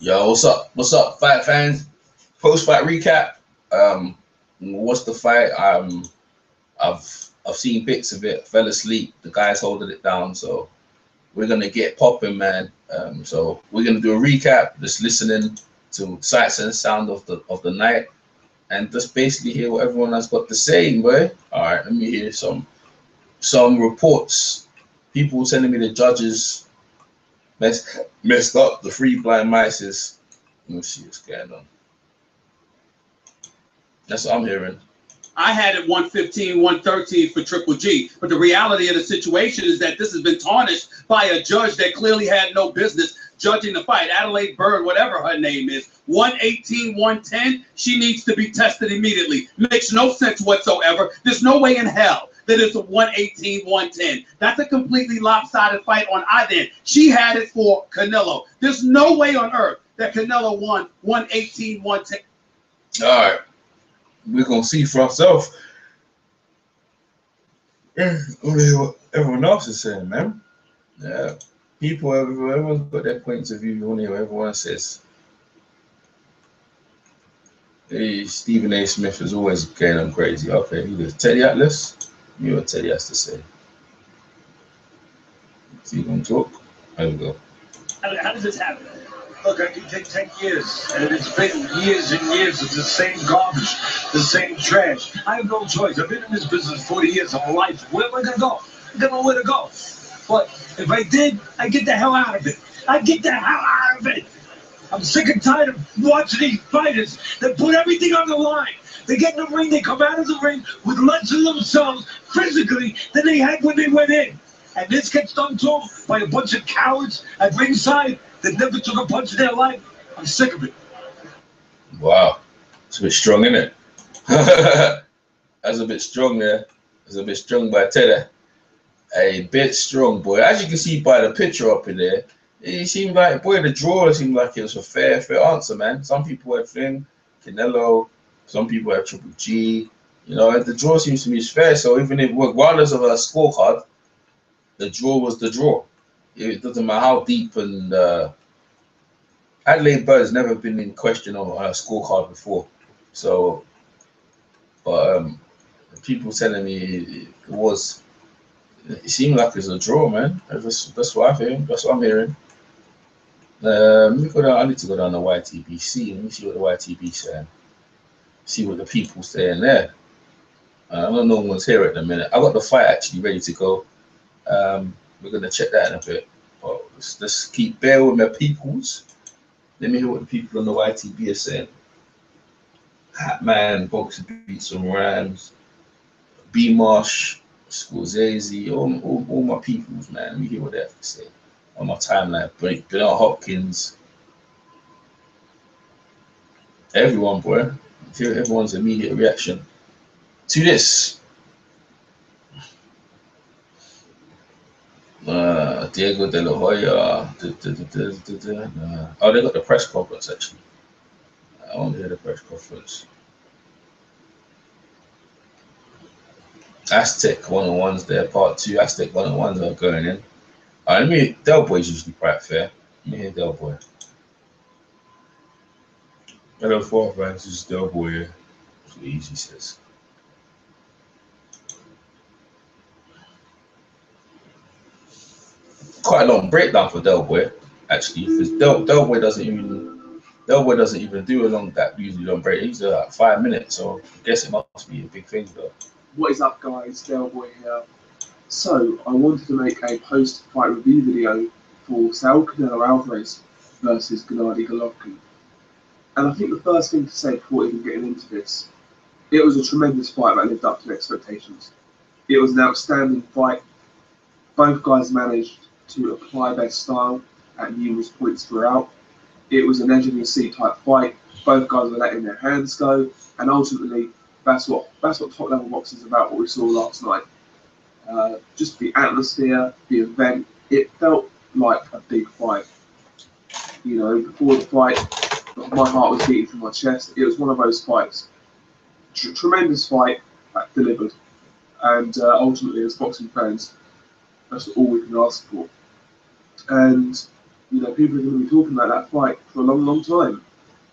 Yo, what's up? What's up, fight fans? Post-fight recap. What's the fight? I've I've seen bits of it. Fell asleep. The guy's holding it down, so we're gonna get popping, man. So we're gonna do a recap, just listening to sights and sound of the night, and just basically hear what everyone has got to say, boy. All right, let me hear some reports. People telling me the judges messed up the three blind mice. Let me see what's going on. That's what I'm hearing. I had it 115, 113 for Triple G. But the reality of the situation is that this has been tarnished by a judge that clearly had no business judging the fight. Adelaide Bird, whatever her name is, 118, 110, she needs to be tested immediately. Makes no sense whatsoever. There's no way in hell that it's a 118, 110. That's a completely lopsided fight on either end. She had it for Canelo. There's no way on earth that Canelo won 118, 110. All right. We're gonna see for ourselves. What everyone else is saying, man. Yeah, people, everyone's got their points of view. You want to hear what everyone says. Hey, Stephen A. Smith is always getting them crazy. Okay, who is Teddy Atlas? You know what Teddy has to say. So you gonna talk? There we go. How does this happen? Look, I can take 10 years, and it's been years and years of the same garbage, the same trash. I have no choice. I've been in this business 40 years of my life. Where am I going to go? I don't know where to go. But if I did, I'd get the hell out of it. I'd get the hell out of it. I'm sick and tired of watching these fighters that put everything on the line. They get in the ring, they come out of the ring with less of themselves physically than they had when they went in. And this gets done to them by a bunch of cowards at ringside that never took a punch in their life. I'm sick of it. Wow, it's a bit strong, isn't it? That's a bit strong there. It's a bit strong by Teddy. A bit strong, boy. As you can see by the picture up in there, it seemed like, boy, the draw seemed like it was a fair answer, man. Some people had Finn, Canelo, some people had Triple G. You know, the draw seems to be fair. So even if, regardless of a scorecard, the draw was the draw. It doesn't matter how deep, and Adelaide Bird has never been in question on a scorecard before. So, but people telling me it seemed like it's a draw, man. That's what I think. That's what I'm hearing. Let me go down. I need to go down to YTBC. Let me see what the YTB saying. See what the people saying there. I don't know one's here at the minute. I got the fight actually ready to go. We're gonna check that in a bit. But let's keep bear with my peoples. Let me hear what the people on the YTB are saying. Hatman, Boxer beat some Rams, B Marsh, Scorsese, all my peoples, man. Let me hear what they have to say on my timeline. Bernard Hopkins, everyone, boy. Hear everyone's immediate reaction to this. Diego De La Hoya. Oh, they got the press conference actually. I want to hear the press conference. Aztec one-on-ones there, part 2. Aztec one-on-ones are going in. Let me. Del Boy's usually quite fair. Let me hear Del Boy. Hello, four fans. This is Del Boy here. That's what Easy says. Quite a long breakdown for Del Boy, actually, because Del Boy doesn't even do a long usually long break. He's like 5 minutes, so I guess it must be a big thing though. What is up, guys? Del Boy here. So I wanted to make a post-fight review video for Saul Canelo Alvarez versus Gennady Golovkin, and I think the first thing to say before even getting into this, it was a tremendous fight that lived up to expectations. It was an outstanding fight. Both guys managed to apply their style at numerous points throughout. It was an edge of your seat type fight. Both guys were letting their hands go, and ultimately, that's what top level boxing is about. What we saw last night, just the atmosphere, the event. It felt like a big fight. You know, before the fight, my heart was beating from my chest. It was one of those fights. Tremendous fight that delivered, and ultimately, as boxing fans, that's all we can ask for. And You know, people are going to be talking about that fight for a long, long time,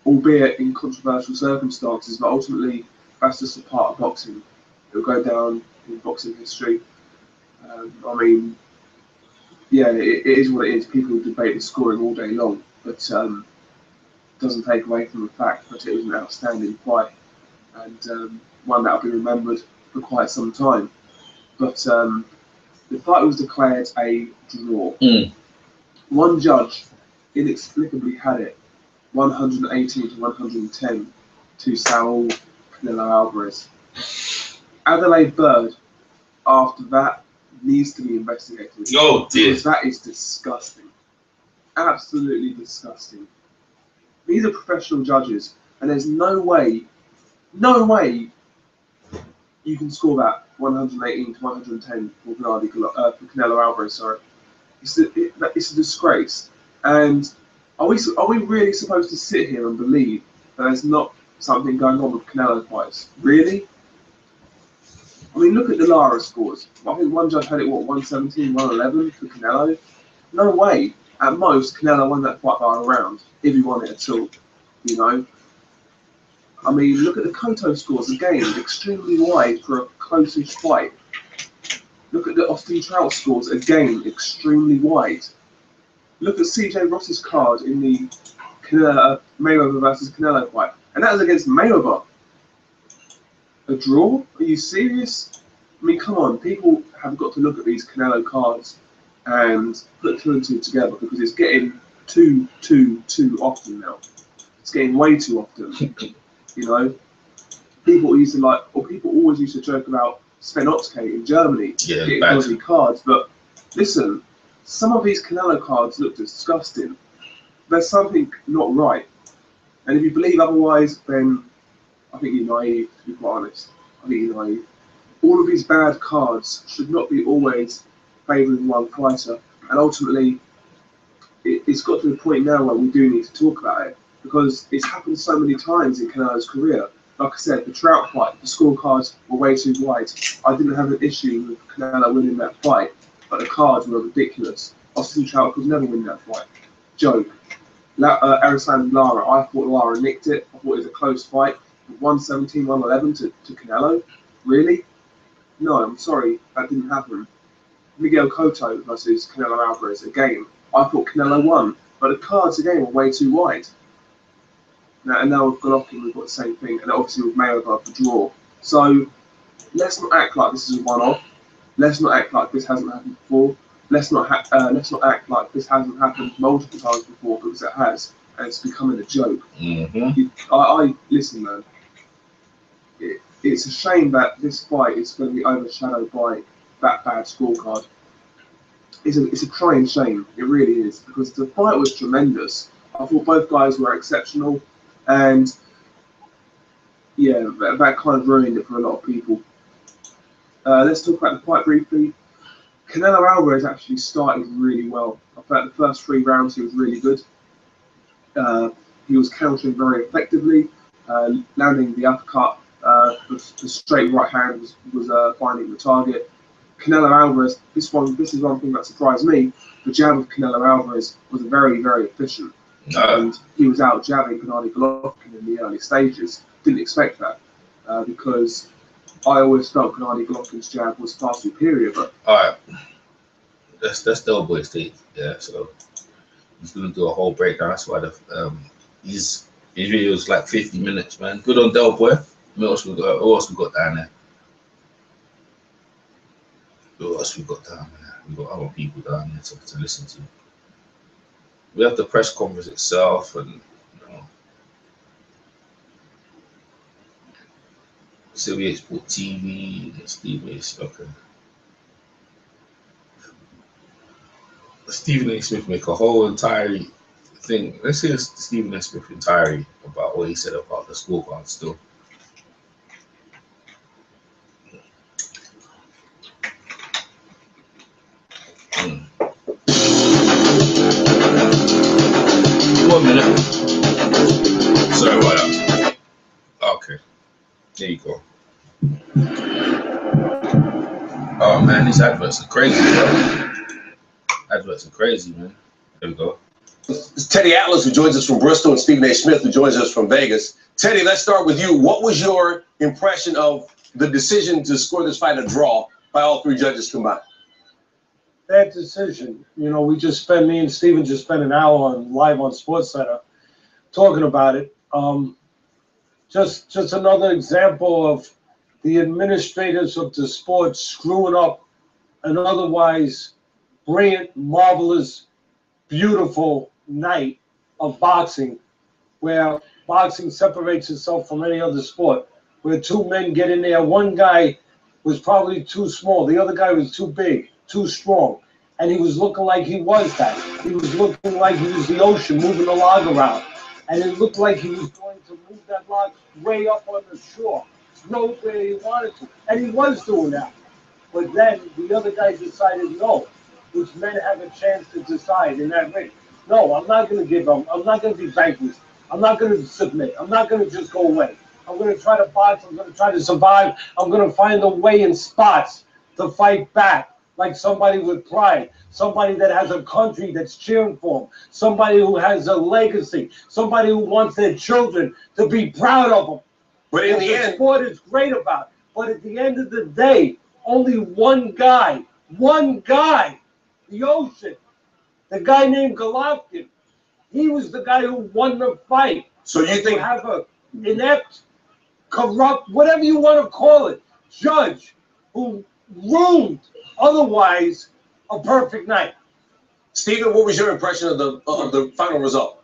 albeit in controversial circumstances. But ultimately, that's just a part of boxing. It'll go down in boxing history. I mean, yeah, it is what it is. People debate the scoring all day long, but doesn't take away from the fact that it was an outstanding fight and one that will be remembered for quite some time. But the fight was declared a draw. One judge inexplicably had it 118 to 110 to Saul Canelo Alvarez. Adelaide Bird, after that, needs to be investigated. Oh dear. Because that is disgusting. Absolutely disgusting. These are professional judges, and there's no way you can score that 118 to 110 for Canelo Alvarez. Sorry, it's a disgrace. And are we really supposed to sit here and believe that there's not something going on with Canelo fights? Really? I mean, look at the Lara scores. I think one judge had it, 117, 111 for Canelo? No way. At most, Canelo won that fight by a round, if he won it at all, you know? I mean, look at the Cotto scores, again, extremely wide for a close-ish fight. Look at the Austin Trout scores, again, extremely wide. Look at CJ Ross's card in the Mayweather versus Canelo fight, and that was against Mayweather. A draw? Are you serious? I mean, come on, people have got to look at these Canelo cards and put two and two together, because it's getting too often now. It's getting way too often. You know, people always used to joke about Sven Otzke in Germany getting dodgy cards, but listen, some of these Canelo cards look disgusting. There's something not right, and if you believe otherwise, then I think you're naive, to be quite honest. I think you're naive. All of these bad cards should not be always favouring one fighter, and ultimately, it's got to the point now where we do need to talk about it, because it's happened so many times in Canelo's career. Like I said, the Trout fight, the scorecards were way too wide. I didn't have an issue with Canelo winning that fight, but the cards were ridiculous. Austin Trout could never win that fight. Joke. Arisan Lara, I thought Lara nicked it. I thought it was a close fight. 117, 111 to Canelo? Really? No, I'm sorry, that didn't happen. Miguel Cotto versus Canelo Alvarez, again, I thought Canelo won, but the cards again were way too wide. And now with Golovkin, we've got the same thing, and obviously with Mayweather the draw. So let's not act like this is a one-off. Let's not act like this hasn't happened before. Let's not act like this hasn't happened multiple times before, because it has, and it's becoming a joke. Listen, man. It's a shame that this fight is going to be overshadowed by that bad scorecard. It's a crying shame. It really is, because the fight was tremendous. I thought both guys were exceptional, and yeah, that kind of ruined it for a lot of people. Let's talk about the fight briefly. Canelo Alvarez actually started really well. I felt the first 3 rounds he was really good. He was countering very effectively, landing the uppercut. The straight right hand was finding the target. Canelo Alvarez, this is one thing that surprised me. The jab of Canelo Alvarez was very, very efficient. And he was out jabbing Gennady Golovkin in the early stages. Didn't expect that, because I always felt Gennady Golovkin's jab was far superior. But alright, that's Del Boy state. Yeah, so he's gonna do a whole breakdown. That's why his video is like 50 minutes, man. Good on Del Boy. Who else we got down there? Who else we got down there? We got other people down there to listen to. We have the press conference itself, and Sylvia Sport TV, Stephen A. Okay. Stephen A. Smith make a whole entire thing. Let's hear Stephen A. Smith entirely about what he said about the scorecard still. One minute. Sorry about that. Okay. There you go. Oh man, these adverts are crazy, bro. Adverts are crazy, man. There we go. It's Teddy Atlas, who joins us from Bristol, and Stephen A. Smith, who joins us from Vegas. Teddy, let's start with you. What was your impression of the decision to score this fight a draw by all three judges combined? Bad decision. You know, me and Stephen just spent an hour live on SportsCenter talking about it. Just another example of the administrators of the sport screwing up an otherwise brilliant, marvelous, beautiful night of boxing, where boxing separates itself from any other sport, where two men get in there. One guy was probably too small. The other guy was too big, too strong. And he was looking like he was that. He was looking like he was the ocean moving the log around. And it looked like he was going to move that log way up on the shore, no where he wanted to. And he was doing that. But then the other guy decided no, which men have a chance to decide in that ring. No, I'm not going to give up. I'm not going to be vanquished. I'm not going to submit. I'm not going to just go away. I'm going to try to box. I'm going to try to survive. I'm going to find a way in spots to fight back, like somebody with pride, somebody that has a country that's cheering for them, somebody who has a legacy, somebody who wants their children to be proud of them. But in the end, sport is great about it. But at the end of the day, only one guy, the ocean, the guy named Golovkin, he was the guy who won the fight. So you think have a inept, corrupt, whatever you want to call it, judge who ruined otherwise a perfect night. Stephen, what was your impression of the final result?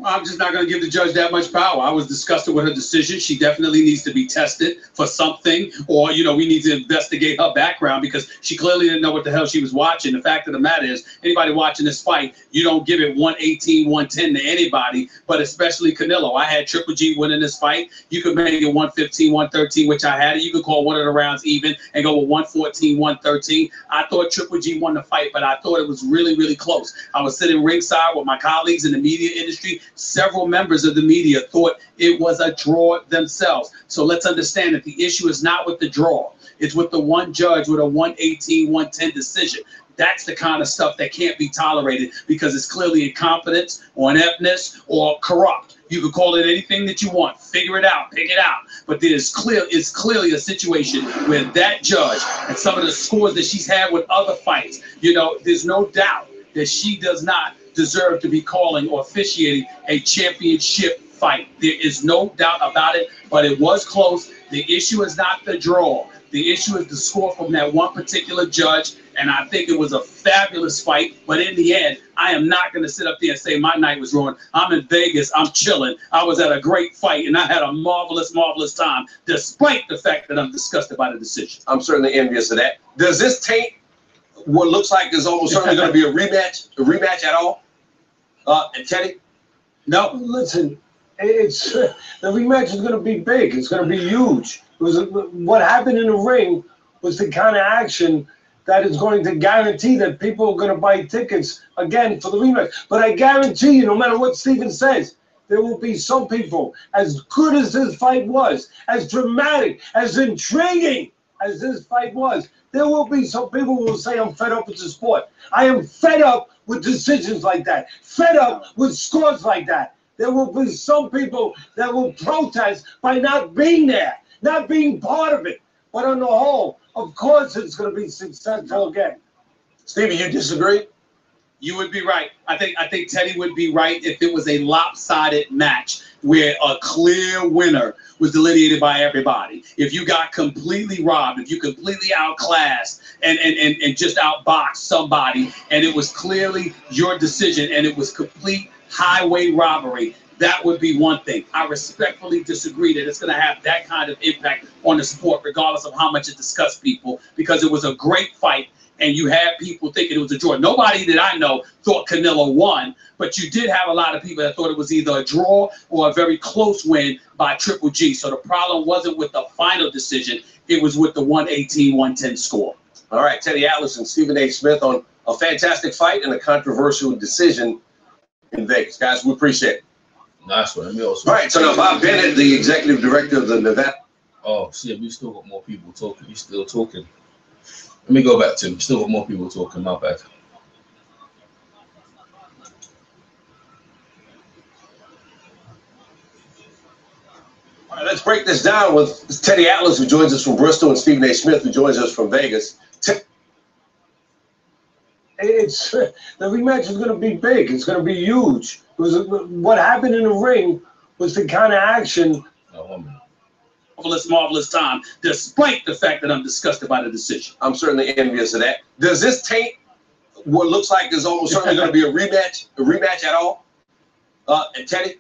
I'm just not going to give the judge that much power. I was disgusted with her decision. She definitely needs to be tested for something, or, you know, we need to investigate her background, because she clearly didn't know what the hell she was watching. The fact of the matter is, anybody watching this fight, you don't give it 118, 110 to anybody, but especially Canelo. I had Triple G winning this fight. You could make it 115, 113, which I had it. You could call one of the rounds even and go with 114, 113. I thought Triple G won the fight, but I thought it was really, really close. I was sitting ringside with my colleagues in the media industry. Several members of the media thought it was a draw themselves. So let's understand that the issue is not with the draw. It's with the one judge with a 118, 110 decision. That's the kind of stuff that can't be tolerated, because it's clearly incompetence or ineptness or corrupt. You could call it anything that you want. Figure it out. Pick it out. But it's clearly a situation where that judge and some of the scores that she's had with other fights, you know, there's no doubt that she does not deserve to be calling or officiating a championship fight. There is no doubt about it, but it was close. The issue is not the draw. The issue is the score from that one particular judge, and I think it was a fabulous fight. But in the end, I am not going to sit up there and say my night was ruined. I'm in Vegas. I'm chilling. I was at a great fight, and I had a marvelous, marvelous time, despite the fact that I'm disgusted by the decision. I'm certainly envious of that. Does this taint what looks like is almost certainly going to be a rematch at all? And Teddy? No, listen, it's the rematch is going to be big. It's going to be huge. What happened in the ring was the kind of action that is going to guarantee that people are going to buy tickets again for the rematch. But I guarantee you, no matter what Stephen says, there will be some people, as good as this fight was, as dramatic, as intriguing as this fight was, there will be some people who will say, I'm fed up with the sport. I am fed up with decisions like that, fed up with scores like that. There will be some people that will protest by not being there, not being part of it. But on the whole, of course it's going to be successful again. Stevie, you disagree? You would be right. I think Teddy would be right if it was a lopsided match where a clear winner was delineated by everybody. If you got completely robbed, if you completely outclassed and just outboxed somebody, and it was clearly your decision and it was complete highway robbery, that would be one thing. I respectfully disagree that it's going to have that kind of impact on the sport, regardless of how much it disgusts people, because it was a great fight. And you had people thinking it was a draw. Nobody that I know thought Canelo won, but you did have a lot of people that thought it was either a draw or a very close win by Triple G. So the problem wasn't with the final decision. It was with the 118, 110 score. All right, Teddy Atlas and Stephen A. Smith on a fantastic fight and a controversial decision in Vegas. Guys, we appreciate it. Nice one. All right, so now Bob Bennett, the executive director of the Nevada. Oh, see, we still got more people talking. He's still talking. Let me go back to him. Still got more people talking. My bad. Let's break this down with Teddy Atlas, who joins us from Bristol, and Stephen A. Smith, who joins us from Vegas. The rematch is going to be big. It's going to be huge. What happened in the ring was the kind of action. Marvelous time, despite the fact that I'm disgusted by the decision. I'm certainly envious of that. Does this taint what looks like there's almost certainly going to be a rematch at all? Teddy?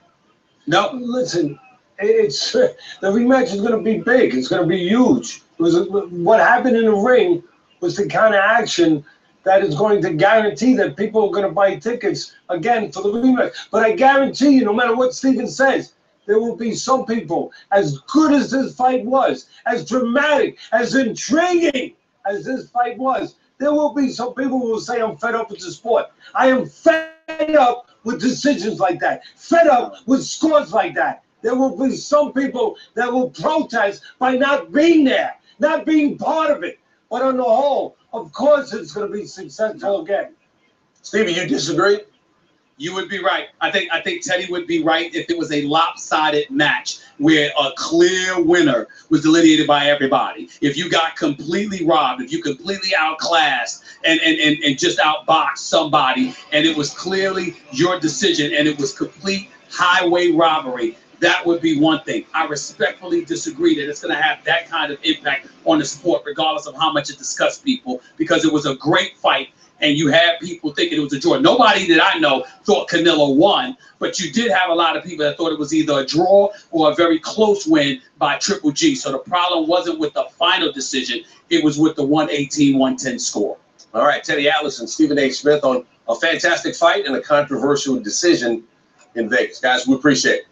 No. Listen, the rematch is going to be big. It's going to be huge. What happened in the ring was the kind of action that is going to guarantee that people are going to buy tickets again for the rematch. But I guarantee you, no matter what Stephen says, there will be some people, as good as this fight was, as dramatic, as intriguing as this fight was, there will be some people who will say, I'm fed up with the sport. I am fed up with decisions like that, fed up with scores like that. There will be some people that will protest by not being there, not being part of it. But on the whole, of course, it's going to be successful again. Stevie, you disagree? You would be right. I think Teddy would be right if it was a lopsided match where a clear winner was delineated by everybody. If you got completely robbed, if you completely outclassed and just outboxed somebody, and it was clearly your decision and it was complete highway robbery, that would be one thing. I respectfully disagree that it's going to have that kind of impact on the sport, regardless of how much it disgusts people, because it was a great fight. And you had people thinking it was a draw. Nobody that I know thought Canelo won, but you did have a lot of people that thought it was either a draw or a very close win by Triple G. So the problem wasn't with the final decision. It was with the 118-110 score. All right, Teddy Atlas and Stephen A. Smith on a fantastic fight and a controversial decision in Vegas. Guys, we appreciate it.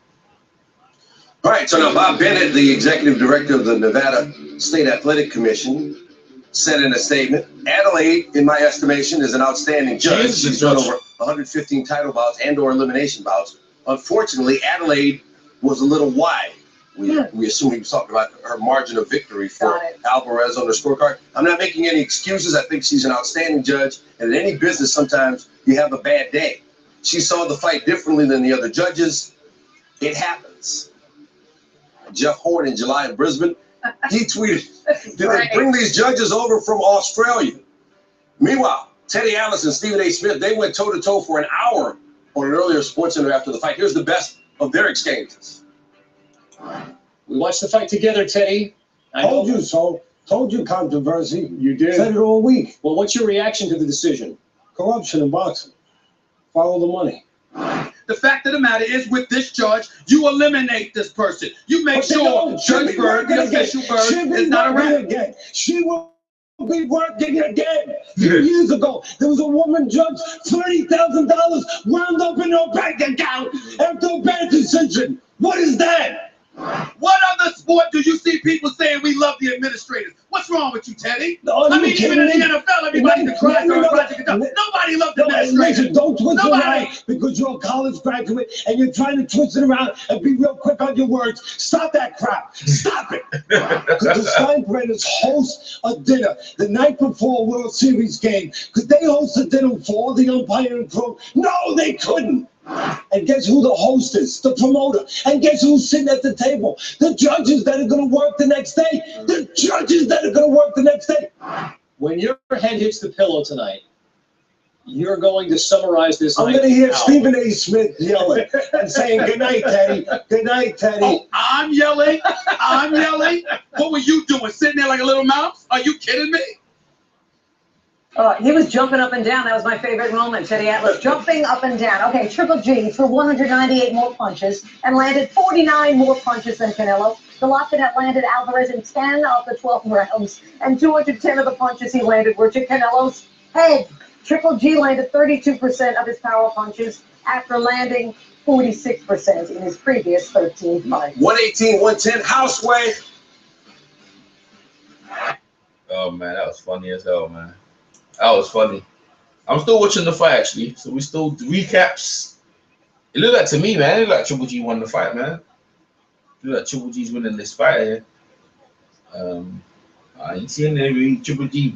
All right, so now Bob Bennett, the executive director of the Nevada State Athletic Commission, said in a statement, Adelaide, in my estimation, is an outstanding judge. She's done over 115 title bouts and or elimination bouts. Unfortunately, Adelaide was a little wide. We assume he was talking about her margin of victory for Alvarez on her scorecard. I'm not making any excuses. I think she's an outstanding judge. And in any business, sometimes you have a bad day. She saw the fight differently than the other judges. It happens. Jeff Horn in July in Brisbane, he tweeted, did they bring these judges over from Australia? Meanwhile, Teddy Atlas and Stephen A. Smith, they went toe-to-toe for an hour on an earlier SportsCenter after the fight. Here's the best of their exchanges. We watched the fight together, Teddy. Told you so. Told you controversy. You did. Said it all week. Well, what's your reaction to the decision? Corruption in boxing. Follow the money. The fact of the matter is, with this judge, you eliminate this person. You make sure Judge Bird, the official Bird, is not around. Again. She will be working again. Years ago, there was a woman judge, $30,000 wound up in her bank account after a bad decision. What is that? What other sport do you see people saying we love the administrators? What's wrong with you, Teddy? I mean, even in the NFL, everybody can cry for a project. Nobody loves the administrators. Listen, don't twist it around because you're a college graduate and you're trying to twist it around and be real quick on your words. Stop that crap. Stop it. Because the Steinbrenners host a dinner the night before a World Series game. Could they host a dinner for all the umpiring crew? No, they couldn't. And guess who the host is? The promoter. And guess who's sitting at the table? The judges that are going to work the next day. The judges that are going to work the next day. When your head hits the pillow tonight, you're going to summarize this. I'm going to hear Stephen A. Smith yelling and saying, good night, Teddy. Good night, Teddy. Oh, I'm yelling? I'm yelling? What were you doing? Sitting there like a little mouse? Are you kidding me? He was jumping up and down. That was my favorite moment. Teddy Atlas jumping up and down. Okay, Triple G threw 198 more punches and landed 49 more punches than Canelo. Golovkin had landed Alvarez in 10 of the 12 rounds, and 210 of the punches he landed were to Canelo's head. Triple G landed 32% of his power punches after landing 46% in his previous 13 fights. 118-110, houseway. Oh, man, that was funny as hell, man. That was funny. I'm still watching the fight, actually. So we still recaps. It looked like, to me, man, it looked like Triple G won the fight, man. It looked like Triple G's winning this fight here. I ain't seeing there. Triple G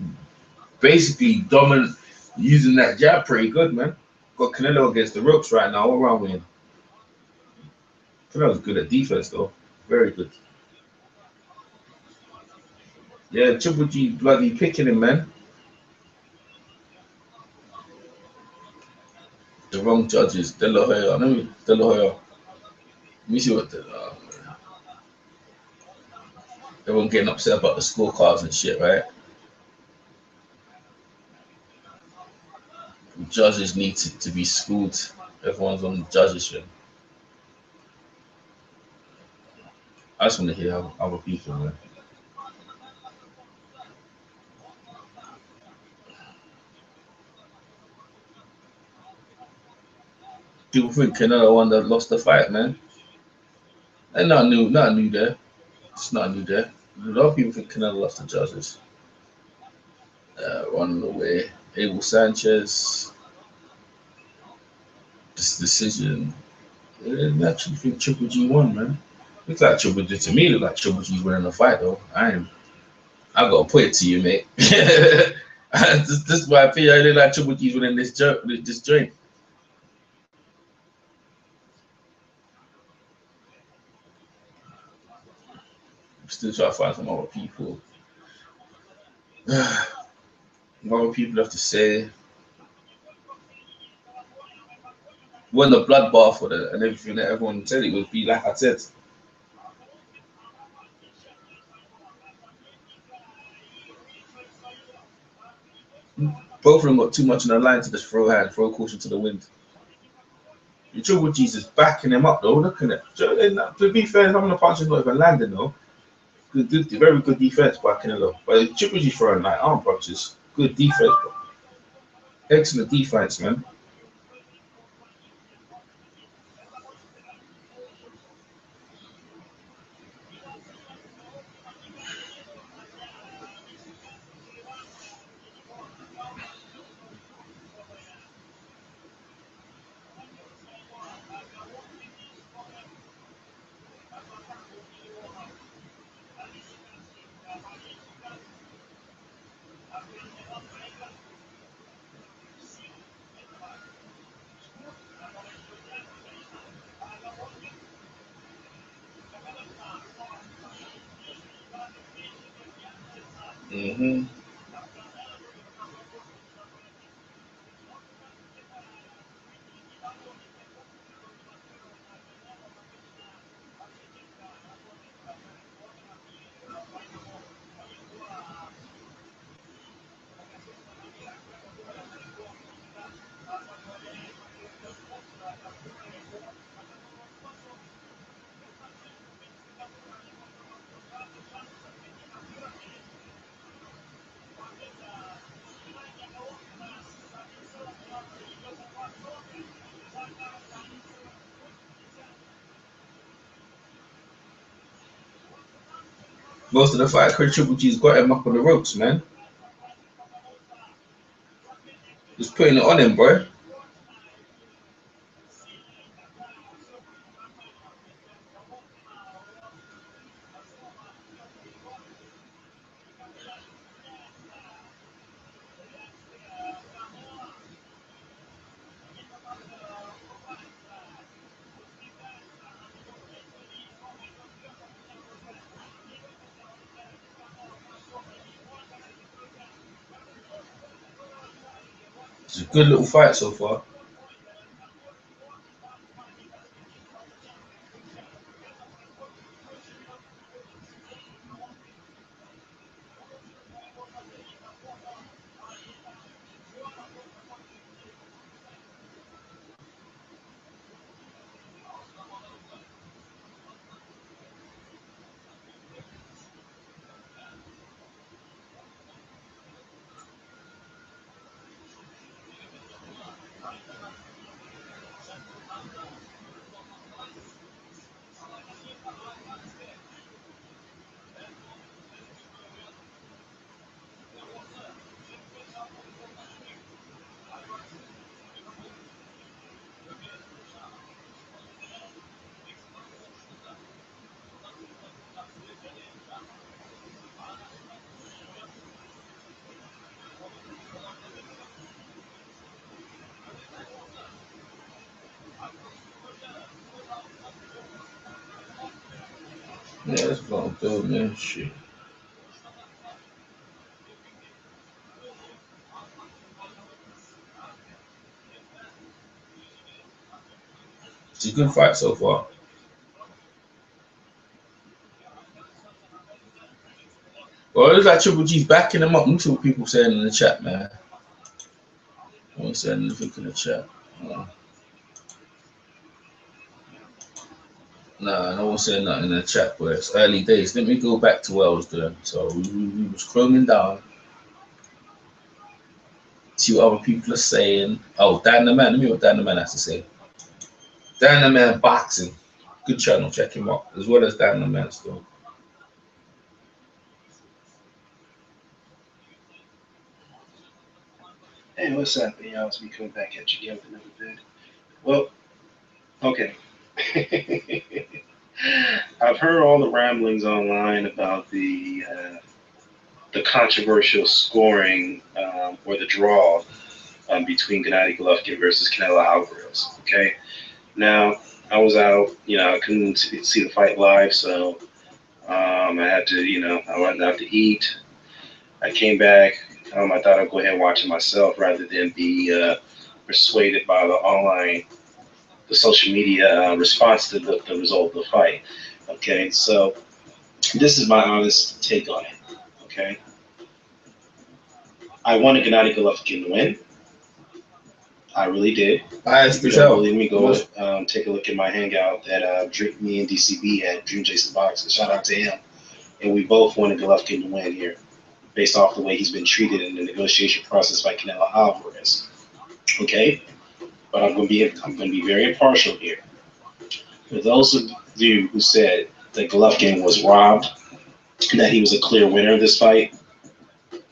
basically dominant, using that jab pretty good, man. Got Canelo against the ropes right now. What wrong with him? Canelo's good at defense, though. Very good. Yeah, Triple G bloody picking him, man. The wrong judges. De La Hoya. De La Hoya. Let me see what the. Everyone getting upset about the scorecards and shit, right? The judges need to be schooled. Everyone's on the judges thing. I just want to hear other people, man. People think Canelo won that lost the fight, man. And not new there. It's not new there. A lot of people think Canelo lost the judges. Running away. Abel Sanchez. This decision. I actually think Triple G won, man. Looks like Triple G to me. Look like Triple G's winning the fight, though. I gotta put it to you, mate. this is my opinion. I look like Triple G's winning this joint. I'm still trying to find some other people. What other people have to say? When the bloodbath and everything that everyone said it would be, like I said. Both of them got too much on the line to just throw caution to the wind. The Triple G's is backing him up though. Look at it. To be fair, some of the punches not even landing though. Good, very good defense by Canelo. But Triple G throwing like arm punches. Good defense, bro. Excellent defense, man. Mm-hmm. Most of the fight, Triple G's got him up on the ropes, man. Just putting it on him, boy. It's a good little fight so far. Yeah, that's what I'm doing, man. Shit. It's a good fight so far. Well, it looks like Triple G's backing him up. Look at what people saying in the chat, man. I want to say anything in the chat. Nah, no one said nothing in the chat, but it's early days. Let me go back to what I was doing. So we was scrolling down. See what other people are saying. Oh, Dan the Man. Let me hear what Dan the Man has to say. Dan the Man Boxing. Good channel. Check him out. As well as Dan the Man still. Hey, what's up, y'all? It's me coming back at you again with another vid. Well, okay. I've heard all the ramblings online about the controversial scoring or the draw between Gennady Golovkin versus Canelo Alvarez. Okay. Now, I was out, I couldn't see the fight live, so I had to, I went out to eat. I came back. I thought I'd go ahead and watch it myself rather than be persuaded by the social media response to the result of the fight. Okay, so this is my honest take on it. Okay, I wanted Gennady Golovkin to win. I really did. Bias for sure. Let me go take a look at my hangout that me and DCB had, Dream Jason Boxing. Shout out to him. And we both wanted Golovkin to win here, based off the way he's been treated in the negotiation process by Canelo Alvarez. Okay, but I'm going to be very impartial here. For those of you who said that Golovkin was robbed, that he was a clear winner of this fight,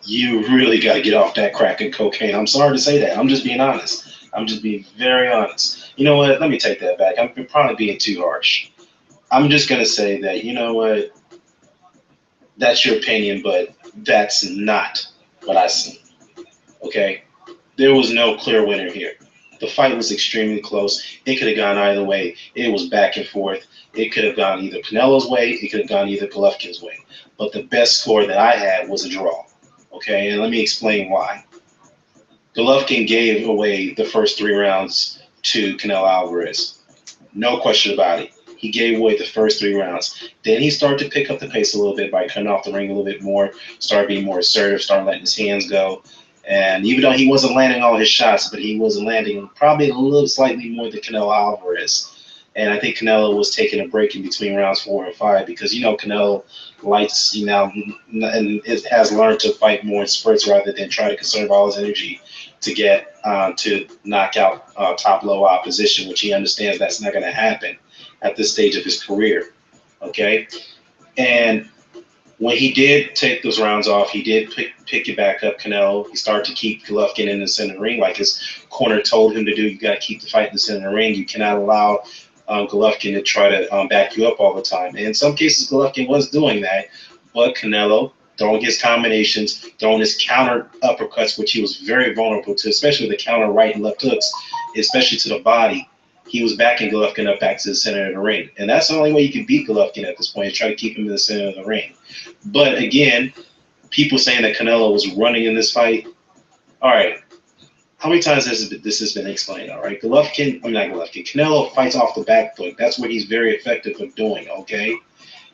you really got to get off that crack and cocaine. I'm sorry to say that. I'm just being honest. I'm just being very honest. You know what? Let me take that back. I'm probably being too harsh. I'm just going to say that, you know what? That's your opinion, but that's not what I see. Okay? There was no clear winner here. The fight was extremely close. It could have gone either way. It was back and forth. It could have gone either Canelo's way. It could have gone either Golovkin's way. But the best score that I had was a draw. Okay, and let me explain why. Golovkin gave away the first 3 rounds to Canelo Alvarez. No question about it. He gave away the first 3 rounds. Then he started to pick up the pace a little bit by cutting off the ring a little bit more, started being more assertive, started letting his hands go. And even though he wasn't landing all his shots, but he was landing probably a little slightly more than Canelo Alvarez. And I think Canelo was taking a break in between rounds 4 and 5 because, Canelo likes, and it has learned to fight more in spurts rather than try to conserve all his energy to get to knock out top-low opposition, which he understands that's not going to happen at this stage of his career. Okay? And when he did take those rounds off, he did pick it back up, Canelo. He started to keep Golovkin in the center of the ring like his corner told him to do. You got to keep the fight in the center of the ring. You cannot allow Golovkin to try to back you up all the time. And in some cases, Golovkin was doing that, but Canelo, throwing his combinations, throwing his counter uppercuts, which he was very vulnerable to, especially the counter right and left hooks, especially to the body. He was backing Golovkin up back to the center of the ring. And that's the only way you can beat Golovkin at this point, is try to keep him in the center of the ring. But again, people saying that Canelo was running in this fight. All right. How many times this has been explained? All right. Canelo fights off the back foot. That's what he's very effective at doing. Okay.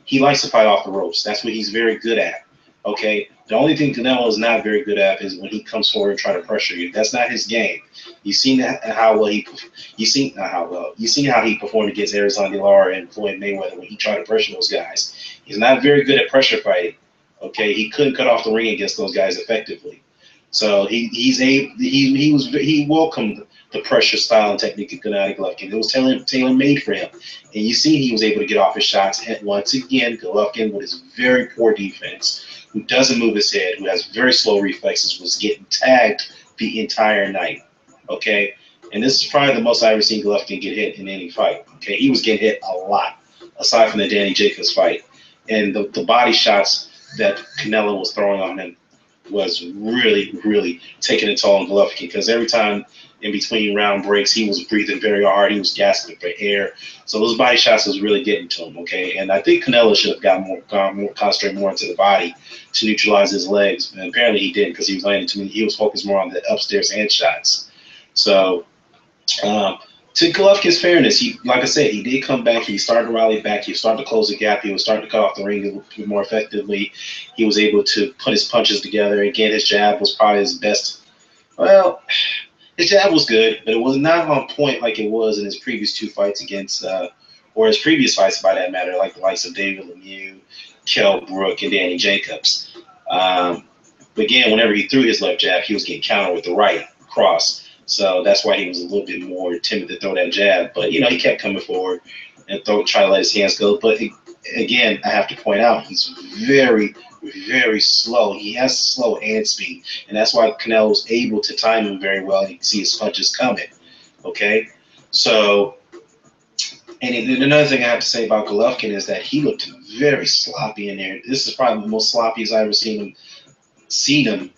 He likes to fight off the ropes. That's what he's very good at. Okay. The only thing Canelo is not very good at is when he comes forward and try to pressure you. That's not his game. You've seen how well he performed against Arizona De Lara and Floyd Mayweather when he tried to pressure those guys. He's not very good at pressure fighting. Okay, he couldn't cut off the ring against those guys effectively. So he welcomed the pressure style and technique of Gennady Golovkin. It was tailor made for him, and you see he was able to get off his shots. And once again, Golovkin, with his very poor defense, who doesn't move his head, who has very slow reflexes, was getting tagged the entire night. Okay, and this is probably the most I've ever seen Golovkin get hit in any fight. Okay, he was getting hit a lot, aside from the Danny Jacobs fight, and the body shots that Canelo was throwing on him was really, really taking a toll on Golovkin, because every time in between round breaks, he was breathing very hard. He was gasping for air. So those body shots was really getting to him, okay? And I think Canelo should have concentrated more into the body to neutralize his legs. And apparently he didn't, because he was landing too many. He was focused more on the upstairs hand shots. So to Golovkin's fairness, he, like I said, he did come back. He started to rally back. He started to close the gap. He was starting to cut off the ring more effectively. He was able to put his punches together. Again, his jab was probably his best. Well, his jab was good, but it was not on point like it was in his previous two fights against, or his previous fights, by that matter, like the likes of David Lemieux, Kell Brook, and Danny Jacobs. But again, whenever he threw his left jab, he was getting countered with the right cross. So that's why he was a little bit more timid to throw that jab. But, you know, he kept coming forward and try to let his hands go. But, again, I have to point out, he's very, very slow. He has slow hand speed. And that's why Canelo's able to time him very well. You can see his punches coming. Okay? So, and another thing I have to say about Golovkin is that he looked very sloppy in there. This is probably the most sloppy I've ever seen him.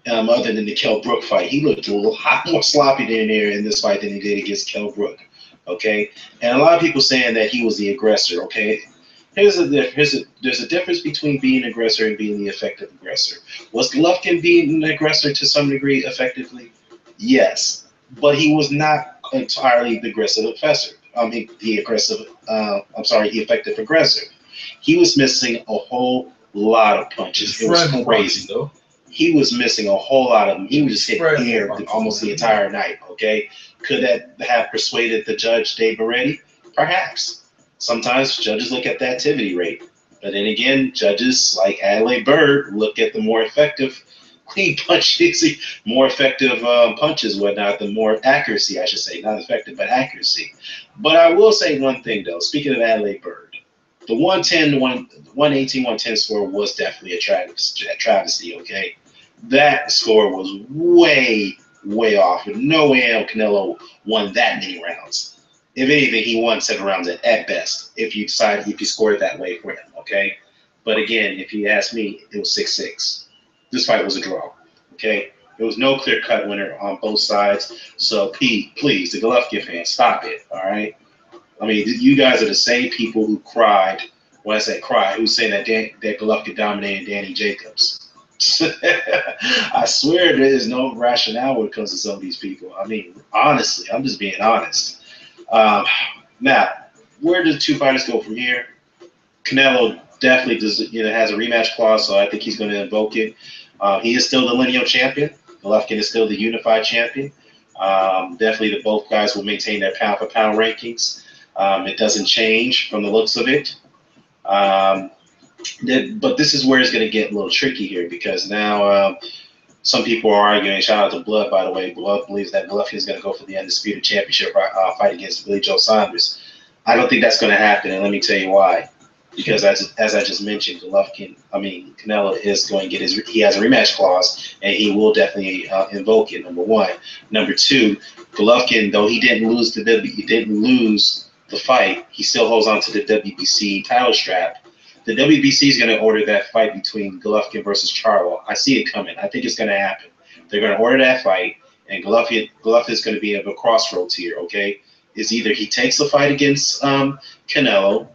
Other than the Kell Brook fight, he looked a lot more sloppy in there in this fight than he did against Kell Brook. Okay, and a lot of people saying that he was the aggressor. Okay, there's a difference between being an aggressor and being the effective aggressor. Was Golovkin being an aggressor to some degree effectively? Yes, but he was not entirely the aggressive aggressor. The effective aggressor. He was missing a whole lot of punches. It was crazy though. He was missing a whole lot of them. He was just hitting air almost the entire night, okay? Could that have persuaded the judge, Dave Moretti? Perhaps. Sometimes judges look at the activity rate. But then again, judges like Adelaide Bird look at the more effective clean punches, more effective punches, whatnot, the more accuracy, I should say. Not effective, but accuracy. But I will say one thing, though. Speaking of Adelaide Bird, the 110, 118, 110 score was definitely a travesty, okay? That score was way, way off. No way Canelo won that many rounds. If anything, he won 7 rounds at best, if you score it that way for him, okay? But again, if you ask me, it was 6-6. This fight was a draw, okay? There was no clear-cut winner on both sides. So, please, the Golovkin fans, stop it, all right? I mean, you guys are the same people who cried, when I say cried, who saying that Golovkin dominated Danny Jacobs. I swear there is no rationale when it comes to some of these people. I mean, honestly, I'm just being honest. Now, where do the two fighters go from here? Canelo definitely has a rematch clause, so I think he's going to invoke it. He is still the lineal champion. Golovkin is still the unified champion. Definitely both guys will maintain their pound-for-pound rankings. It doesn't change from the looks of it. But this is where it's going to get a little tricky here, because now some people are arguing, shout out to Blood, by the way. Blood believes that Golovkin is going to go for the undisputed championship fight against Billy Joe Saunders. I don't think that's going to happen, and let me tell you why. Because as I just mentioned, Canelo is going to get he has a rematch clause, and he will definitely invoke it, number one. Number two, Golovkin, though he didn't lose the fight, he still holds on to the WBC title strap. The WBC is going to order that fight between Golovkin versus Charlo. I see it coming. I think it's going to happen. They're going to order that fight, and Golovkin is going to be at a crossroads here, okay? It's either he takes the fight against Canelo,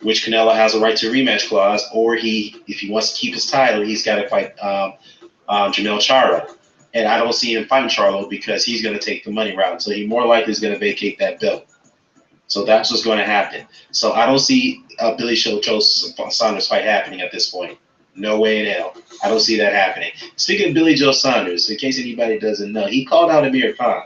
which Canelo has a right to rematch clause, or if he wants to keep his title, he's got to fight Jermell Charlo. And I don't see him fighting Charlo because he's going to take the money route. So he more likely is going to vacate that belt. So that's what's going to happen. So I don't see Billy Joe Saunders fight happening at this point. No way in hell. I don't see that happening. Speaking of Billy Joe Saunders, in case anybody doesn't know, he called out Amir Khan.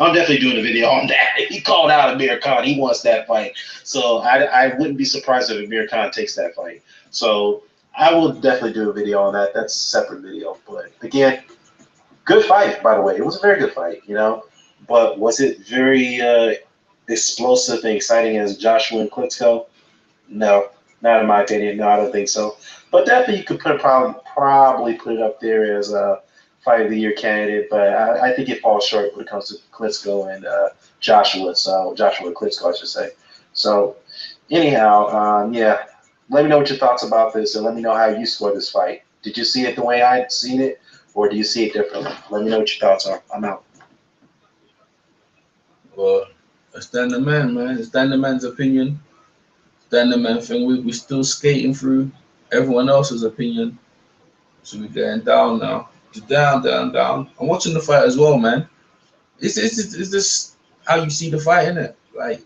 I'm definitely doing a video on that. He called out Amir Khan. He wants that fight. So I wouldn't be surprised if Amir Khan takes that fight. So I will definitely do a video on that. That's a separate video. But again, good fight, by the way. It was a very good fight, you know. But was it very explosive and exciting as Joshua and Klitschko? No, not in my opinion. No, I don't think so. But definitely you could probably put it up there as a Fight of the Year candidate. But I think it falls short when it comes to Klitschko and Joshua. So Joshua and Klitschko, I should say. So anyhow, yeah. Let me know what your thoughts about this, and let me know how you score this fight. Did you see it the way I'd seen it, or do you see it differently? Let me know what your thoughts are. I'm out. Well, it's Dan the man, man. It's Dan the man's opinion. Dan the man thing. We're still skating through everyone else's opinion. So we're going down now. Just down, down, down. I'm watching the fight as well, man. It's just how you see the fight, innit? Like,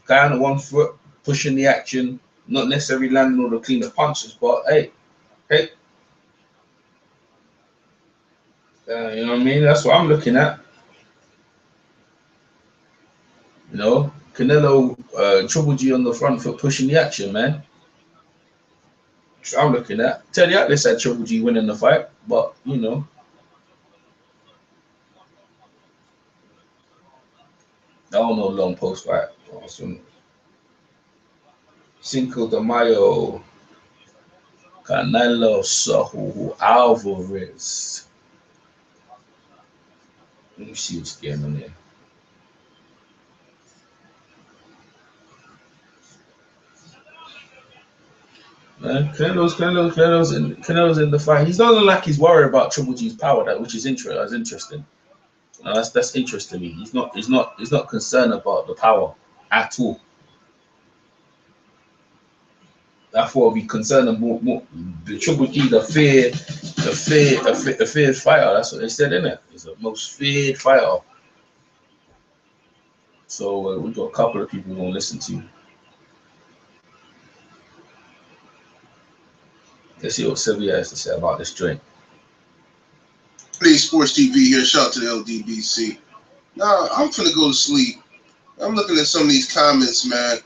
guy on the 1 foot, pushing the action, not necessarily landing all the cleanest punches, but hey. You know what I mean? That's what I'm looking at. You know, Canelo, Triple G on the front foot pushing the action, man. That's what I'm looking at. Teddy Atlas had Triple G winning the fight, but, you know. I don't know long post fight. Cinco de Mayo, Canelo Alvarez. Let me see what's going on there. Man, Canelo's in the fight. He's not like he's worried about Triple G's power, which is interesting. That's interesting to me. He's not concerned about the power at all. I thought I'd be concerned more the Triple G, the feared fighter. That's what they said, innit? He's the most feared fighter. So we've got a couple of people we're gonna listen to. Let's see what Sylvia has to say about this joint. Play Sports TV here. Shout out to the LDBC. Nah, I'm finna go to sleep. I'm looking at some of these comments, man.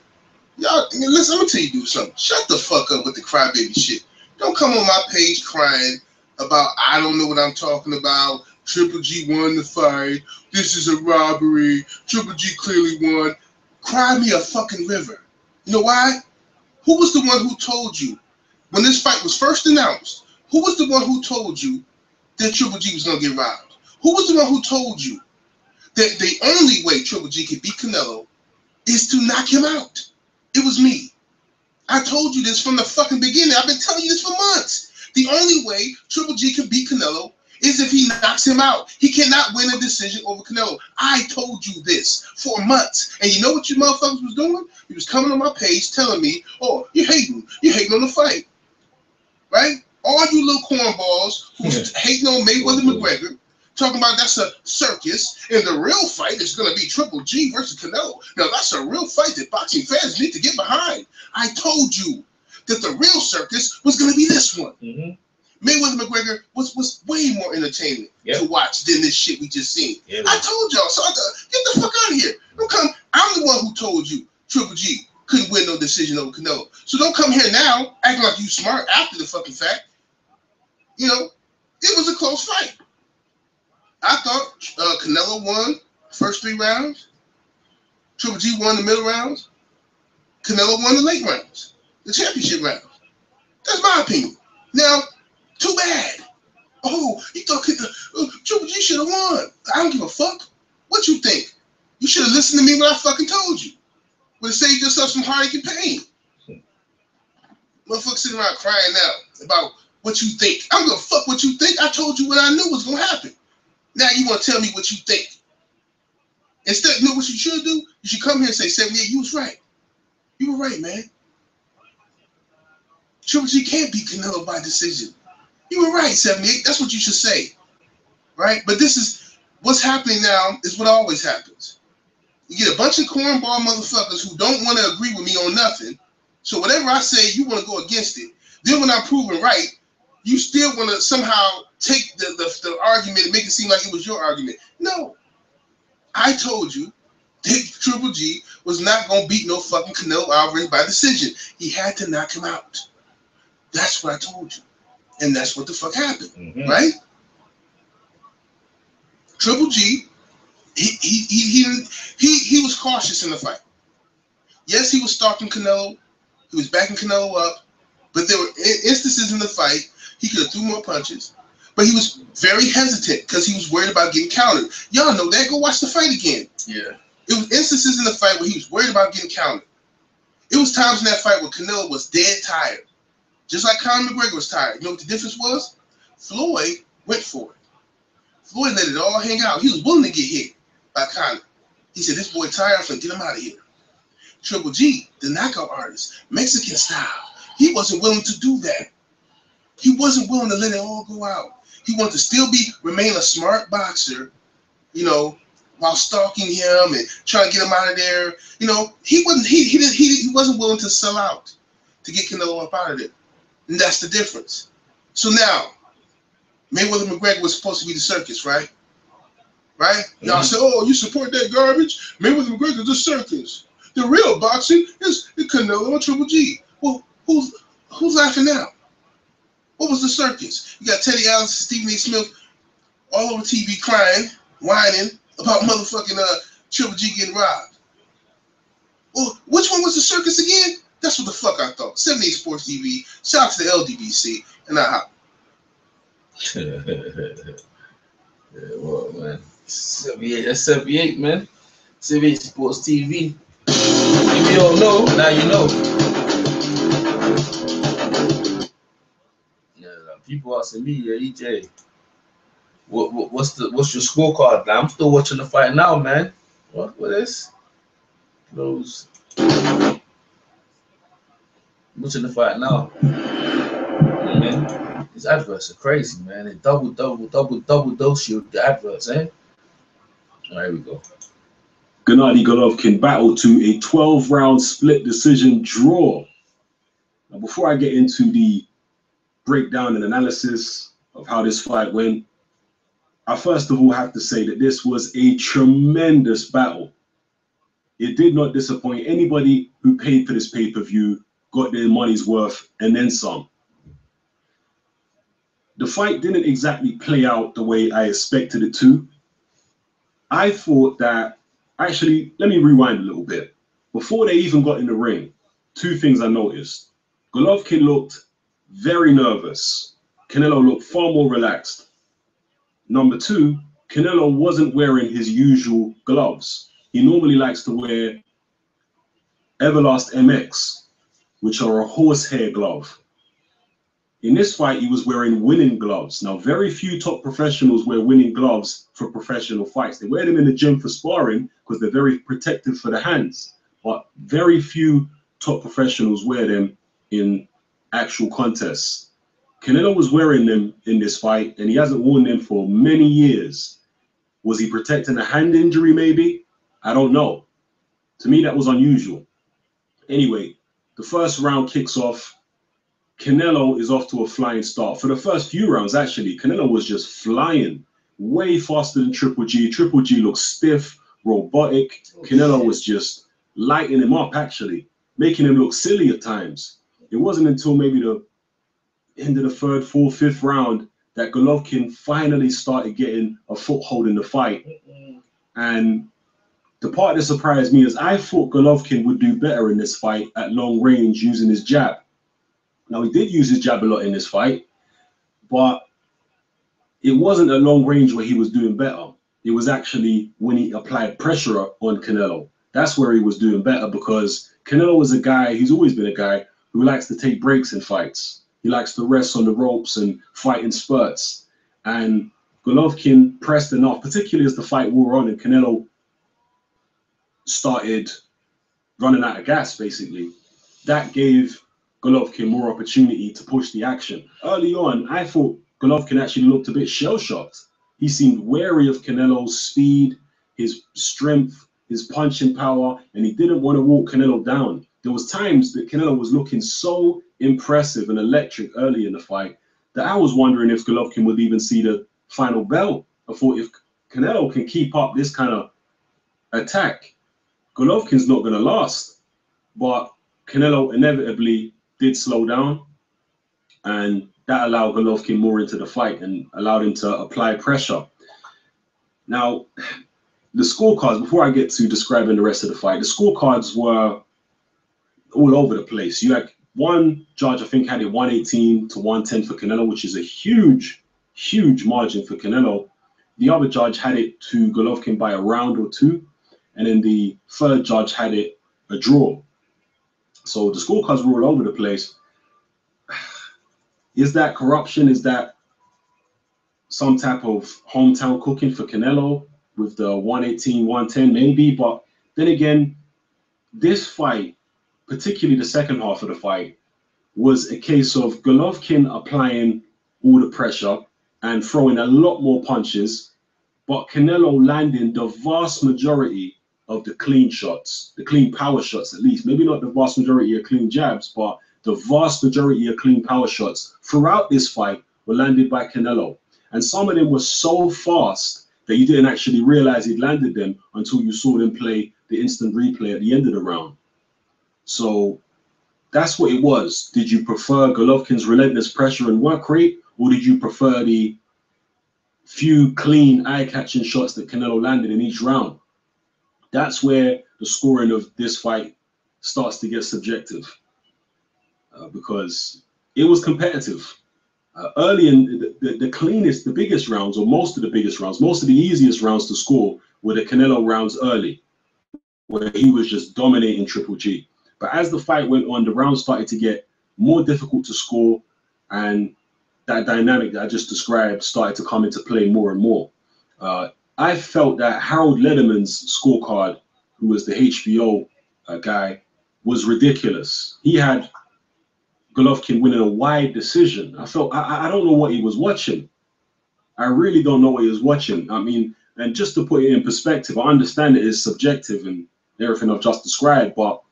Y'all, listen, I'm gonna tell you do something. Shut the fuck up with the crybaby shit. Don't come on my page crying about I don't know what I'm talking about. Triple G won the fight. This is a robbery. Triple G clearly won. Cry me a fucking river. You know why? Who was the one who told you when this fight was first announced? Who was the one who told you that Triple G was gonna get robbed? Who was the one who told you that the only way Triple G could beat Canelo is to knock him out? It was me. I told you this from the fucking beginning. I've been telling you this for months. The only way Triple G can beat Canelo is if he knocks him out. He cannot win a decision over Canelo. I told you this for months. And you know what you motherfuckers was doing? You was coming on my page telling me, oh, you're hating on the fight. Right? All you little cornballs who's hating on Mayweather McGregor, talking about that's a circus, and the real fight is going to be Triple G versus Canelo. Now, that's a real fight that boxing fans need to get behind. I told you that the real circus was going to be this one. Mayweather McGregor was way more entertaining to watch than this shit we just seen. I told y'all, so get the fuck out of here. I'm the one who told you Triple G couldn't win no decision over Canelo. So don't come here now acting like you smart after the fucking fact. You know, it was a close fight. I thought Canelo won the first 3 rounds. Triple G won the middle rounds. Canelo won the late rounds, the championship rounds. That's my opinion. Now, too bad. Oh, you thought Triple G should have won. I don't give a fuck. What you think? You should have listened to me when I fucking told you. Would have saved yourself some heartache and pain. Motherfuckers sitting around crying now about what you think. I don't give a fuck what you think. I told you what I knew was going to happen. Now you want to tell me what you think. Instead, you know what you should do? You should come here and say, 78, you was right. You were right, man. Triple G can't beat Canelo by decision. You were right, 78. That's what you should say. Right? But this is what's happening now is what always happens. You get a bunch of cornball motherfuckers who don't want to agree with me on nothing. So whatever I say, you want to go against it. Then when I'm proven right, you still want to somehow take the argument and make it seem like it was your argument. No. I told you that Triple G was not going to beat no fucking Canelo Alvarez by decision. He had to knock him out. That's what I told you. And that's what the fuck happened. Right? Triple G, he was cautious in the fight. Yes, he was stalking Canelo. He was backing Canelo up. But there were instances in the fight he could have threw more punches. But he was very hesitant because he was worried about getting countered. Y'all know that. Go watch the fight again. Yeah. It was instances in the fight where he was worried about getting countered. It was times in that fight where Canelo was dead tired. Just like Conor McGregor was tired. You know what the difference was? Floyd went for it. Floyd let it all hang out. He was willing to get hit by Conor. He said, this boy tired, so get him out of here. Triple G, the knockout artist, Mexican style, he wasn't willing to do that. He wasn't willing to let it all go out. He wanted to still remain a smart boxer, you know, while stalking him and trying to get him out of there. You know, he wasn't willing to sell out to get Canelo up out of there. And that's the difference. So now, Mayweather McGregor was supposed to be the circus, right? Right? Mm-hmm. Y'all say, oh, you support that garbage? Mayweather McGregor's the circus. The real boxing is Canelo and Triple G. Well, who's laughing now? What was the circus? You got Teddy Allen, Stephen A. Smith all over TV crying, whining about motherfucking Triple G getting robbed. Well, which one was the circus again? That's what the fuck I thought. 78 Sports TV. Shout out to the LDBC. And I hop. Yeah, well, man. 78, that's 78, man. 78 Sports TV. If you don't know, now you know. Yeah, people asking me, EJ, what's your scorecard? Now, I'm still watching the fight now, man. What is? Those. Watching the fight now. Man, these adverts are crazy, man. They double dose you the adverts, eh? All right, here we go. Gennady Golovkin battled to a 12-round split decision draw. Now, before I get into the breakdown and analysis of how this fight went, I first of all have to say that this was a tremendous battle. It did not disappoint. Anybody who paid for this pay-per-view got their money's worth and then some. The fight didn't exactly play out the way I expected it to. I thought that, actually, let me rewind a little bit. Before they even got in the ring, two things I noticed. Golovkin looked very nervous. Canelo looked far more relaxed. Number two, Canelo wasn't wearing his usual gloves. He normally likes to wear Everlast MX, which are a horsehair glove. In this fight, he was wearing winning gloves. Now, very few top professionals wear winning gloves for professional fights. They wear them in the gym for sparring because they're very protective for the hands. But very few top professionals wear them in actual contests. Canelo was wearing them in this fight, and he hasn't worn them for many years. Was he protecting a hand injury, maybe? I don't know. To me, that was unusual. Anyway, the first round kicks off. Canelo is off to a flying start. For the first few rounds, actually, Canelo was just flying way faster than Triple G. Triple G looked stiff, robotic. Canelo was just lighting him up, actually, making him look silly at times. It wasn't until maybe the end of the third, fourth, fifth round that Golovkin finally started getting a foothold in the fight. And the part that surprised me is I thought Golovkin would do better in this fight at long range using his jab. Now, he did use his jab a lot in this fight, but it wasn't at long range where he was doing better. It was actually when he applied pressure on Canelo. That's where he was doing better, because Canelo is a guy, he's always been a guy who likes to take breaks in fights. He likes to rest on the ropes and fight in spurts. And Golovkin pressed enough, particularly as the fight wore on and Canelo started running out of gas, basically. That gave Golovkin more opportunity to push the action. Early on, I thought Golovkin actually looked a bit shell-shocked. He seemed wary of Canelo's speed, his strength, his punching power, and he didn't want to walk Canelo down. There was times that Canelo was looking so impressive and electric early in the fight that I was wondering if Golovkin would even see the final bell. I thought if Canelo can keep up this kind of attack, Golovkin's not going to last. But Canelo inevitably did slow down, and that allowed Golovkin more into the fight and allowed him to apply pressure. Now, the scorecards, before I get to describing the rest of the fight, the scorecards were all over the place. You had one judge, I think, had it 118 to 110 for Canelo, which is a huge, huge margin for Canelo. The other judge had it to Golovkin by a round or two, and then the third judge had it a draw. So the scorecards were all over the place. Is that corruption? Is that some type of hometown cooking for Canelo with the 118, 110 maybe. But then again, this fight, particularly the second half of the fight, was a case of Golovkin applying all the pressure and throwing a lot more punches, but Canelo landing the vast majority of the clean shots, the clean power shots at least. Maybe not the vast majority of clean jabs, but the vast majority of clean power shots throughout this fight were landed by Canelo. And some of them were so fast that you didn't actually realize he'd landed them until you saw them play the instant replay at the end of the round. So that's what it was. Did you prefer Golovkin's relentless pressure and work rate, or did you prefer the few clean, eye-catching shots that Canelo landed in each round? That's where the scoring of this fight starts to get subjective, because it was competitive. Early in the cleanest, the biggest rounds, or most of the biggest rounds, most of the easiest rounds to score were the Canelo rounds early, where he was just dominating Triple G. But as the fight went on, the rounds started to get more difficult to score, and that dynamic that I just described started to come into play more and more. I felt that Harold Lederman's scorecard, who was the HBO guy, was ridiculous. He had Golovkin winning a wide decision. I felt, I don't know what he was watching. I really don't know what he was watching. I mean, and just to put it in perspective, I understand it is subjective and everything I've just described, but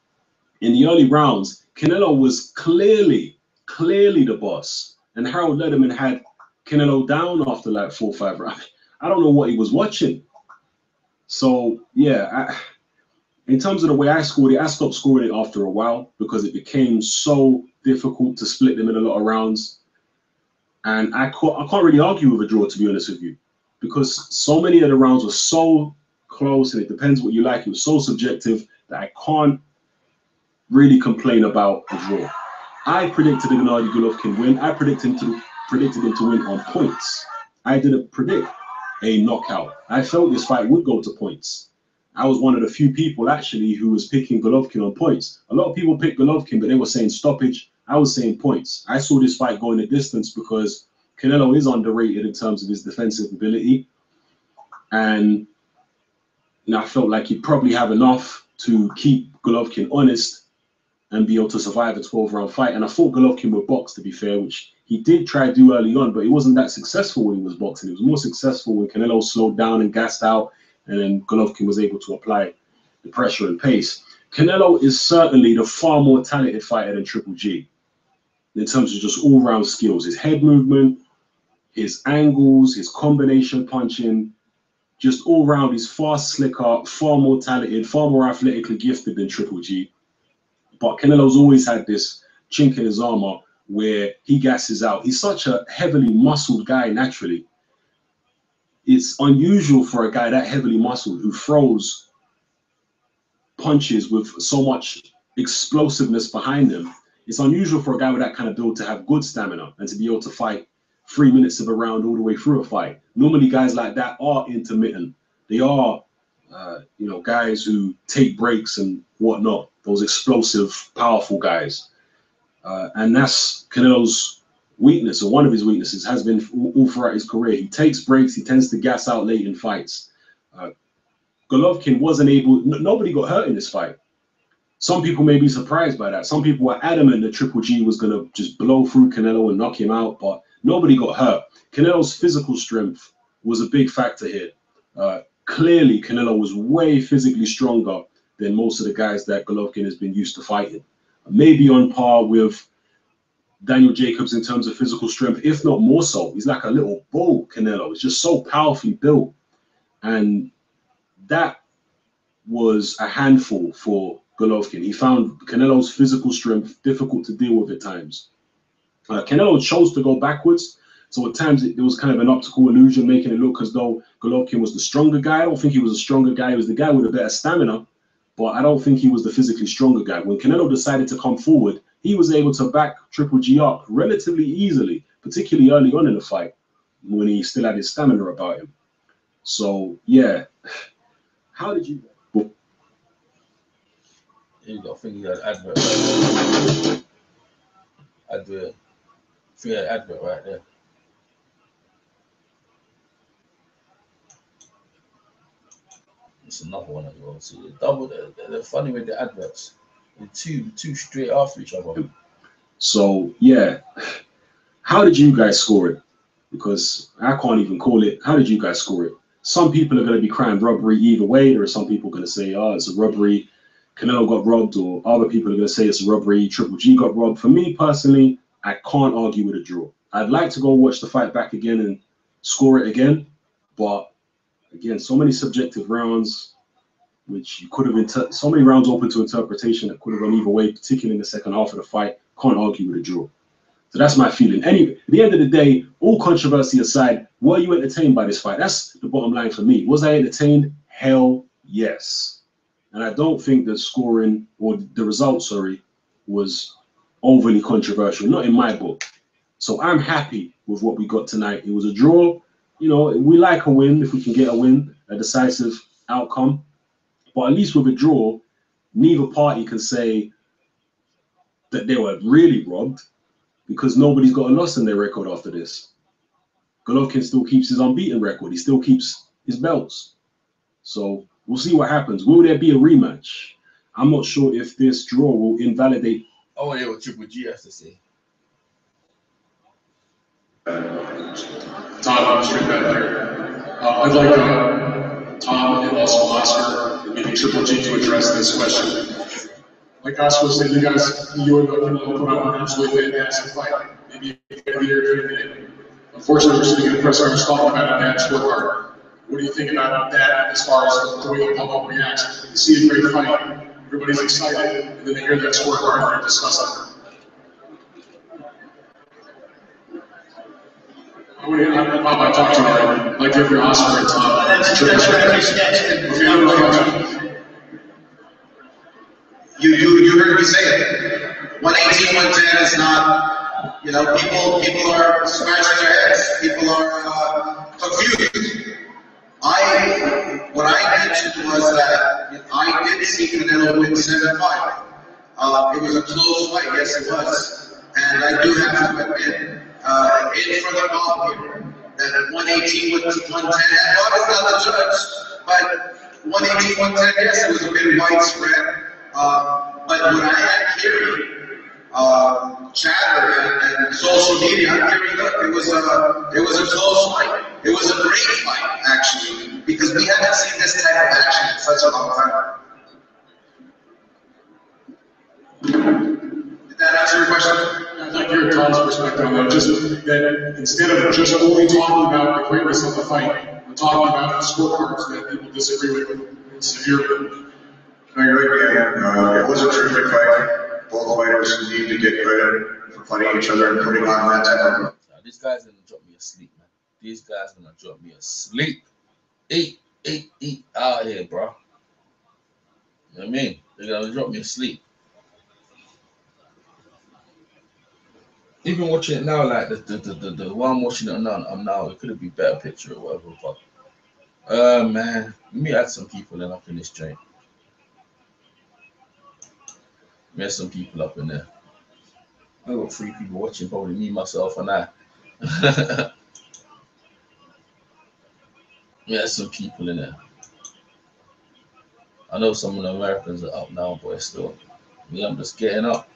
in the early rounds, Canelo was clearly the boss. And Harold Lederman had Canelo down after like 4 or 5 rounds. I don't know what he was watching. So, yeah, in terms of the way I scored it, I stopped scoring it after a while because it became so difficult to split them in a lot of rounds. And I can't really argue with a draw, to be honest with you, because so many of the rounds were so close, and it depends what you like. It was so subjective that I can't really complain about a draw. I predicted a Gennady Golovkin win. I predicted him to win on points. I didn't predict a knockout. I felt this fight would go to points. I was one of the few people actually who was picking Golovkin on points. A lot of people picked Golovkin, but they were saying stoppage. I was saying points. I saw this fight going a distance because Canelo is underrated in terms of his defensive ability. And I felt like he'd probably have enough to keep Golovkin honest and be able to survive a 12-round fight. And I thought Golovkin would box, to be fair, which he did try to do early on, but he wasn't that successful when he was boxing. He was more successful when Canelo slowed down and gassed out, and then Golovkin was able to apply the pressure and pace. Canelo is certainly the far more talented fighter than Triple G in terms of just all-round skills. His head movement, his angles, his combination punching, just all-round, he's far slicker, far more talented, far more athletically gifted than Triple G. But Canelo's always had this chink in his armor where he gasses out. He's such a heavily muscled guy naturally. It's unusual for a guy that heavily muscled who throws punches with so much explosiveness behind him. It's unusual for a guy with that kind of build to have good stamina and to be able to fight 3 minutes of a round all the way through a fight. Normally guys like that are intermittent. They are, guys who take breaks and whatnot, those explosive, powerful guys. And that's Canelo's weakness, or one of his weaknesses, has been all throughout his career. He takes breaks, he tends to gas out late in fights. Golovkin wasn't able, nobody got hurt in this fight. Some people may be surprised by that. Some people were adamant that Triple G was going to just blow through Canelo and knock him out, but nobody got hurt. Canelo's physical strength was a big factor here. Clearly, Canelo was way physically stronger than most of the guys that Golovkin has been used to fighting. Maybe on par with Daniel Jacobs in terms of physical strength, if not more so. He's like a little bull, Canelo. He's just so powerfully built. And that was a handful for Golovkin. He found Canelo's physical strength difficult to deal with at times. Canelo chose to go backwards. So at times there was kind of an optical illusion, making it look as though Golovkin was the stronger guy. I don't think he was a stronger guy. He was the guy with a better stamina, but I don't think he was the physically stronger guy. When Canelo decided to come forward, he was able to back Triple G up relatively easily, particularly early on in the fight when he still had his stamina about him. So, yeah. How did you... You got, I think you had advert. Advert. I think you had advert right there. It's another one as well. So they're funny with the adverts. They're two straight after each other. So yeah, how did you guys score it? Because I can't even call it. How did you guys score it? Some people are going to be crying robbery either way. There are some people going to say, oh, it's a robbery, Canelo got robbed, or other people are going to say it's a robbery, Triple G got robbed. For me personally, I can't argue with a draw. I'd like to go watch the fight back again and score it again, but again, so many subjective rounds, which you could have so many rounds open to interpretation that could have gone either way, particularly in the second half of the fight. Can't argue with a draw. So that's my feeling. Anyway, at the end of the day, all controversy aside, were you entertained by this fight? That's the bottom line for me. Was I entertained? Hell yes. And I don't think the scoring or the result, was overly controversial. Not in my book. So I'm happy with what we got tonight. It was a draw. You know, we like a win if we can get a win, a decisive outcome. But at least with a draw, neither party can say that they were really robbed, because nobody's got a loss in their record after this. Golovkin still keeps his unbeaten record. He still keeps his belts. So we'll see what happens. Will there be a rematch? I'm not sure if this draw will invalidate. I want to hear what Triple G has to say. Tom, straight back there. I'd like Tom and also Oscar and maybe Triple G to address this question. Like Oscar said, you guys, you and Canelo put on an absolutely fantastic fight. Maybe you're unfortunately, we're sitting in the press conference talking about a bad scorecard. What do you think about that as far as the way the public reacts? You see a great fight, everybody's excited, and then they hear that scorecard and they're disgusted. I want to hear about talk to you. I'd like to hear from Oscar and Tom. You heard me say it. 118, 110 is not, you know, people are scratching their heads. People are confused. What I mentioned was that I did see Canelo win 7-5. It was a close fight, yes it was. And I do have to admit, in front of all here, that 118 with 110, and Bob is not the judge, but 118, 110, yes, it was a bit widespread. But when I had hearing chatter and social media, I'm hearing, look, it was a close fight. It was a great fight, actually, because we haven't seen this type of action in such a long time. Did that answer your question? I'd like to hear Tom's perspective on that. Just that instead of just only talking about the greatness of the fight, we're talking about the scorecards that people disagree with severely. I agree, it was a terrific fight. Both fighters need to get credit for fighting each other and putting on that type of. These guys are gonna drop me asleep, man. These guys are gonna drop me asleep. Eat out here, bro. You know what I mean? They're gonna drop me asleep. Even watching it now, like the one I'm watching it now, it could have been better picture or whatever. But man, let me add some people in up in this joint. There's some people up in there. I got 3 people watching, probably me, myself, and I. There's some people in there. I know some of the Americans are up now, but still, me, I'm just getting up.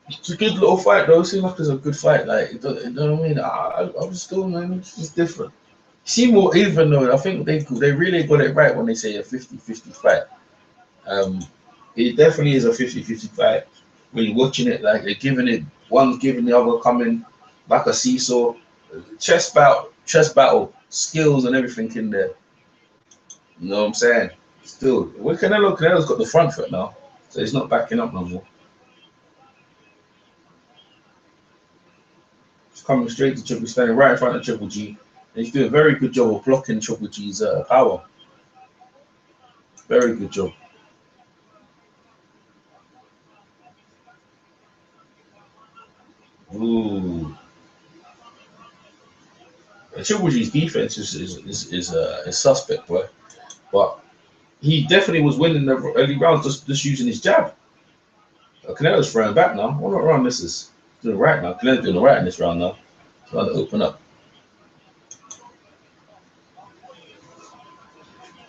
It's a good little fight, though. It seems like it's a good fight. Like, you know what I mean? I'm still, man, it's different. It seems more even, though. I think they really got it right when they say a 50-50 fight. It definitely is a 50-50 fight. When you're watching it, like they're giving it, one's giving the other, coming like a seesaw. Chess battle, skills and everything in there. You know what I'm saying? Still, with Canelo's got the front foot now, so he's not backing up no more. He's coming straight to Triple, standing right in front of Triple G, and he's doing a very good job of blocking Triple G's power. Very good job. Ooh. Triple G's defense is suspect, boy. But he definitely was winning the early rounds just using his jab. Canelo's throwing back now. What round this is? Doing right now. Canelo's doing right in this round now. Trying to open up.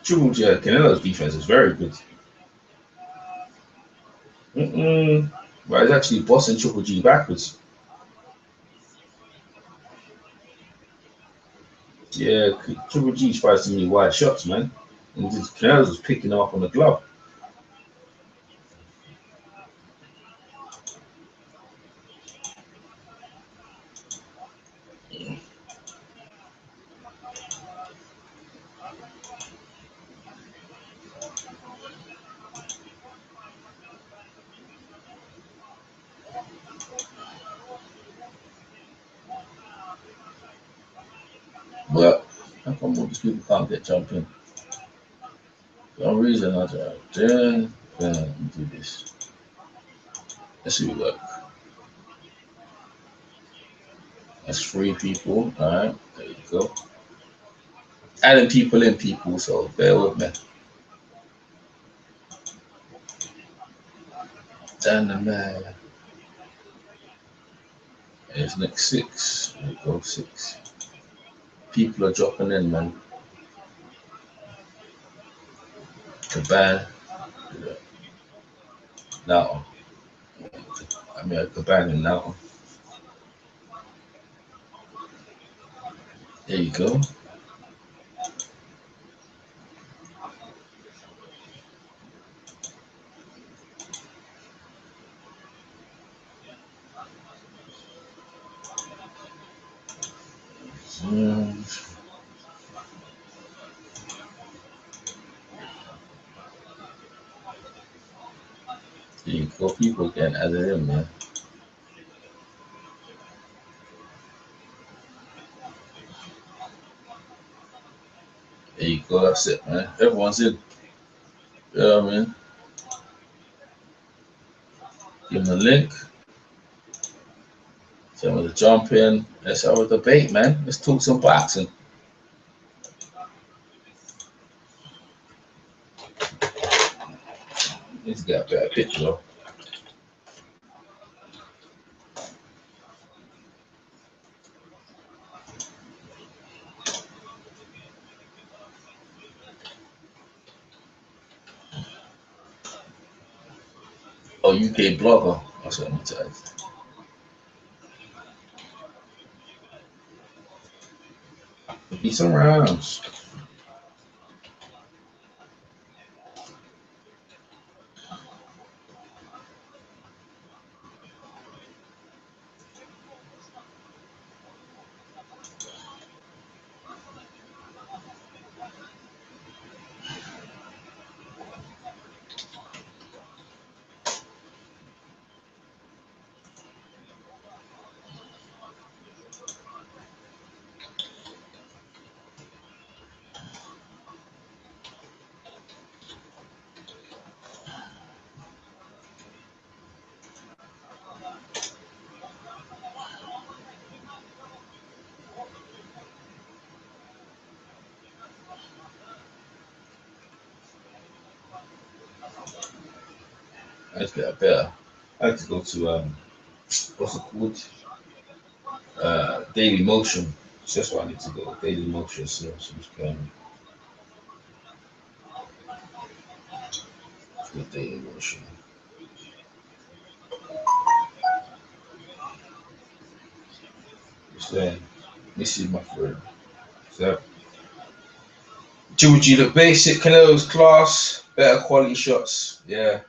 Triple G, Canelo's defense is very good. But it's actually bossing Triple G backwards. Yeah, Triple G tries to me wide shots, man. And Canelo's was picking up on the glove. But how come all these people can't get jumping? For some reason, I just do this. Let's see what work. That's 3 people. All right, there you go. Adding people in people, so bear with me. Down the man. There's next 6. There you go, 6. People are dropping in, man. Caban. That one. I mean, a Caban in that one. There you go. There you go. People getting added in, man. There you go. That's it, man. Everyone's in. You know what I mean? Give them a link. Tell them to jump in. Let's have a debate, man. Let's talk some boxing. He's got a better picture, though. Oh, UK blogger. That's what I'm telling you. Be some rounds. Let's get better. I like to go to what's it called? Daily Motion. So that's why I need to go. Daily Motion. So Daily Motion. Let me see my friend. So, Georgie, the basic, Canelo's class, better quality shots. Yeah.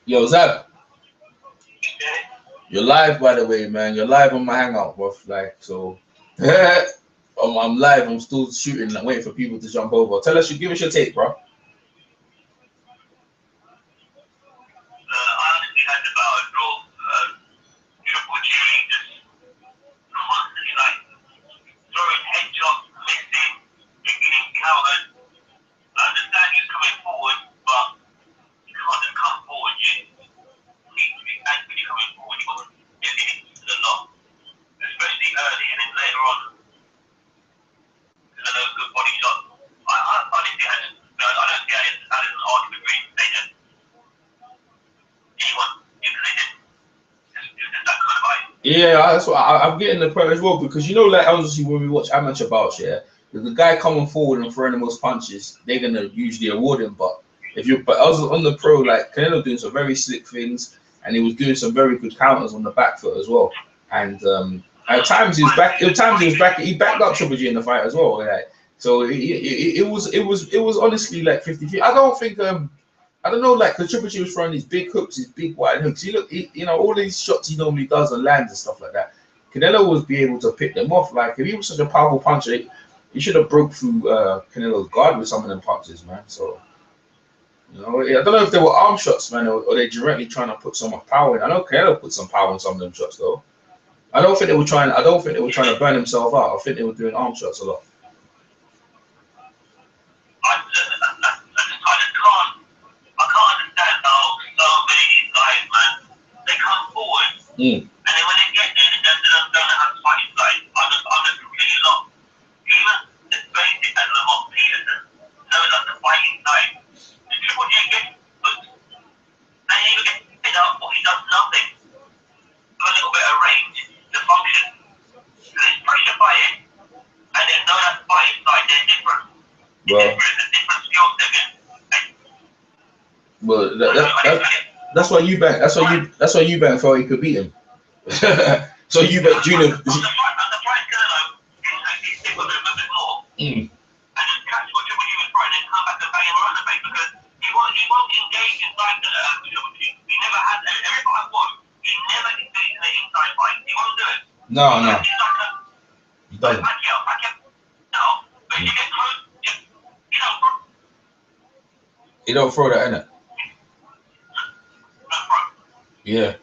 Yo, Zab. You're live, by the way, man. You're live on my hangout, bro. Like, so. I'm live. I'm still shooting, like, waiting for people to jump over. Tell us, give us your take, bro. Yeah, that's what I'm getting the point as well, because you know, like obviously when we watch amateur bouts, yeah, if the guy coming forward and throwing the most punches, they're gonna usually award him. But I was on the pro, like Canelo doing some very slick things, and he was doing some very good counters on the back foot as well. And at times he was back. At times he was back. He backed up Triple G in the fight as well. Like, so it was honestly like 50-50. I don't think I don't know, like, because Triple G was throwing these big hooks, these big wide hooks. You know, all these shots he normally does and lands and stuff like that. Canelo was be able to pick them off. Like, if he was such a powerful puncher, he should have broke through Canelo's guard with some of them punches, man. So, you know, I don't know if they were arm shots, man, or they directly trying to put so much power in. I know Canelo put some power in some of them shots, though. I don't think they were trying to burn himself out. I think they were doing arm shots a lot. I can't understand how so many of these guys, man, they come forward, and then when they get there, they don't know how to fight inside. I'm just completely lost. Even as basic as Lamont Peterson knows how to fight inside. The Triple G gets hooked, and he either gets hit up or he does nothing. With a little bit of range to function. So there's pressure fighting, and there's no how to fight inside. They're different. Well, it's a different skill set. Well, that's why you bet. That's why you bet for he could beat him. So you bet Junior. I'm surprised Canelo is stick with him a bit more. And just catch what Triple G was throwing and come back and bang him around the face, because he won't engage inside the Triple G. He never has. Every time I watch, he never engages in the inside fight. He won't do it. No. He doesn't. No, but if you get close, he don't throw that in it. Yeah.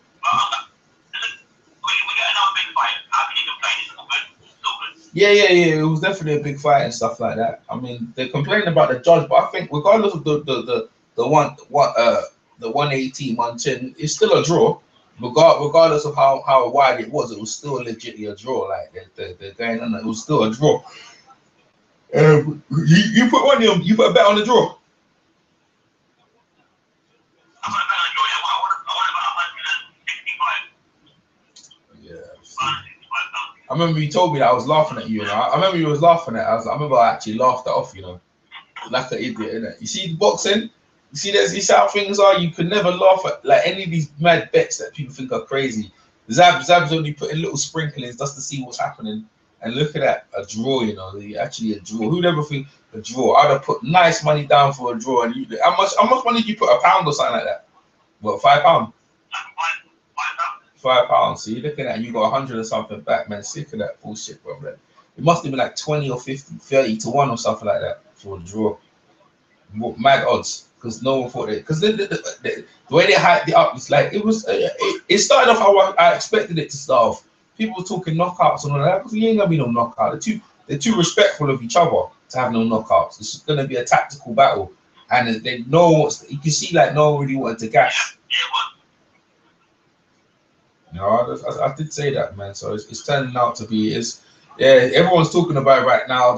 Yeah. It was definitely a big fight and stuff like that. I mean, they're complaining about the judge, but I think regardless of the 118, 110, it's still a draw. Regardless of how wide it was still legitimately a draw. Like they're going on, it was still a draw. You put one on, you put a bet on the draw. I remember you told me that I was laughing at you, I remember you was laughing at it. I remember I actually laughed it off, like an idiot, innit? You see boxing, you see how things are, you can never laugh at like any of these mad bets that people think are crazy. Zab's only putting little sprinklings just to see what's happening. And look at that, a draw, actually a draw. Who'd ever think a draw? I'd have put nice money down for a draw. And how much money did you put? £1 or something like that? What, £5? £5. So you're looking at, you got 100 or something back, man. Sick of that bullshit, bro. Man. It must have been like 20 or 50, 30 to 1 or something like that for a draw. Mad odds, because no one thought it. Because the way they hyped it up, it's like it started off how I expected it to start off. People were talking knockouts and all that, because you ain't gonna be no knockout. They're too respectful of each other to have no knockouts. It's gonna be a tactical battle, and they know you can see like no one really wanted to gas. No, I did say that, man. So it's turning out to be everyone's talking about it right now.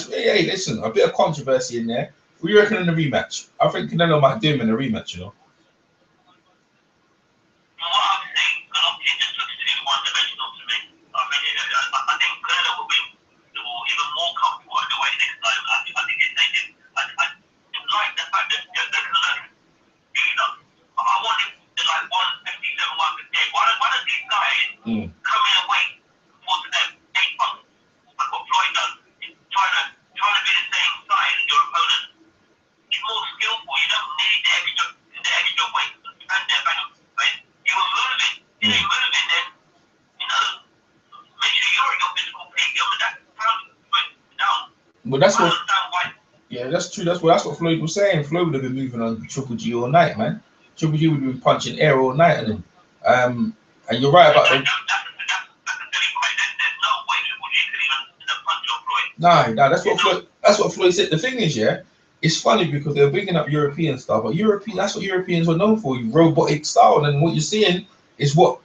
Hey, listen, a bit of controversy in there. What do you reckon in the rematch? I think Canelo might do him in the rematch, But that's what, that's true. That's what Floyd was saying. Floyd would have been moving on Triple G all night, man. Triple G would have been punching air all night, and you're right about them. No, that's what Floyd said. The thing is, it's funny because they're bringing up European style, but that's what Europeans were known for, robotic style, and what you're seeing is what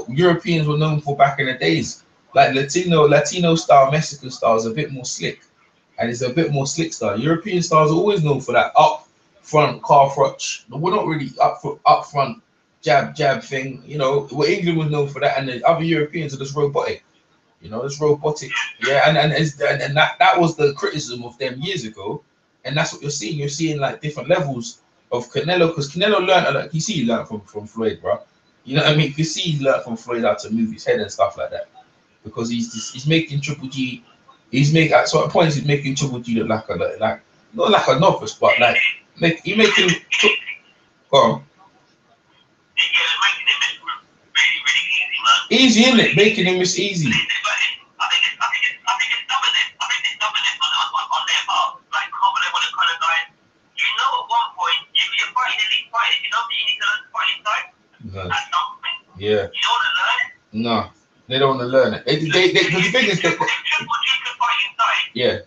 Europeans were known for back in the days. Like Latino style, Mexican style is a bit more slick. And it's a bit more slick style. European styles are always known for that up front car crutch. We're not really up front jab thing. You know, what England was known for that, and the other Europeans are just robotic. You know, it's robotic. Yeah, and that was the criticism of them years ago, and that's what you're seeing. You're seeing like different levels of Canelo, because Canelo learned a lot. You see, he learned from Floyd, bro. You know what I mean? You see, he learned from Floyd how to move his head and stuff like that, because he's making Triple G. He's making at certain points he's making Triple G look like not like a novice, but like he making. Go on. Easy, isn't it? Making him miss easy. Yeah. No, they don't want to learn it. The thing is that. Yeah.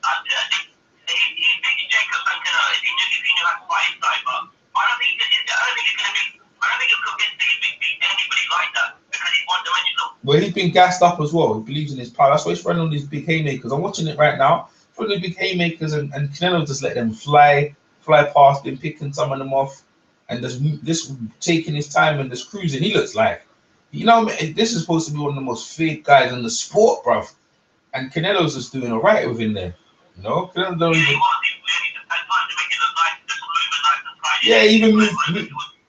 Well, he's been gassed up as well. He believes in his power. That's why he's running on these big haymakers. I'm watching it right now. From the big haymakers, and Canelo just let them fly past him, picking some of them off, and this taking his time and just cruising. He looks like, you know, this is supposed to be one of the most feared guys in the sport, bruv. And Canelo's just doing all right within there. You know, Canelo don't even. Yeah, even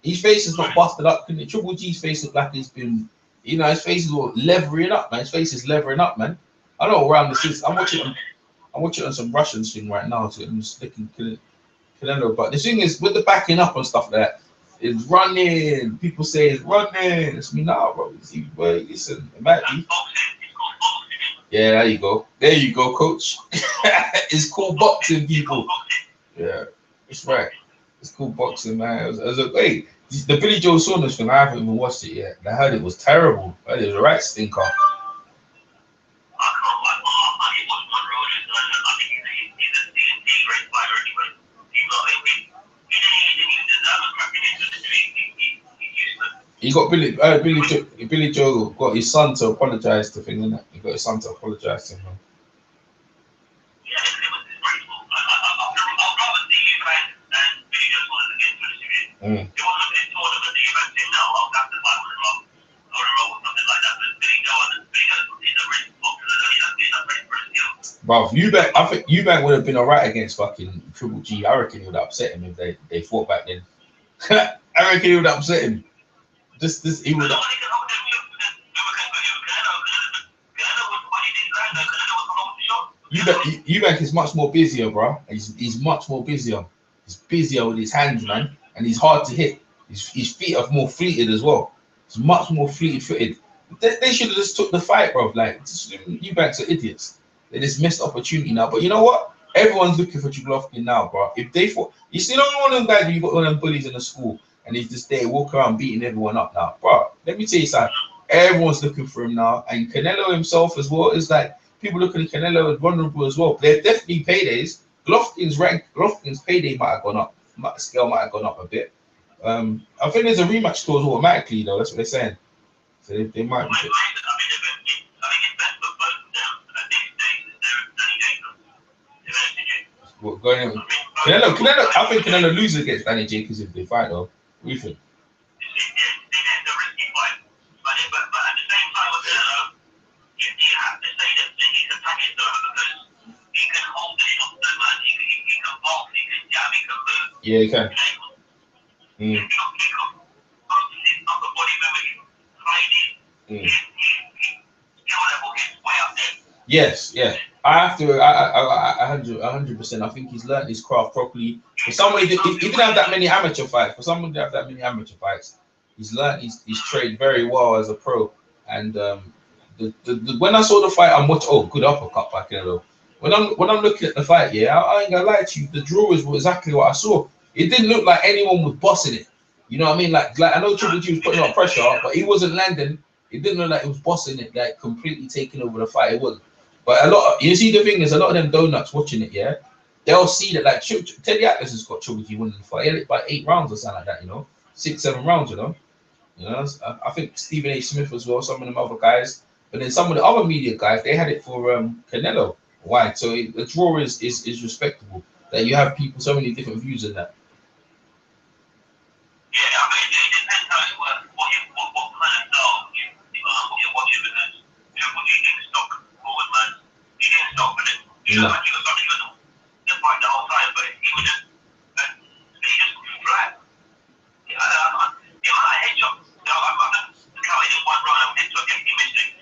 his face is not busted up. Triple G's face looks like it's been, you know, his face is all levering up, man. His face is levering up, man. I don't know where I'm this. I'm watching on some Russian thing right now, so I'm just looking Canelo. But the thing is, with the backing up and stuff like that, it's running. People say it's running. It's me now, bro. Listen, it might be. Yeah, there you go. There you go, coach. It's called boxing, people. Yeah, it's right. It's called boxing, man. I was like, wait, the Billy Joe Saunders thing, I haven't even watched it yet. I heard it was terrible. I heard it was a right stinker. He got Billy Joe got his son to apologize to thing, innit? He got his son to apologize to him. Bro, I think Eubank would have been alright against fucking Triple G. I reckon he would upset him if they fought back then. I reckon he would upset him. He would. Eubank is much more busier, bro. He's much more busier. He's busier with his hands, man, and he's hard to hit. His feet are more fleeted as well. He's much more fleeted. They should have just took the fight, bro. Like, Eubanks are idiots. They just missed opportunity now. But you know what? Everyone's looking for Golovkin now, bro. If they fought, you see, not one of them guys where you got one of them bullies in the school and he's just there walking around beating everyone up now, bro. Let me tell you something. Everyone's looking for him now, and Canelo himself as well is like people looking at Canelo as vulnerable as well. They're definitely paydays. Golovkin's payday might have gone up. The scale might have gone up a bit. I think there's a rematch clause automatically though. That's what they're saying. So they might be. What going on? Canelo, I think Canelo loses against Danny Jacobs if they fight though. What do you think? Yeah, he can. Yes, yeah. I have to. I 100%. I think he's learned his craft properly. For someone, he didn't have that many amateur fights. For someone to have that many amateur fights, he's learned his trade very well as a pro. And when I saw the fight, I'm watching. Oh, good uppercut by Canelo. When I'm looking at the fight, yeah, I ain't gonna lie to you. The draw was exactly what I saw. It didn't look like anyone was bossing it. You know what I mean? Like I know Triple G was putting on pressure, but he wasn't landing. It didn't look like he was bossing it, like completely taking over the fight. It wasn't. But you see, the thing is, a lot of them donuts watching it, yeah, they'll see that like Teddy Atlas has got Triple G winning the fight. He had it by 8 rounds or something like that, you know, 6-7 rounds, you know. I think Stephen A. Smith as well, some of them other guys, but then some of the other media guys, they had it for Canelo. Why? So the draw is respectable. That you have people, so many different views in that. Yeah, I mean, it depends how it works. He looked like he was the fight the whole time, but he was just flat. The amount of headshots, I'm counting in one round of headshots, he missed it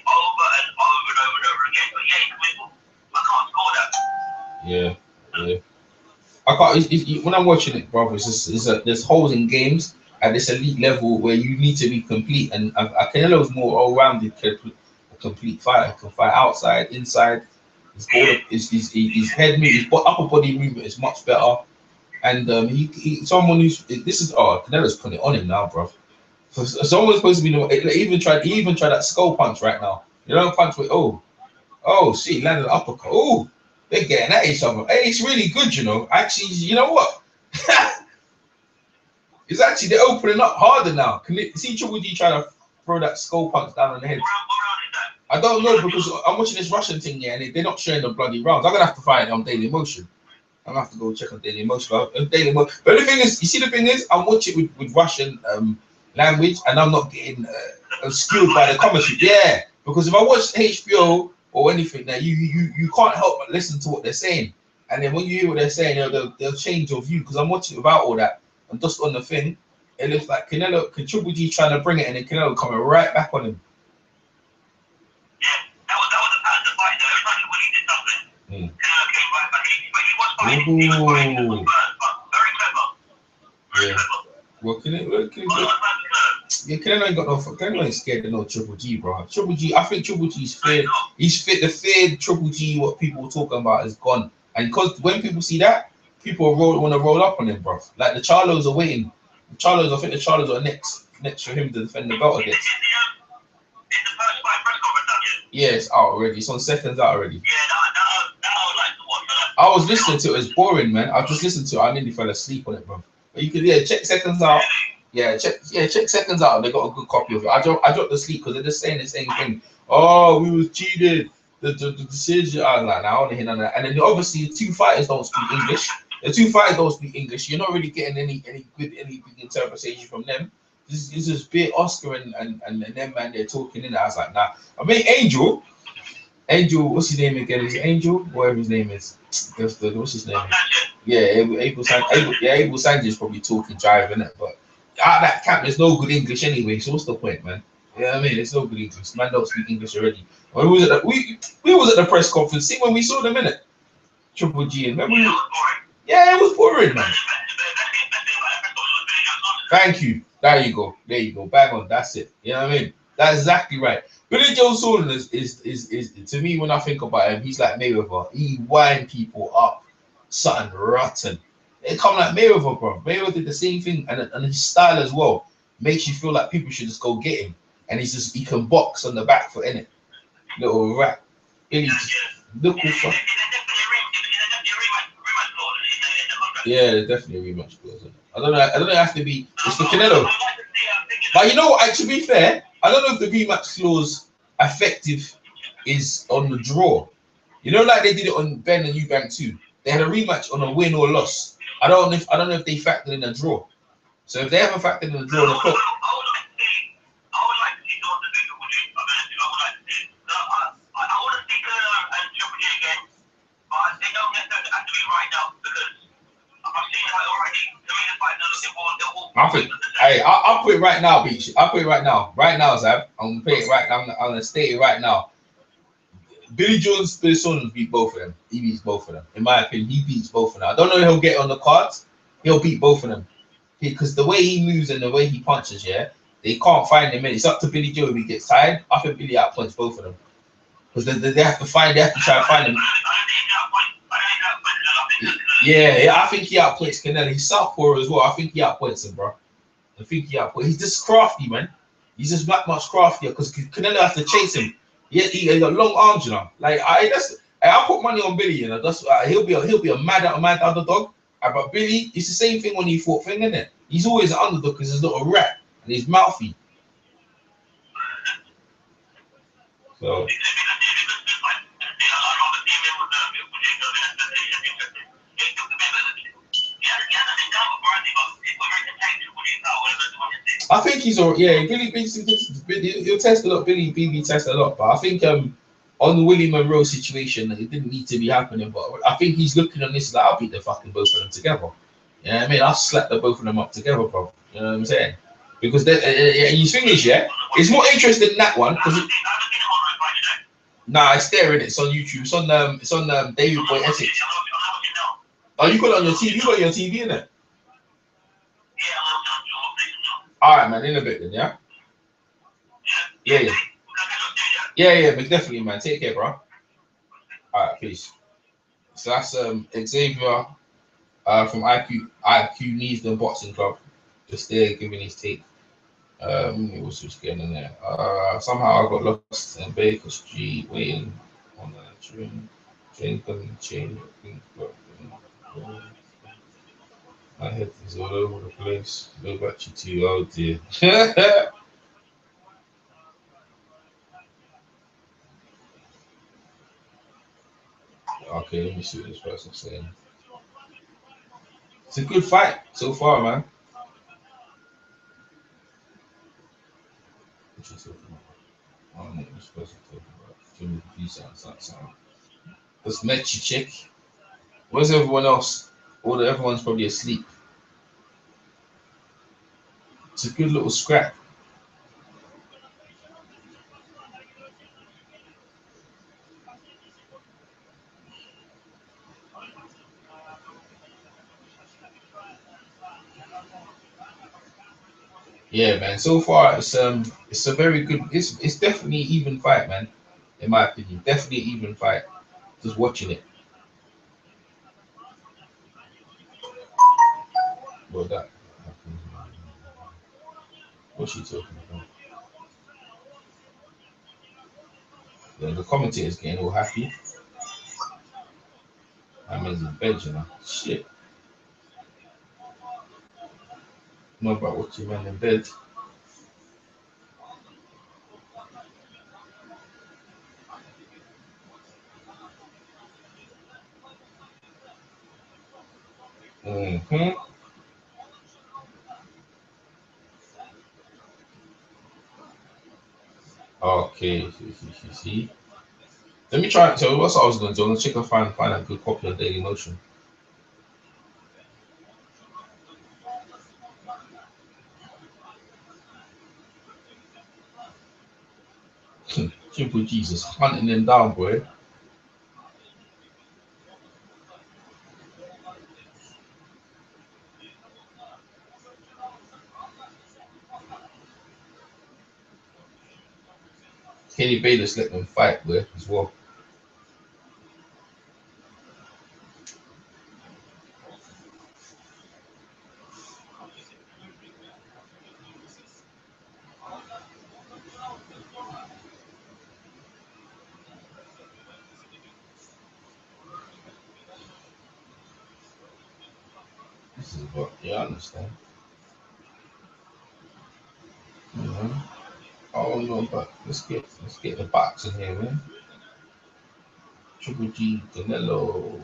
over and over and over and over again. But yeah, I can't score that. Yeah. I can't. When I'm watching it, bro, there's holes in games at this elite level where you need to be complete. And Canelo's more all-rounded, complete fighter. Can fight outside, inside. His head movement, his upper body movement is much better. And someone who's Canelo's putting it on him now, bro. So someone's supposed to be he even tried that skull punch right now. You know, punch with shit, landed an uppercut. Oh, they're getting at each other. Hey, it's really good, you know. Actually, you know what? It's actually they're opening up harder now. See Triple G trying to throw that skull punch down on the head. I don't know because I'm watching this Russian thing here and they're not showing the bloody rounds. I'm gonna have to find it on Daily Motion. I'm gonna have to go check on Daily Motion. But the thing is, you see, the thing is, I'm watching with Russian language and I'm not getting skilled by the commentary. Yeah, because if I watch HBO or anything, now you can't help but listen to what they're saying. And then when you hear what they're saying, they'll change your view. Because I'm watching without all that and just on the thing, it looks like Triple G trying to bring it, and then Canelo coming right back on him. That was a part of the fight though. Every time he did something, Canelo came right back. He was fighting first, but very clever. Very clever. Well, Canelo ain't got no. Canelo ain't scared of no Triple G, bro. Triple G, I think Triple G's feared. He's fit. The feared Triple G, what people were talking about, is gone. And because when people see that, people want to roll up on him, bro. Like the Charlos are waiting. I think the Charlos are next for him to defend the belt against. Yeah, it's out already. It's on seconds out already. I was listening to it. It's boring, man. I just listened to it. I nearly fell asleep on it, bro. But you can check seconds out. Yeah, check seconds out. They got a good copy of it. I dropped the sleep because they're just saying the same thing. Oh, we was cheated. The decision. I was like, nah, I want to hear none of that. And then obviously the two fighters don't speak English. You're not really getting any good interpretation from them. This is big Oscar and them man they're talking in. I was like, nah. I mean Angel, what's his name again? Is it Angel? Whatever his name is. What's his name? Yeah, Abel Sanchez probably talking jive, innit? But out that camp, there's no good English anyway. So what's the point, man? Yeah, I mean, it's no good English. Man don't speak English already. When we was at the press conference. See when we saw them, innit? Triple G and remember? Yeah, it was boring, man. Thank you. There you go. Bang on. That's it. You know what I mean? That's exactly right. Billy Joe Saunders is to me, when I think about him, he's like Mayweather. He wind people up, something rotten. They come like Mayweather, bro. Mayweather did the same thing, and his style as well makes you feel like people should just go get him. And he can box on the back foot, innit? Little rat. Look who yeah, definitely a rematch clause. I don't know. It has to be. It's the Canelo. But you know what? To be fair, I don't know if the rematch clause effective is on the draw. You know, like they did it on Ben and Eubank too. They had a rematch on a win or loss. I don't know if they factored in a draw. So if they haven't factored in a draw, the clock. I think, hey, I'll put it right now, Beach. I'll put it right now. Right now, Zab. I'm gonna put it right now. I'm gonna state it right now. Billy Saunders beat both of them. He beats both of them. In my opinion, he beats both of them. I don't know if he'll get on the cards. He'll beat both of them. Because the way he moves and the way he punches, yeah, they can't find him in. It's up to Billy Joe if he gets tired. I think Billy outpunches both of them. Because they have to try and find him. Yeah, I think he outplays Canelo. He's southpaw as well. I think he outplays him, bro. He's just crafty, man. He's just much craftier because Canelo has to chase him. He got long arms, you know. Like I put money on Billy, you know. That's he'll be a mad underdog. But Billy, it's the same thing when he fought Thing, isn't it? He's always an underdog because he's not a rat and he's mouthy. So. I think he's all Billy he'll test a lot. Billy tests a lot, but I think on the Willie Monroe situation, it didn't need to be happening, but I think he's looking on this like, I'll beat the fucking both of them together. You know what I mean? I'll slap the both of them up together, bro. You know what I'm saying? Because you think is, yeah, it's more interesting than that one. Nah, it's there, it's on YouTube. It's on David Boy Essex. Oh, you got it on your TV? You got your TV in it? All right, man. In a bit then, yeah? Yeah. Yeah, but definitely, man. Take care, bro. All right, peace. So that's Xavier from IQ Neasden Boxing Club. Just there giving his take. It was just getting in there. Somehow I got lost in Baker Street waiting on the train. Train couldn't change. My head is all over the place. Go back to you. Oh dear. Okay, let me see what this person's saying. It's a good fight so far, man. What you talking about? I don't know what this person talking about. Jimmy P sound. This Mechi chick. Where's everyone else? Everyone's probably asleep. It's a good little scrap. Yeah, man. So far, it's a very good. It's definitely an even fight, man. In my opinion, definitely an even fight. Just watching it. Well, that. What's she talking about? The commentator's getting all happy. That man's in bed, you know. Shit. Not about watching man in bed. Okay, see. Let me try. So what's I was going to do? I'm going to check and find a good copy of Daily Motion. Triple Jesus hunting them down, boy. Kenny Bayless let them fight, boy, as well. This is what, yeah, I understand. Oh no, but let's get the box in here, man. Triple G, Canelo.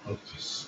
Oops.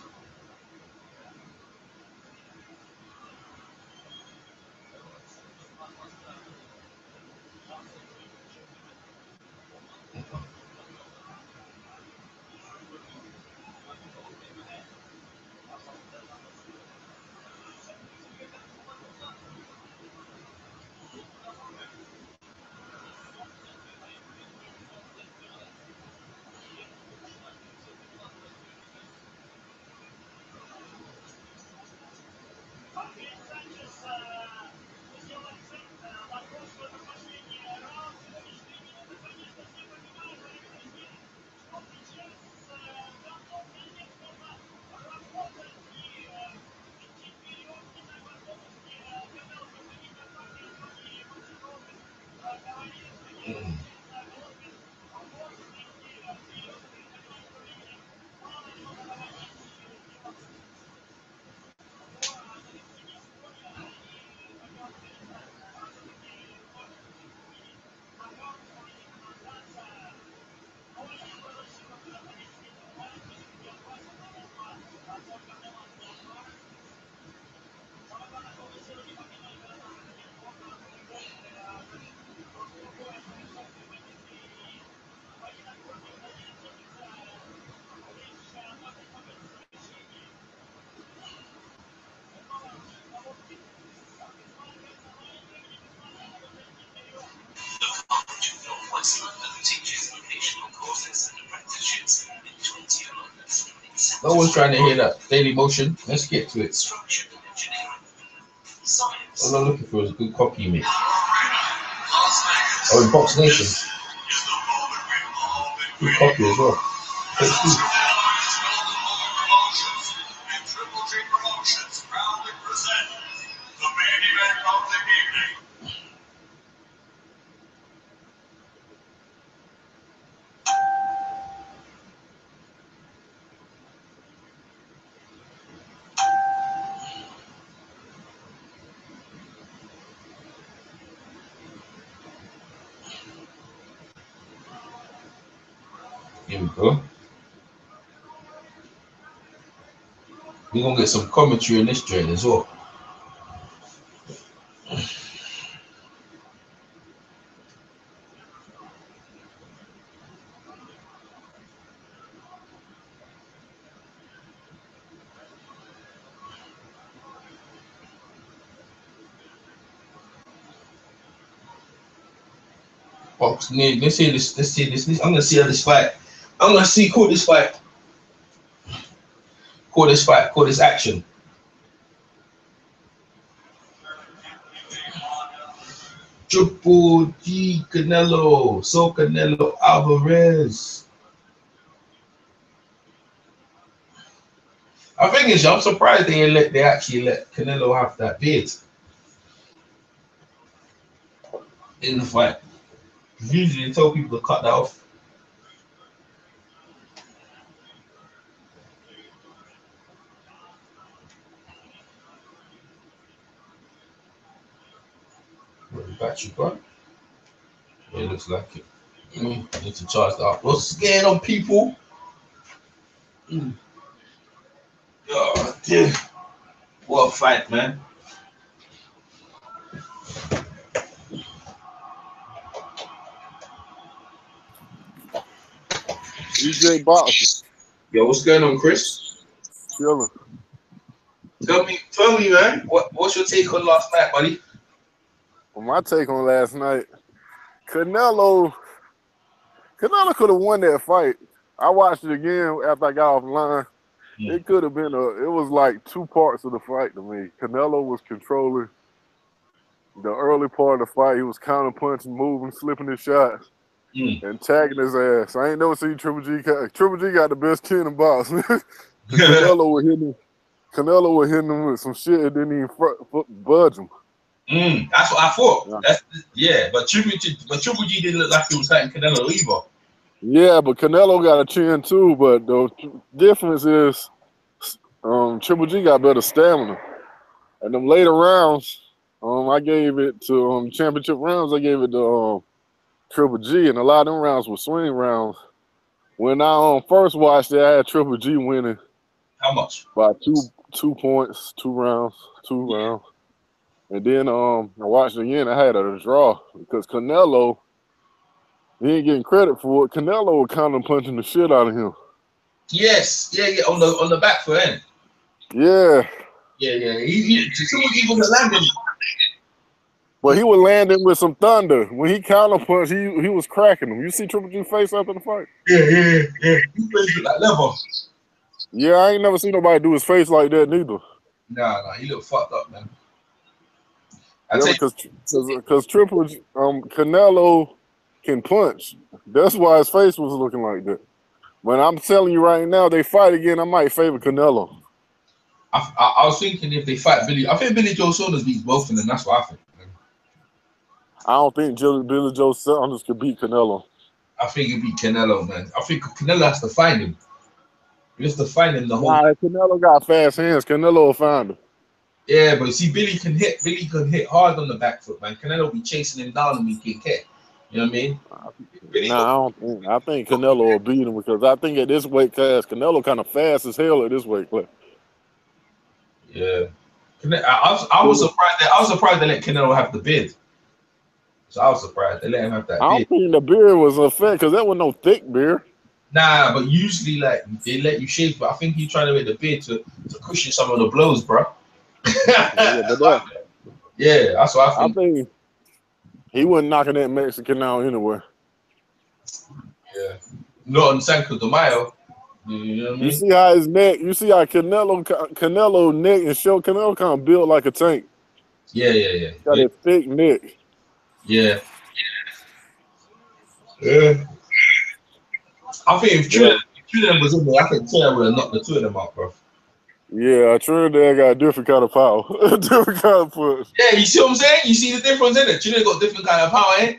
No one's trying to hear that Daily Motion. Let's get to it. All I'm looking for is a good copy, mate. Oh, in Box Nation. Good copy as well. Here we go. We're gonna get some commentary in this joint as well. Box Nation. Let's see this. Let's see this. I'm gonna see how this fight. I'm gonna see. Call this fight. Call this fight. Call this action. Triple G Canelo. So Canelo Alvarez. I think I'm surprised they actually let Canelo have that beard in the fight. Usually they tell people to cut that off. Where the battery gone? Yeah, it looks like it. I need to charge that up. What's going on, people? Oh, dear. What a fight, man. DJ Box. Yo, what's going on, Chris? Chilling. Tell me, man. What's your take on last night, buddy? Well, my take on last night, Canelo could have won that fight. I watched it again after I got offline. Yeah. It could have been it was like two parts of the fight to me. Canelo was controlling the early part of the fight. He was counter punching, moving, slipping his shots, and tagging his ass. I ain't never seen Triple G. Triple G got the best chin in boxing. Canelo was hitting him with some shit and didn't even budge him. That's what I thought. Yeah. But Triple G didn't look like he was fighting Canelo either. Yeah, but Canelo got a chin too. But the difference is Triple G got better stamina. And them later rounds, I gave it to championship rounds. I gave it to Triple G, and a lot of them rounds were swing rounds. When I first watched it, I had Triple G winning. How much? By 2 points, 2 rounds. And then I watched it again. I had a draw because Canelo, he ain't getting credit for it. Canelo was kind of punching the shit out of him. Yes, yeah, on the back foot end. Yeah. Yeah. He was landing. But he was landing with some thunder. When he counter punched, he was cracking him. You see Triple G face after the fight? Yeah. He plays with that level. Yeah, I ain't never seen nobody do his face like that neither. Nah, he looked fucked up, man. Yeah, because Triple G, Canelo can punch. That's why his face was looking like that. But I'm telling you right now, they fight again, I might favor Canelo. I was thinking if they fight Billy, I think Billy Joe Saunders beats both of them. That's what I think. I don't think Billy Joe Saunders could beat Canelo. I think he beat Canelo, man. I think Canelo has to find him. He has to find him the whole. Nah, Canelo got fast hands. Canelo will find him. Yeah, but see, Billy can hit hard on the back foot, man. Canelo be chasing him down and he can kick. You know what I mean? Nah, I don't think. I think Canelo will beat him because I think at this weight class, Canelo kind of fast as hell at this weight class. Yeah, I was surprised they let Canelo have the bid. So I was surprised they let him have that. I don't think the beard was a fair because that was no thick beard. Nah, but usually like they let you shave, but I think he's trying to make the beard to cushion some of the blows, bro. Yeah, that's what I think. I think he wasn't knocking that Mexican out anyway. Yeah, not on Cinco de Mayo. You know what I mean? You see how his neck? You see how Canelo neck and show Canelo kind of built like a tank. Yeah. Got a thick neck. Yeah. I think if Trinidad was in there, I think Trinidad would have knocked the two of them out, bro. Yeah, Trinidad got a different kind of power. Different kind of push. Yeah, you see what I'm saying? You see the difference in it? Trinidad got different kind of power, eh?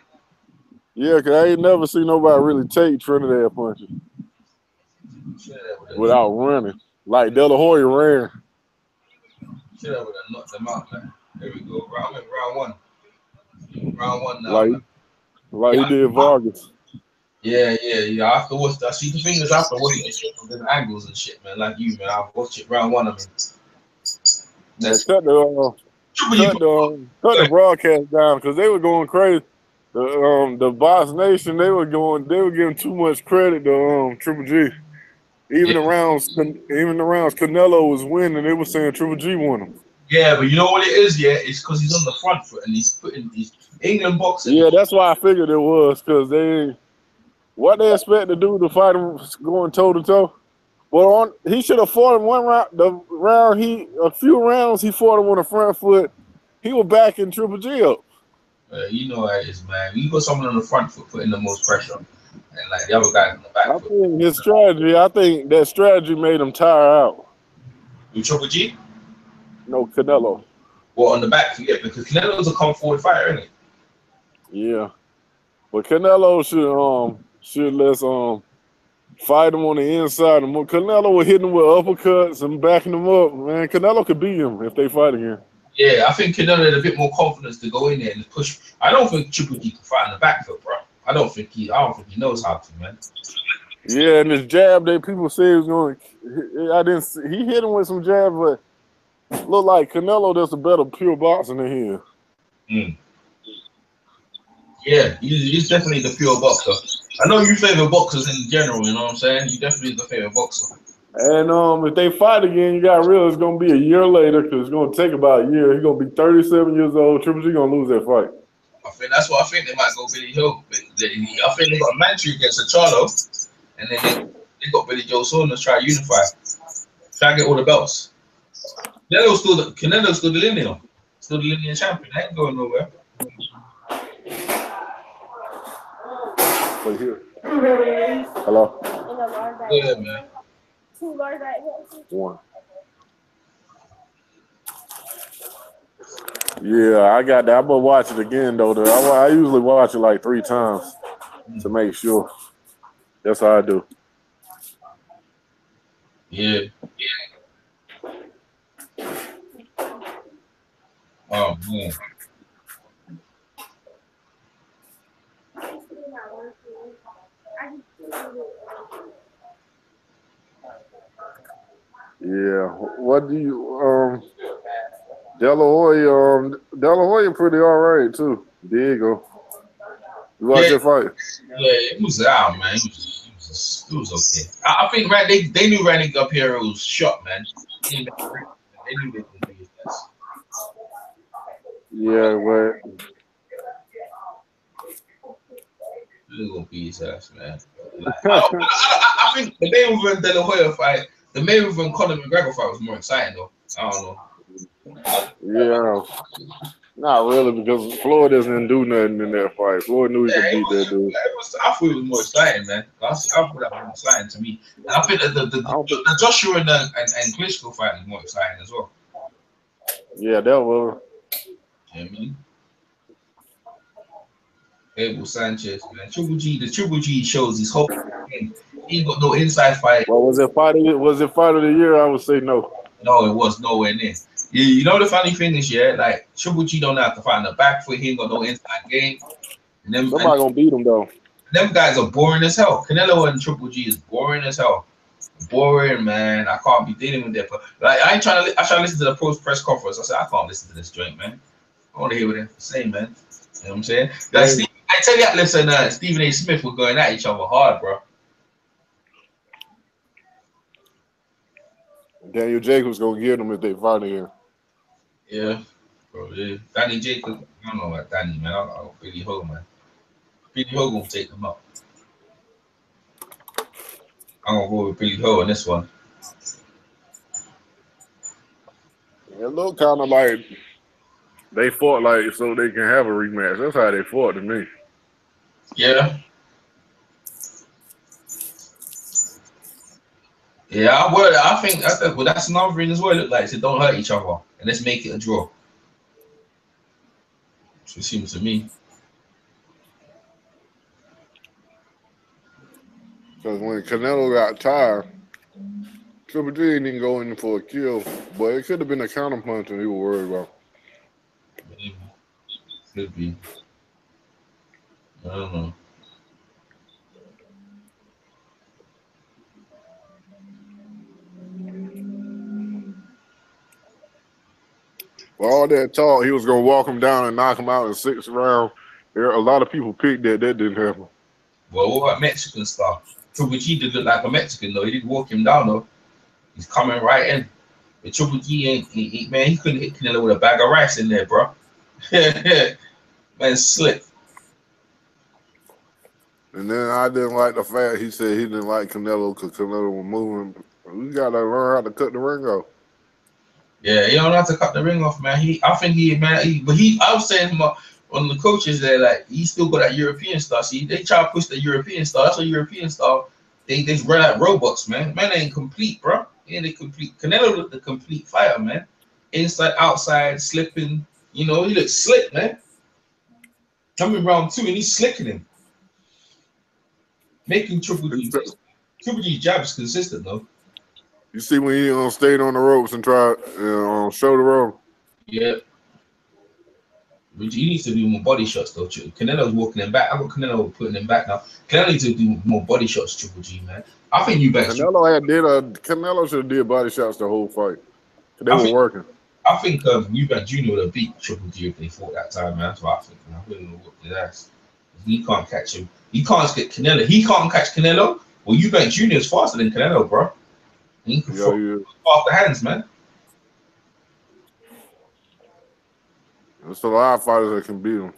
Yeah, because I ain't never seen nobody really take Trinidad punches without running. Like De La Hoya ran. Trinidad would have knocked them out, man. There we go. Round one. Round one now. Like he did Vargas. Yeah. Afterwards, I see the thing is afterwards, from different angles and shit, man. Like you, man. I've watched it round one. I mean, cut the broadcast down because they were going crazy. The Boss Nation, they were giving too much credit to Triple G. Even the rounds Canelo was winning, they were saying Triple G won them. Yeah, but you know what it is, yeah? It's because he's on the front foot and he's putting these England boxing. Yeah, that's why I figured it was because what they expect to do to fight him going toe to toe. Well, he should have fought him one round. A few rounds he fought him on the front foot. He was backing Triple G up. You know how it is, man. You got someone on the front foot putting the most pressure, and like the other guy on the back foot. I think that strategy made him tire out. With Triple G? No, Canelo. Well, on the back, yeah, because Canelo's a come forward fighter, isn't he? Yeah, but Canelo should let fight him on the inside. Canelo was hitting him with uppercuts and backing him up. Man, Canelo could beat him if they fight again. Yeah, I think Canelo had a bit more confidence to go in there and push. I don't think Triple G can fight on the back foot, bro. I don't think he knows how to, man. Yeah, and his jab that people say he was going. He hit him with some jab, but look like Canelo does a better pure boxing than he is. Yeah, he's definitely the pure boxer. I know you favor boxers in general, you know what I'm saying? He definitely is the favorite boxer. And if they fight again, you got to realize it's going to be a year later because it's going to take about a year. He's going to be 37 years old. Triple G going to lose that fight. I think that's what I think they might go Billy Joe. I think they got Manchu against Achalo, and then they got Billy Joe Saunders try to unify, try to get all the belts. Canelo's still the linear champion. They ain't going nowhere. Wait here. Hello. Yeah, man. One. Yeah, I got that. I'm gonna watch it again though. I usually watch it like 3 times to make sure. That's how I do. Yeah. Oh man. Yeah. What do you De La Hoya pretty all right too. Diego. You watch that fight? Yeah, it was out, man. It was okay. I think they knew Randy up here was shot, man. They knew they could be his best. Yeah, but They're gonna beat his ass, man. Like, I think the Mayweather De La Hoya fight, the Mayweather and Conor McGregor fight was more exciting though. I don't know. Yeah, not really because Floyd doesn't do nothing in that fight. Floyd knew he could beat that dude. I thought it was more exciting, man. I thought that was more exciting to me. And I think that the Joshua and Klitschko fight is more exciting as well. Yeah, that was. You know what I mean? Abel Sanchez, man. The Triple G shows his whole thing. He ain't got no inside fight. Well, was it fight of the year? I would say no. No, it was nowhere near. You know the funny thing is, yeah, like Triple G don't have to fight in the back foot. He ain't got no inside game. And Somebody gonna beat him though. Them guys are boring as hell. Canelo and Triple G is boring as hell. Boring, man. I can't be dealing with that. Like I try to listen to the post press conference. I said I can't listen to this joint, man. I want to hear what they're saying, man. You know what I'm saying? Like Teddy Atlas and Stephen A. Smith were going at each other hard, bro. Daniel Jacobs gonna get him if they fight again. Yeah, bro. Yeah. Danny Jacobs. I don't know about Danny, man. I got Billy Ho, man. Billy Ho gonna take him up. I'm gonna go with Billy Ho on this one. It looked kind of like they fought like so they can have a rematch. That's how they fought to me. Yeah. Yeah, I think that's another thing as well. It look like so don't hurt each other and let's make it a draw. It seems to me. Because when Canelo got tired, Triple G didn't go in for a kill, but it could have been a counterpunch and he was worried about. Maybe. Could be. I don't know. For all that talk, he was going to walk him down and knock him out in the 6th round. A lot of people picked that. That didn't happen. Well, what about Mexican stuff? Triple G did look like a Mexican, though. He didn't walk him down, though. He's coming right in. But Triple G ain't man, he couldn't hit Canelo with a bag of rice in there, bro. Man, slick. And then I didn't like the fact he said he didn't like Canelo because Canelo was moving. We got to learn how to cut the ring off. Yeah, he don't have to cut the ring off, man. I was saying on the coaches there, like he still got that European style. See, they try to push the European style. That's a European style. They run like robots, man. Man ain't complete, bro. He ain't complete. Canelo looked the complete fighter, man. Inside, outside, slipping. You know, he looks slick, man. Coming round 2 and he's slicking him. Making Triple G jabs consistent though. You see when he stayed on the ropes and tried show the rope. Yeah. He needs to do more body shots though. Canelo's walking him back. I got Canelo putting him back now. Canelo needs to do more body shots, Triple G, man. I think you better. Canelo should have did body shots the whole fight. They were working. I think Eubank Jr. would have beat Triple G if they fought that time, man. That's what I think. Man. I really know what his ass. He can't catch him. He can't get Canelo. He can't catch Canelo. Well, Eubank Jr. is faster than Canelo, bro. He can off the hands, man. There's a lot of fighters that can beat him.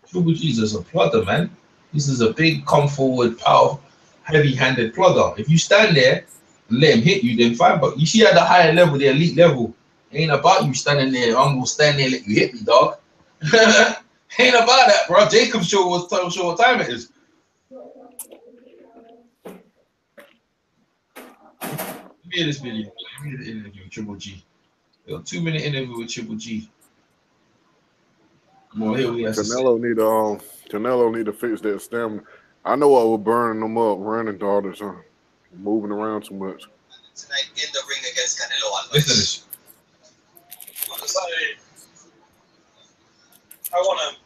Triple G's is a plodder, man. This is a big, come forward, power, heavy-handed plodder. If you stand there and let him hit you, then fine. But you see at the higher level, the elite level, it ain't about you standing there. I'm gonna stand there and let you hit me, dog. Ain't about that, bro. Jacob show what time it is. Let me hear this video. Let me hear the interview with Triple G. A 2-minute interview with Triple G. Come on, here we Canelo need to fix that stamina. I know what was burning them up, running all the time, moving around too much. Tonight in the ring against Canelo Alvarez. Listen to this. I want to.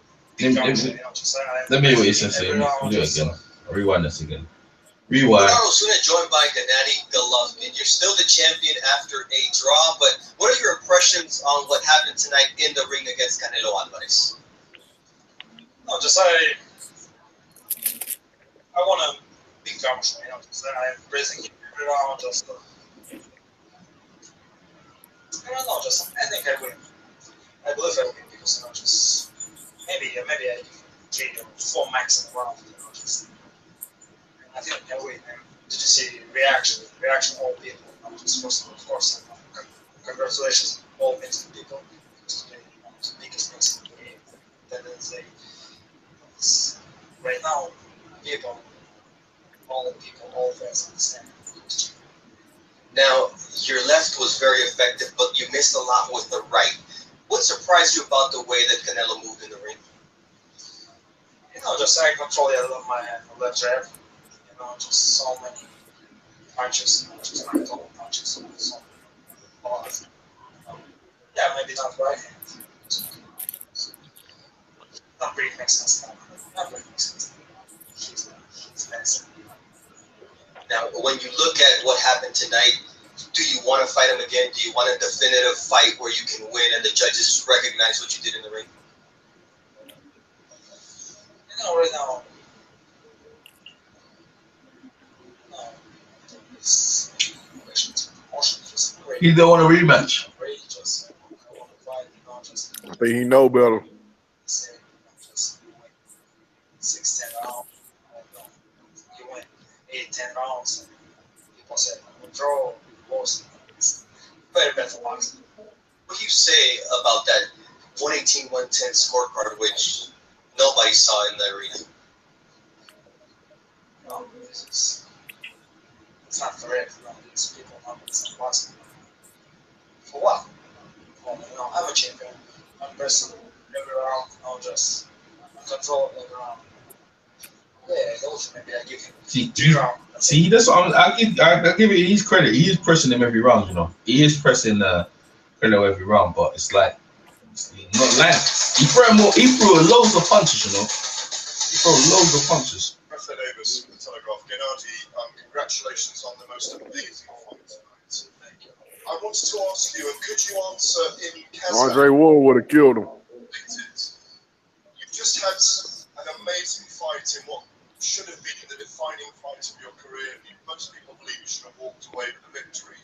Let me hear what you said. Let me do it again. Rewind this again. Rewind. Soon joined by Gennady Golovkin. You're still the champion after a draw, but what are your impressions on what happened tonight in the ring against Canelo Alvarez? No, just I want to be comfortable. I'm praising him every round. I don't know. I think I win. I believe I win because maybe I can change 4 max in a round. I think I win. Did you see reaction of all people? Just first of course, congratulations all Mexican people. It's the biggest Mexican game. That is right now, all fans understand. Now, your left was very effective, but you missed a lot with the right. What surprised you about the way that Canelo moved in the ring? just I control my left jab. Just so many punches, just not all punches. So a lot. Yeah, maybe not right hand. Not really makes sense now. Not really makes sense. He's next. Now, when you look at what happened tonight, do you want to fight him again? Do you want a definitive fight where you can win and the judges recognize what you did in the ring? Right now, You don't want a rematch. I think he know better. 6-10 rounds. You win 8-10 rounds. People say, draw, lost. Very bad for boxing. What do you say about that 118-110 scorecard, which nobody saw in the arena? No, it's not correct. These people know it's not boxing. For what? Well, I'm a champion. I'm pressing every round. Just control every round. Yeah, those maybe I give him 3 rounds. See, that's what I give it. He's credit. He is pressing him every round. He is pressing Canelo every round. But it's like not like he threw loads of punches. He threw loads of punches. Professor Davis from the Telegraph. Gennady, congratulations on the most amazing fight tonight. Thank you. I wanted to ask you, and could you answer in Kazakh? Andre Ward would have killed him. You've just had an amazing fight in what should have been the defining fight of your career. Most people believe you should have walked away with the victory.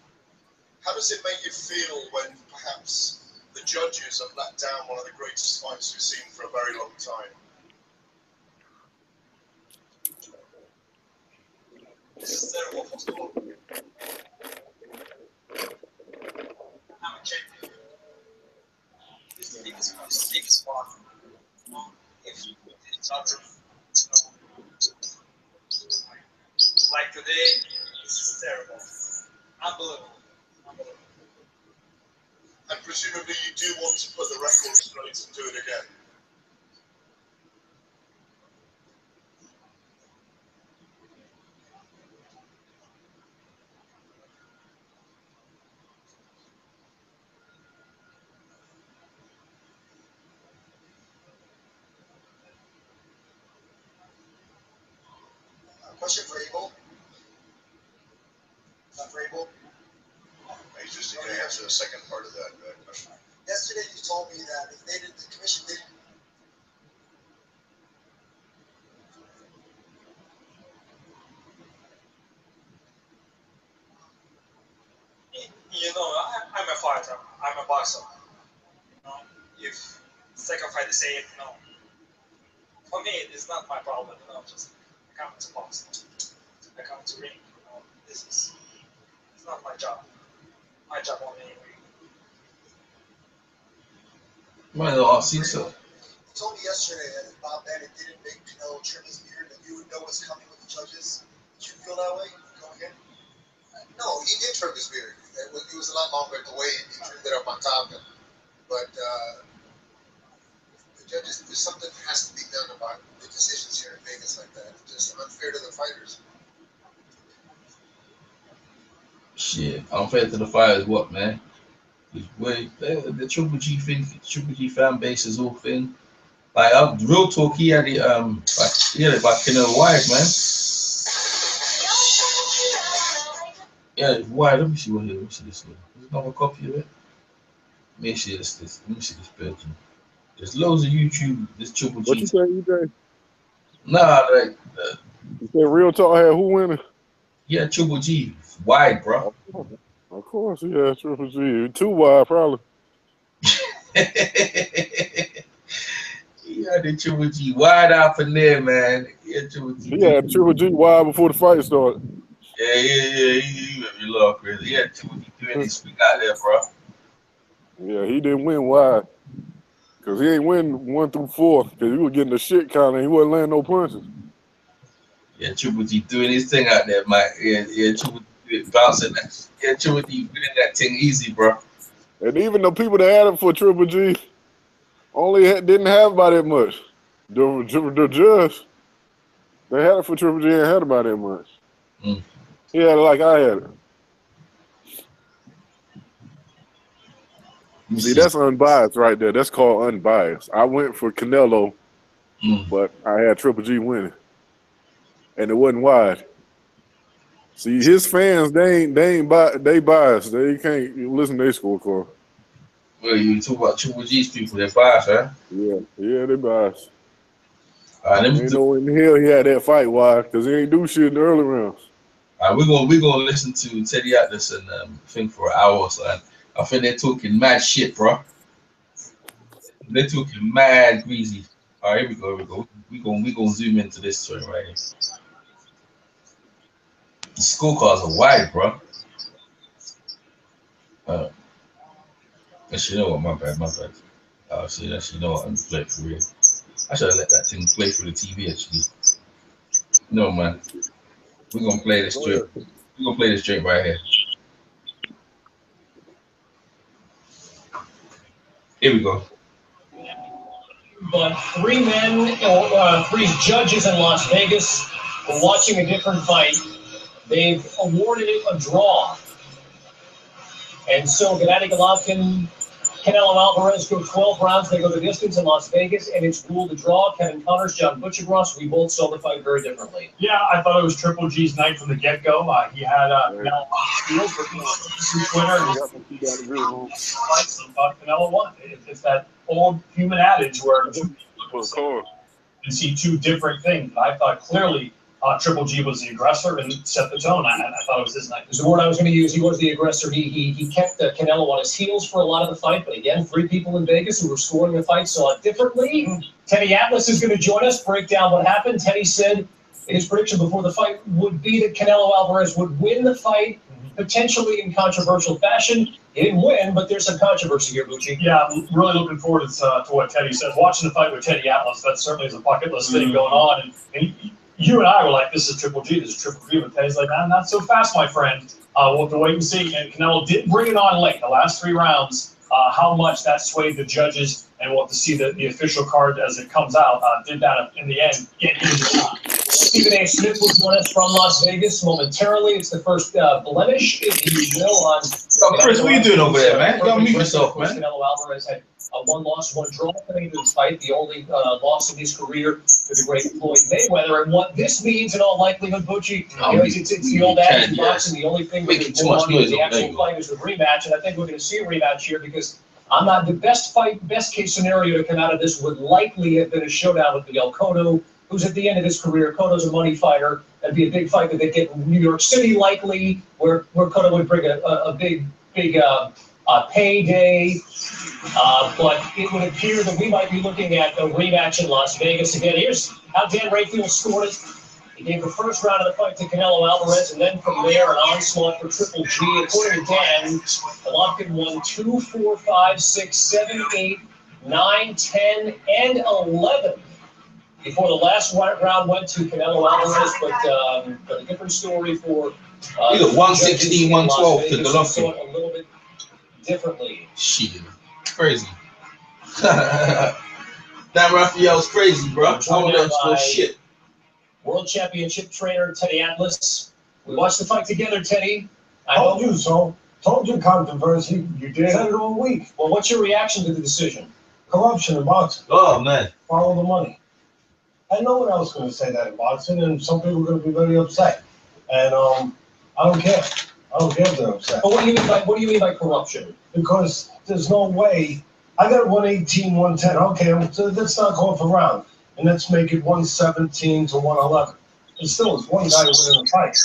How does it make you feel when perhaps the judges have let down one of the greatest fights we've seen for a very long time? This is terrible, first of all. I'm a champion. This is the biggest part. If it's not true, like today, this is terrible. Unbelievable. And presumably you do want to put the record straight and do it again. Question for Abel. Not for Abel. He's just going to answer the second part of that question. Yesterday you told me that if they didn't, the commission didn't. I'm a fighter. I'm a boxer. If second fight they say it, for me it's not my problem. Just I come to boxing. I come to ring. It's not my job. My job only ring. I see so. You told me yesterday that if Bob Bennett didn't make Canelo trim his beard, that you would know what's coming with the judges. Did you feel that way going in? No, he did trim his beard. It was a lot longer at the weigh-in. He trimmed it up on top of it. But the judges, there's something that has to be done about the decisions here in Vegas like that. It's just unfair to the fighters. Shit, unfair to the fighters, what, man? The Triple G thing, Triple G fan base is all thing. Like real talk, he had it by Canelo Wise, man. Yeah, it's wide. Let me see what here. Let me see this one. There's another copy of it. Let me see this. Let me see this version. There's loads of YouTube. This Triple G. What you say, EJ? Nah, like you said real talk had who winning? Yeah, Triple G. Wide, bro. Of course, yeah, Triple G. Too wide, probably. Yeah, the Triple G wide out from there, man. Yeah, Triple G. He had Triple G wide before the fight started. Yeah. He made me love crazy. Yeah, Triple G doing this week out there, bro. Yeah, he didn't win wide. Because he ain't win 1 through 4. Because he was getting the shit counter. He wasn't landing no punches. Yeah, Triple G doing his thing out there, Mike. Yeah, Triple G bouncing that. Yeah, Triple G winning that thing easy, bro. And even the people that had him for Triple G didn't have about that much. The judge, they had it for Triple G, ain't had about that much. He had it like I had it. See, that's unbiased right there. That's called unbiased. I went for Canelo, but I had Triple G winning, and it wasn't wide. See, his fans, they biased. They can't listen to their scorecard. Well, you talk about Triple G's people, they're biased, huh? Yeah, they biased. Ain't no in hell he had that fight wide because he ain't do shit in the early rounds. We're gonna listen to Teddy Atlas and think for an hour or so. I think they're talking mad shit, bro. They're talking mad greasy. All right, here we go. We gonna zoom into this story right here. The scorecards are wide, bro. Actually, you know what? My bad. Actually, you know what? I'm playing for real. I should have let that thing play through the TV. Actually, no, man. We're gonna play this straight. We're gonna play this straight right here. Here we go. But three judges in Las Vegas were watching a different fight. They've awarded it a draw. And so Gennady Golovkin, Canelo Alvarez go 12 rounds. They go the distance in Las Vegas, and it's ruled a draw. Kevin Connors, John Butchergross, we both saw the fight very differently. Yeah, I thought it was Triple G's night from the get-go. He had Canelo on his heels, but Twitter and thought Canelo won. It's that old human adage where you see two different things. I thought clearly Triple G was the aggressor and set the tone. I thought it was his night. It was the word I was going to use. He was the aggressor. He kept Canelo on his heels for a lot of the fight. But again, three people in Vegas who were scoring the fight saw it differently. Teddy Atlas is going to join us, break down what happened. Teddy said his prediction before the fight would be that Canelo Alvarez would win the fight, potentially in controversial fashion. He didn't win, but there's some controversy here, Bucci. Yeah, I'm really looking forward to what Teddy says. Watching the fight with Teddy Atlas, that certainly is a bucket list thing going on. And you and I were like, this is Triple G, but Teddy's like, not so fast, my friend. We'll have to wait and see. And Canelo did bring it on late, the last 3 rounds. How much that swayed the judges, and we'll have to see the official card as it comes out. Did that in the end get into the shot. Stephen A. Smith will join us from Las Vegas momentarily. It's the first blemish, if you will, on. Chris, what are you doing over there, man? Don't mute yourself, man. Canelo Alvarez had a 1-loss, 1 draw coming into this fight, the only loss of his career to the great Floyd Mayweather. And what this means, in all likelihood, Bucci, it's the old adage in boxing. The only thing that is more money in the actual fight is the rematch, and I think we're going to see a rematch here because I'm not the best case scenario to come out of this would likely have been a showdown with Miguel Cotto, who's at the end of his career. Cotto's a money fighter. That'd be a big fight that they get in New York City, likely, where Cotto would bring a big payday. But it would appear that we might be looking at a rematch in Las Vegas again. Here's how Dan Rayfield scored it. He gave the first round of the fight to Canelo Alvarez, and then from there, an onslaught for Triple G. According to Dan, Golovkin won 2, 4, 5, 6, 7, 8, 9, 10, and 11 before the last round went to Canelo Alvarez. But a different story for. You got 116, 112 to Golovkin. A little bit differently. Shit, crazy. That Raphael's crazy, bro. Shit. World Championship trainer Teddy Atlas. We watched the fight together, Teddy. Told you so. Told you controversy. You did it all week. Well, what's your reaction to the decision? Corruption in boxing. Oh, man. Follow the money. And no one else is going to say that in boxing, and some people are going to be very upset. And I don't care. I don't care if they're upset. But what do you mean by corruption? Because there's no way. I got 118, 110. Okay, so let's not go for round. And let's make it 117 to 111. And still, it's one guy winning the fight.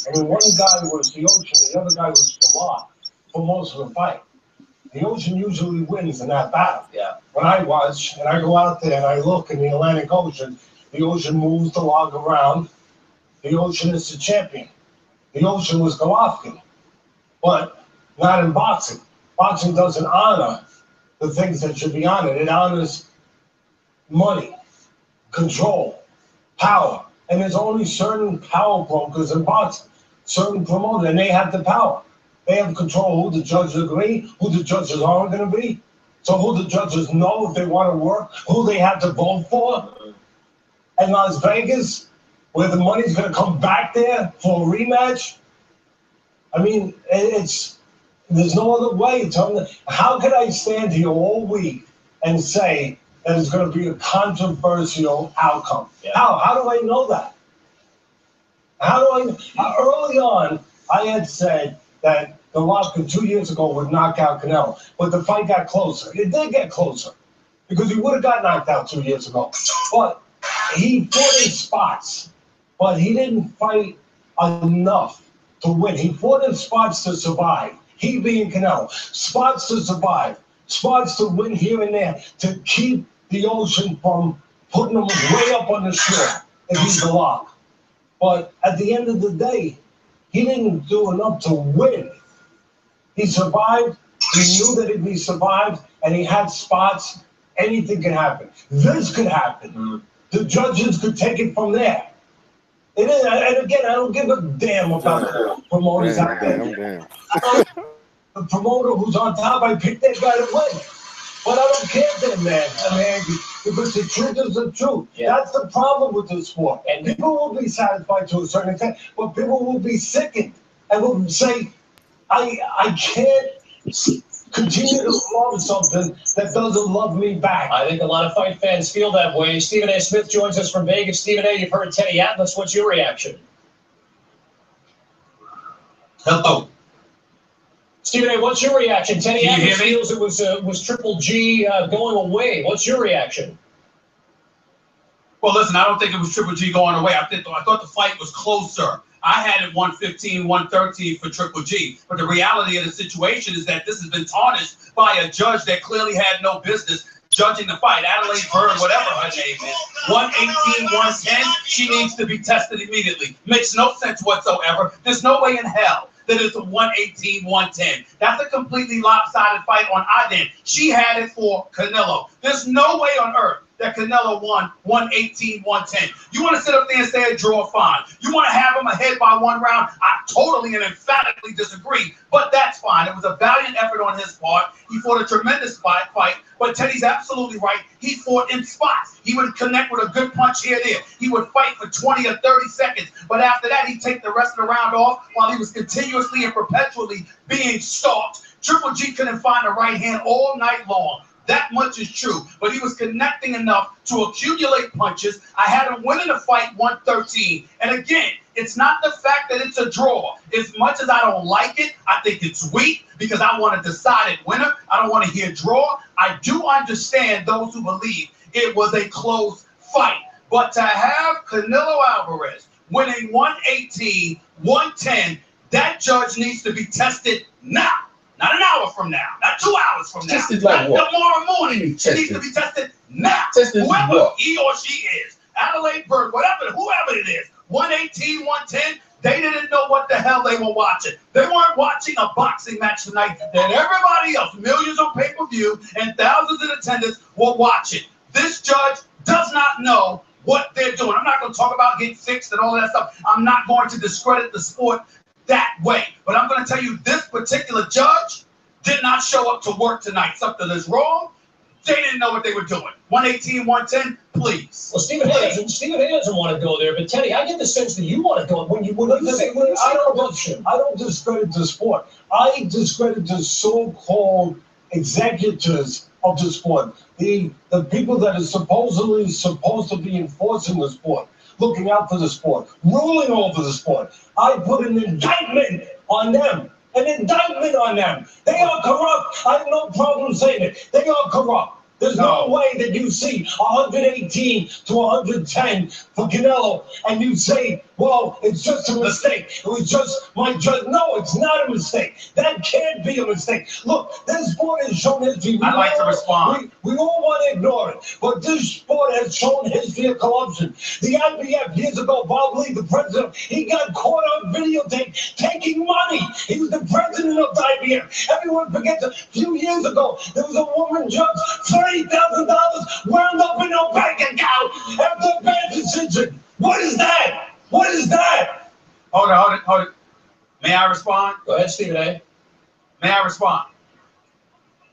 I mean, one guy was the Ocean, the other guy was the Law for most of the fight. The Ocean usually wins in that battle. Yeah. When I watch, and I go out there and I look in the Atlantic Ocean, the Ocean moves the log around. The Ocean is the champion. The Ocean was Golovkin. But not in boxing. Boxing doesn't honor the things that should be honored. It honors money, control, power. And there's only certain power brokers in boxing, certain promoters, and they have the power. They have control who the judges agree, who the judges aren't going to be. So who the judges know if they want to work, who they have to vote for. in Las Vegas, where the money's going to come back there for a rematch. I mean, there's no other way. How could I stand here all week and say that it's going to be a controversial outcome? Yeah. How do I know that? Early on, I had said that Golovkin 2 years ago would knock out Canelo, but the fight got closer. It did get closer because he would have got knocked out 2 years ago. But he fought in spots, but he didn't fight enough to win. He fought in spots to survive. He being Canelo, spots to survive, spots to win here and there, to keep the ocean from putting him way up on the shore if he's a lock. But at the end of the day, he didn't do enough to win. He survived. He knew that if he survived and he had spots, anything could happen. This could happen. The judges could take it from there. And again, I don't give a damn about the promoters out there. The promoter who's on top, I picked that guy to win. But I don't care then, man. I mean, because the truth is the truth. Yeah. That's the problem with this sport. And people will be satisfied to a certain extent, but people will be sickened and will say, I can't continue to love something that doesn't love me back. I think a lot of fight fans feel that way. Stephen A. Smith joins us from Vegas. Stephen A., you've heard Teddy Atlas. What's your reaction? Hello. Stephen A., what's your reaction? Teddy Atlas feels it was Triple G going away. What's your reaction? Well, listen, I don't think it was Triple G going away. I thought the fight was closer. I had it 115, 113 for Triple G. But the reality of the situation is that this has been tarnished by a judge that clearly had no business judging the fight. Adelaide Byrd, whatever her name is. 118, 110, she needs to be tested immediately. Makes no sense whatsoever. There's no way in hell that it's a 118, 110. That's a completely lopsided fight on either end. She had it for Canelo. There's no way on earth that Canelo won 118, 110. You want to sit up there and say a draw, fine. You want to have him ahead by one round? I totally and emphatically disagree, but that's fine. It was a valiant effort on his part. He fought a tremendous fight, but Teddy's absolutely right. He fought in spots. He would connect with a good punch here and there. He would fight for 20 or 30 seconds, but after that, he'd take the rest of the round off while he was continuously and perpetually being stalked. Triple G couldn't find the right hand all night long. That much is true, but he was connecting enough to accumulate punches. I had him winning the fight 113. And again, it's not the fact that it's a draw. As much as I don't like it, I think it's weak because I want a decided winner. I don't want to hear draw. I do understand those who believe it was a close fight. But to have Canelo Alvarez winning 118, 110, that judge needs to be tested now. Not an hour from now, not 2 hours from now, tested like not tomorrow morning. It needs to be tested now. Whoever he or she is, Adelaide Byrd, whoever it is, 118, 110, they didn't know what the hell they were watching. They weren't watching a boxing match tonight that everybody else, millions on pay-per-view and thousands in attendance, were watching. This judge does not know what they're doing. I'm not going to talk about getting fixed and all that stuff. I'm not going to discredit the sport that way. But I'm going to tell you, this particular judge did not show up to work tonight. Something is wrong. They didn't know what they were doing. 118, 110, please. Well, Stephen A. doesn't want to go there, but Teddy, I get the sense that you want to go. I don't discredit the sport. I discredit the so-called executors of the sport. The people that are supposedly supposed to be enforcing the sport, looking out for the sport, ruling over the sport. I put an indictment on them. An indictment on them. They are corrupt. I have no problem saying it. They are corrupt. There's no way that you see 118 to 110 for Canelo and you say, well, it's just a mistake. It was just my judge. No, it's not a mistake. That can't be a mistake. Look, this sport has shown history. I'd like to respond. We all want to ignore it, but this sport has shown history of corruption. The IBF years ago, Bob Lee, the president, he got caught on videotape taking money. He was the president of the IBF. Everyone forgets a few years ago, there was a woman judge, $30,000 wound up in her bank account after a bad decision. What is that? What is that? Hold it. May I respond? Go ahead, Stephen A. May I respond?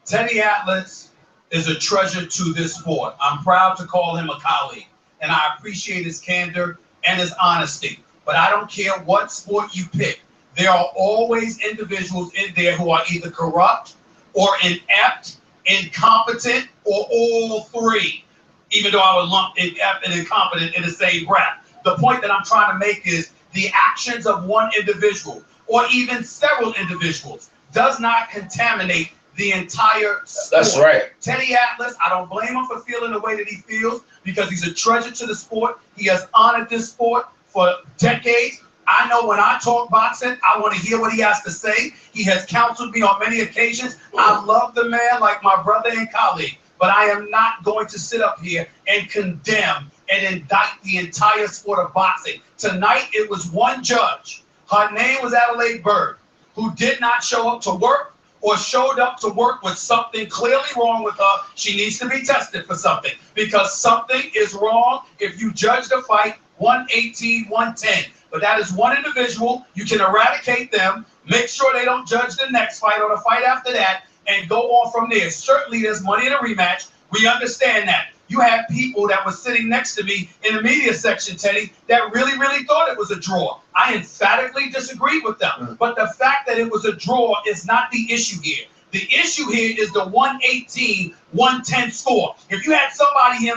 Teddy Atlas is a treasure to this sport. I'm proud to call him a colleague. and I appreciate his candor and his honesty. But I don't care what sport you pick. There are always individuals in there who are either corrupt or inept, incompetent, or all three, even though I would lump inept and incompetent in the same breath. The point that I'm trying to make is the actions of one individual or even several individuals does not contaminate the entire sport. That's right. Teddy Atlas, I don't blame him for feeling the way that he feels because he's a treasure to the sport. He has honored this sport for decades. I know when I talk boxing, I want to hear what he has to say. He has counseled me on many occasions. I love the man like my brother and colleague, but I am not going to sit up here and condemn and indict the entire sport of boxing. Tonight, it was one judge. Her name was Adelaide Bird, who did not show up to work or showed up to work with something clearly wrong with her. She needs to be tested for something because something is wrong if you judge the fight 118, 110. But that is one individual. You can eradicate them, make sure they don't judge the next fight or the fight after that, and go on from there. Certainly, there's money in a rematch. We understand that. You had people that were sitting next to me in the media section, Teddy, that really, really thought it was a draw. I emphatically disagreed with them. But the fact that it was a draw is not the issue here. The issue here is the 118, 110 score. If you had somebody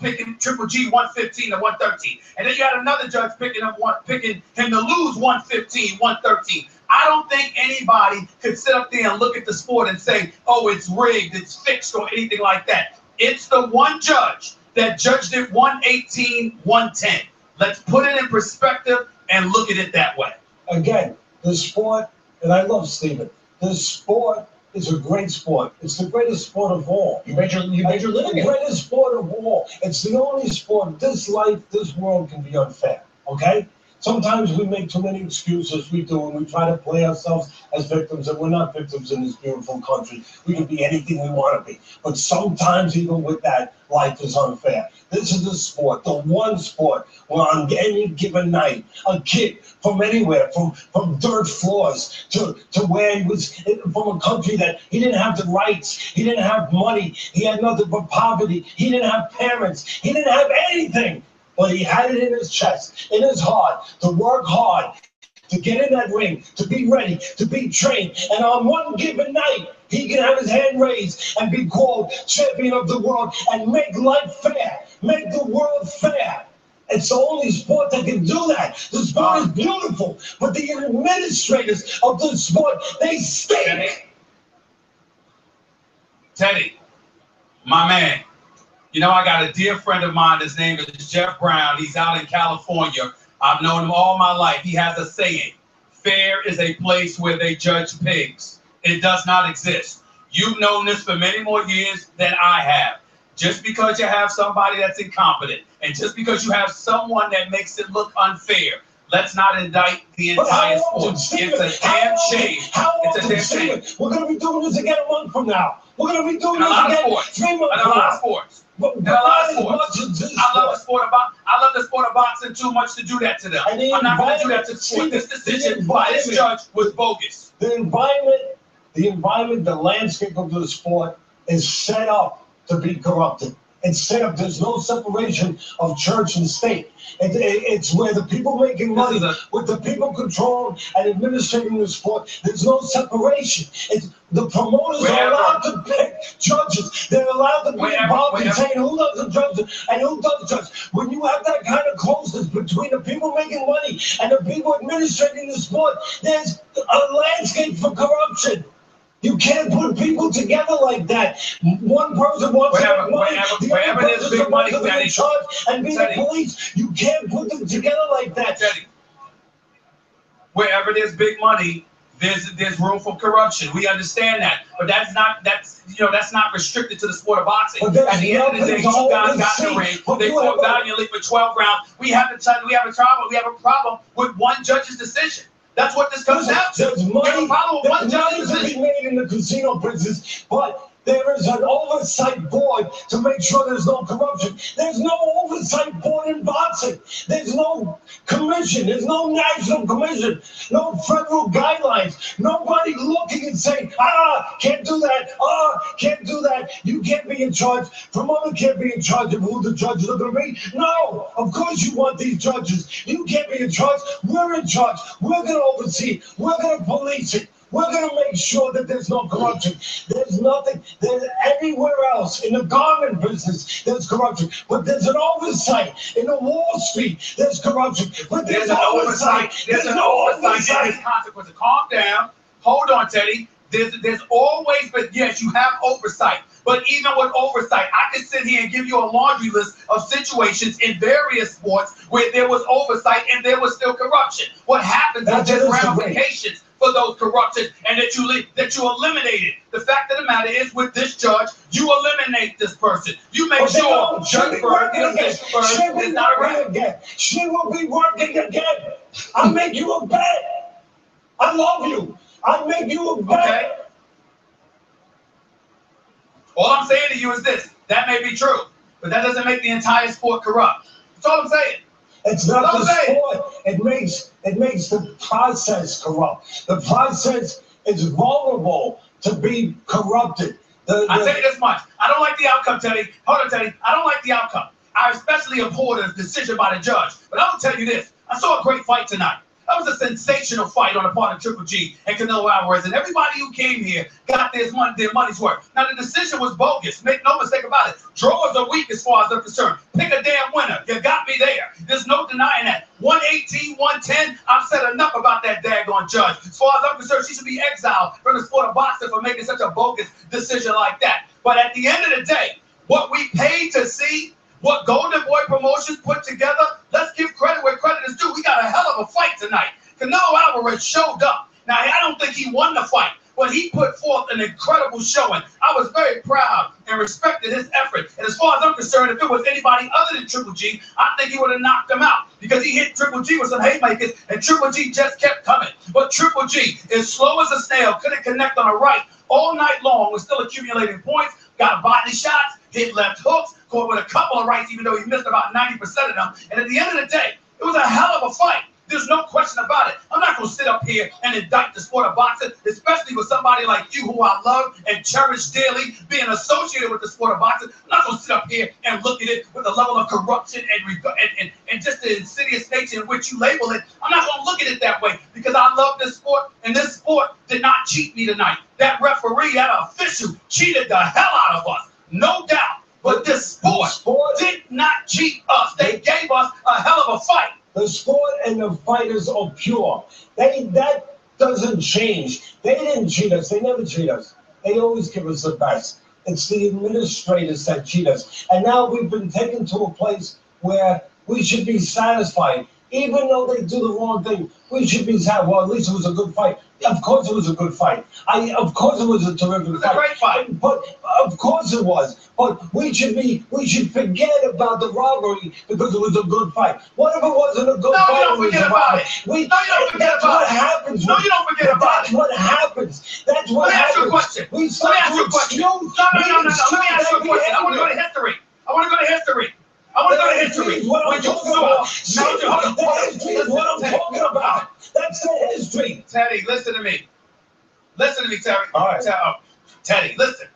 picking Triple G 115 to 113, and then you had another judge picking him to lose 115, 113. I don't think anybody could sit up there and look at the sport and say, oh, it's rigged, it's fixed, or anything like that. It's the one judge that judged it 118, 110. Let's put it in perspective and look at it that way. Again, the sport, and I love Steven, the sport is a great sport. It's the greatest sport of all. You made your living. The greatest sport of all. It's the only sport. This life, this world can be unfair. Okay? Sometimes we make too many excuses. We do, and we try to play ourselves as victims, and we're not victims in this beautiful country. We can be anything we want to be. But sometimes, even with that, life is unfair. This is the sport, the one sport where on any given night, a kid from anywhere, from dirt floors to where he was from a country that he didn't have the rights, he didn't have money, he had nothing but poverty, he didn't have parents, he didn't have anything. But he had it in his chest, in his heart, to work hard, to get in that ring, to be ready, to be trained. And on one given night, he can have his hand raised and be called champion of the world and make life fair, make the world fair. It's the only sport that can do that. The sport is beautiful, but the administrators of the sport, they stink. Teddy, my man. You know, I got a dear friend of mine. His name is Jeff Brown. He's out in California. I've known him all my life. He has a saying, fair is a place where they judge pigs. It does not exist. You've known this for many more years than I have. Just because you have somebody that's incompetent and just because you have someone that makes it look unfair, let's not indict the entire sport. It's a damn shame. It's a damn shame. We're going to be doing this again a month from now. We're going to be doing this again 3 months from now. In a lot of sports. I love the sport of boxing too much to do that to them. I'm not going to do that to the sport. This decision by this judge was bogus. The environment, the landscape of the sport is set up to be corrupted. It's set up, there's no separation of church and state. It's where the people making money, with the people controlling and administrating the sport, there's no separation. The promoters are allowed to pick judges. They're allowed to be involved in saying who does the judges and who doesn't judge. When you have that kind of closeness between the people making money and the people administrating the sport, there's a landscape for corruption. You can't put people together like that. One person wants to make money, the other person wants to be in charge and be the police. You can't put them together like that. Wherever there's big money, there's room for corruption. We understand that, but that's not restricted to the sport of boxing. At the end of the day, two guys got in the ring. They fought valiantly for 12 rounds. We have a problem with one judge's decision. That's what this comes down to. There's money to be made in the casino business, but there is an oversight board to make sure there's no corruption. There's no oversight board in boxing. There's no commission. There's no national commission. No federal guidelines. Nobody looking and saying, can't do that. Can't do that. You can't be in charge. Promoter can't be in charge of who the judges are going to be. No, of course you want these judges. You can't be in charge. We're in charge. We're going to oversee. We're going to police it. We're going to make sure that there's no corruption. There's nothing. There's anywhere else in the garment business, there's corruption. But there's an oversight. In the Wall Street, there's corruption. But there's an oversight. There's no oversight. There's consequences. Calm down. Hold on, Teddy. There's always, but yes, you have oversight. But even with oversight, I can sit here and give you a laundry list of situations in various sports where there was oversight and there was still corruption. What happens is there's ramifications for those corruptions and that you eliminated. The fact of the matter is, with this judge, you eliminate this person. You make sure Judge Bird is not around. She will be working again. I'll make you a bet. I love you. I'll make you a bet. Okay. All I'm saying to you is this. That may be true, but that doesn't make the entire sport corrupt. That's all I'm saying. It's not the sport. It makes the process corrupt. The process is vulnerable to be corrupted. I'll tell you this much. I don't like the outcome, Teddy. Hold on, Teddy. I don't like the outcome. I especially abhor the decision by the judge. But I'm going to tell you this. I saw a great fight tonight. That was a sensational fight on the part of Triple G and Canelo Alvarez, and everybody who came here got their money's worth. Now, the decision was bogus. Make no mistake about it. Draws are weak as far as I'm concerned. Pick a damn winner. You got me there. There's no denying that. 118, 110, I've said enough about that daggone judge. As far as I'm concerned, she should be exiled from the sport of boxing for making such a bogus decision like that. But at the end of the day, what we paid to see, what Golden Boy Promotions put together, let's give credit where credit is due. We got a hell of a fight tonight. Canelo Alvarez showed up. Now, I don't think he won the fight, but he put forth an incredible showing. I was very proud and respected his effort. And as far as I'm concerned, if it was anybody other than Triple G, I think he would have knocked him out because he hit Triple G with some haymakers, and Triple G just kept coming. But Triple G, as slow as a snail, couldn't connect on a right all night long, was still accumulating points, got body shots, hit left hooks, caught with a couple of rights, even though he missed about 90% of them. And at the end of the day, it was a hell of a fight. There's no question about it. I'm not going to sit up here and indict the sport of boxing, especially with somebody like you who I love and cherish dearly, being associated with the sport of boxing. I'm not going to sit up here and look at it with the level of corruption and just the insidious nature in which you label it. I'm not going to look at it that way because I love this sport, and this sport did not cheat me tonight. That referee, that official, cheated the hell out of us, no doubt. But this sport did not cheat us. They gave us a hell of a fight. The sport and the fighters are pure. That doesn't change. They didn't cheat us. They never cheat us. They always give us the best. It's the administrators that cheat us. And now we've been taken to a place where we should be satisfied. Even though they do the wrong thing, we should be satisfied. Well, at least it was a good fight. Of course it was a good fight. Of course it was a terrific fight. A great fight. But of course it was. But we should forget about the robbery because it was a good fight. What if it wasn't a good fight? No, you don't forget about it. No, you don't forget about it. That's what happens. No, you don't forget about it. That's what happens. That's what happens. Let me ask you a question. Let me ask you a question. No. Let me ask you a question. I want to go to history. I want to go to history. When you saw Major, what I'm talking about. That's the history. Teddy, listen to me. Listen to me, Terry. All right. Teddy, listen.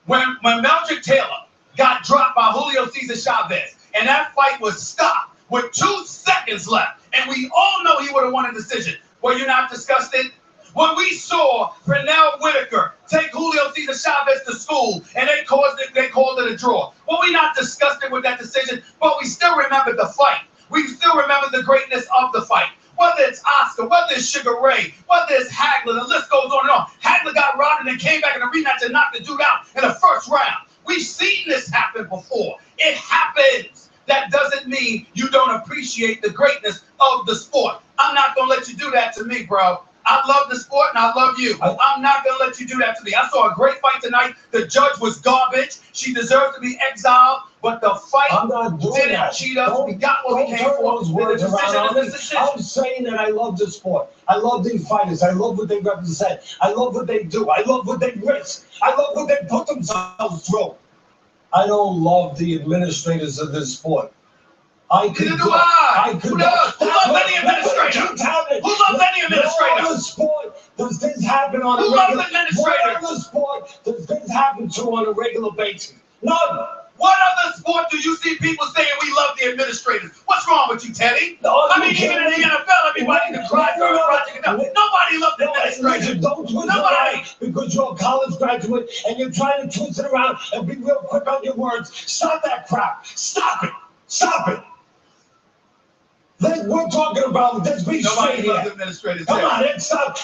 When Meldrick Taylor got dropped by Julio Cesar Chavez, and that fight was stopped with 2 seconds left, and we all know he would have won a decision. Were you not disgusted? When we saw Pernell Whitaker take Julio Cesar Chavez to school and they called it a draw, were we not disgusted with that decision? But we still remember the fight. We still remember the greatness of the fight. Whether it's Oscar, whether it's Sugar Ray, whether it's Hagler, the list goes on and on. Hagler got robbed and then came back in a rematch and knocked the dude out in the first round. We've seen this happen before. It happens. That doesn't mean you don't appreciate the greatness of the sport. I'm not going to let you do that to me, bro. I love the sport and I love you. I'm not going to let you do that to me. I saw a great fight tonight. The judge was garbage. She deserves to be exiled. But the fight didn't cheat us. We got what we came for. I'm saying that I love the sport. I love these fighters. I love what they represent. I love what they do. I love what they risk. I love what they put themselves through. I don't love the administrators of this sport. Neither do I. Who does? Who loves any administrator? Who loves any administrator? What other sport does this happen on a regular basis? Who loves administrators? What other sport does this happen to on a regular basis? None. What other sport do you see people saying we love the administrators? What's wrong with you, Teddy? I mean, even in the NFL, everybody can cry for a project. Nobody loves the administrators. Don't twist it around because you're a college graduate and you're trying to twist it around and be real quick on your words. Stop that crap. Stop it. Stop it. We're talking about, let's be straight here. Come on, let's stop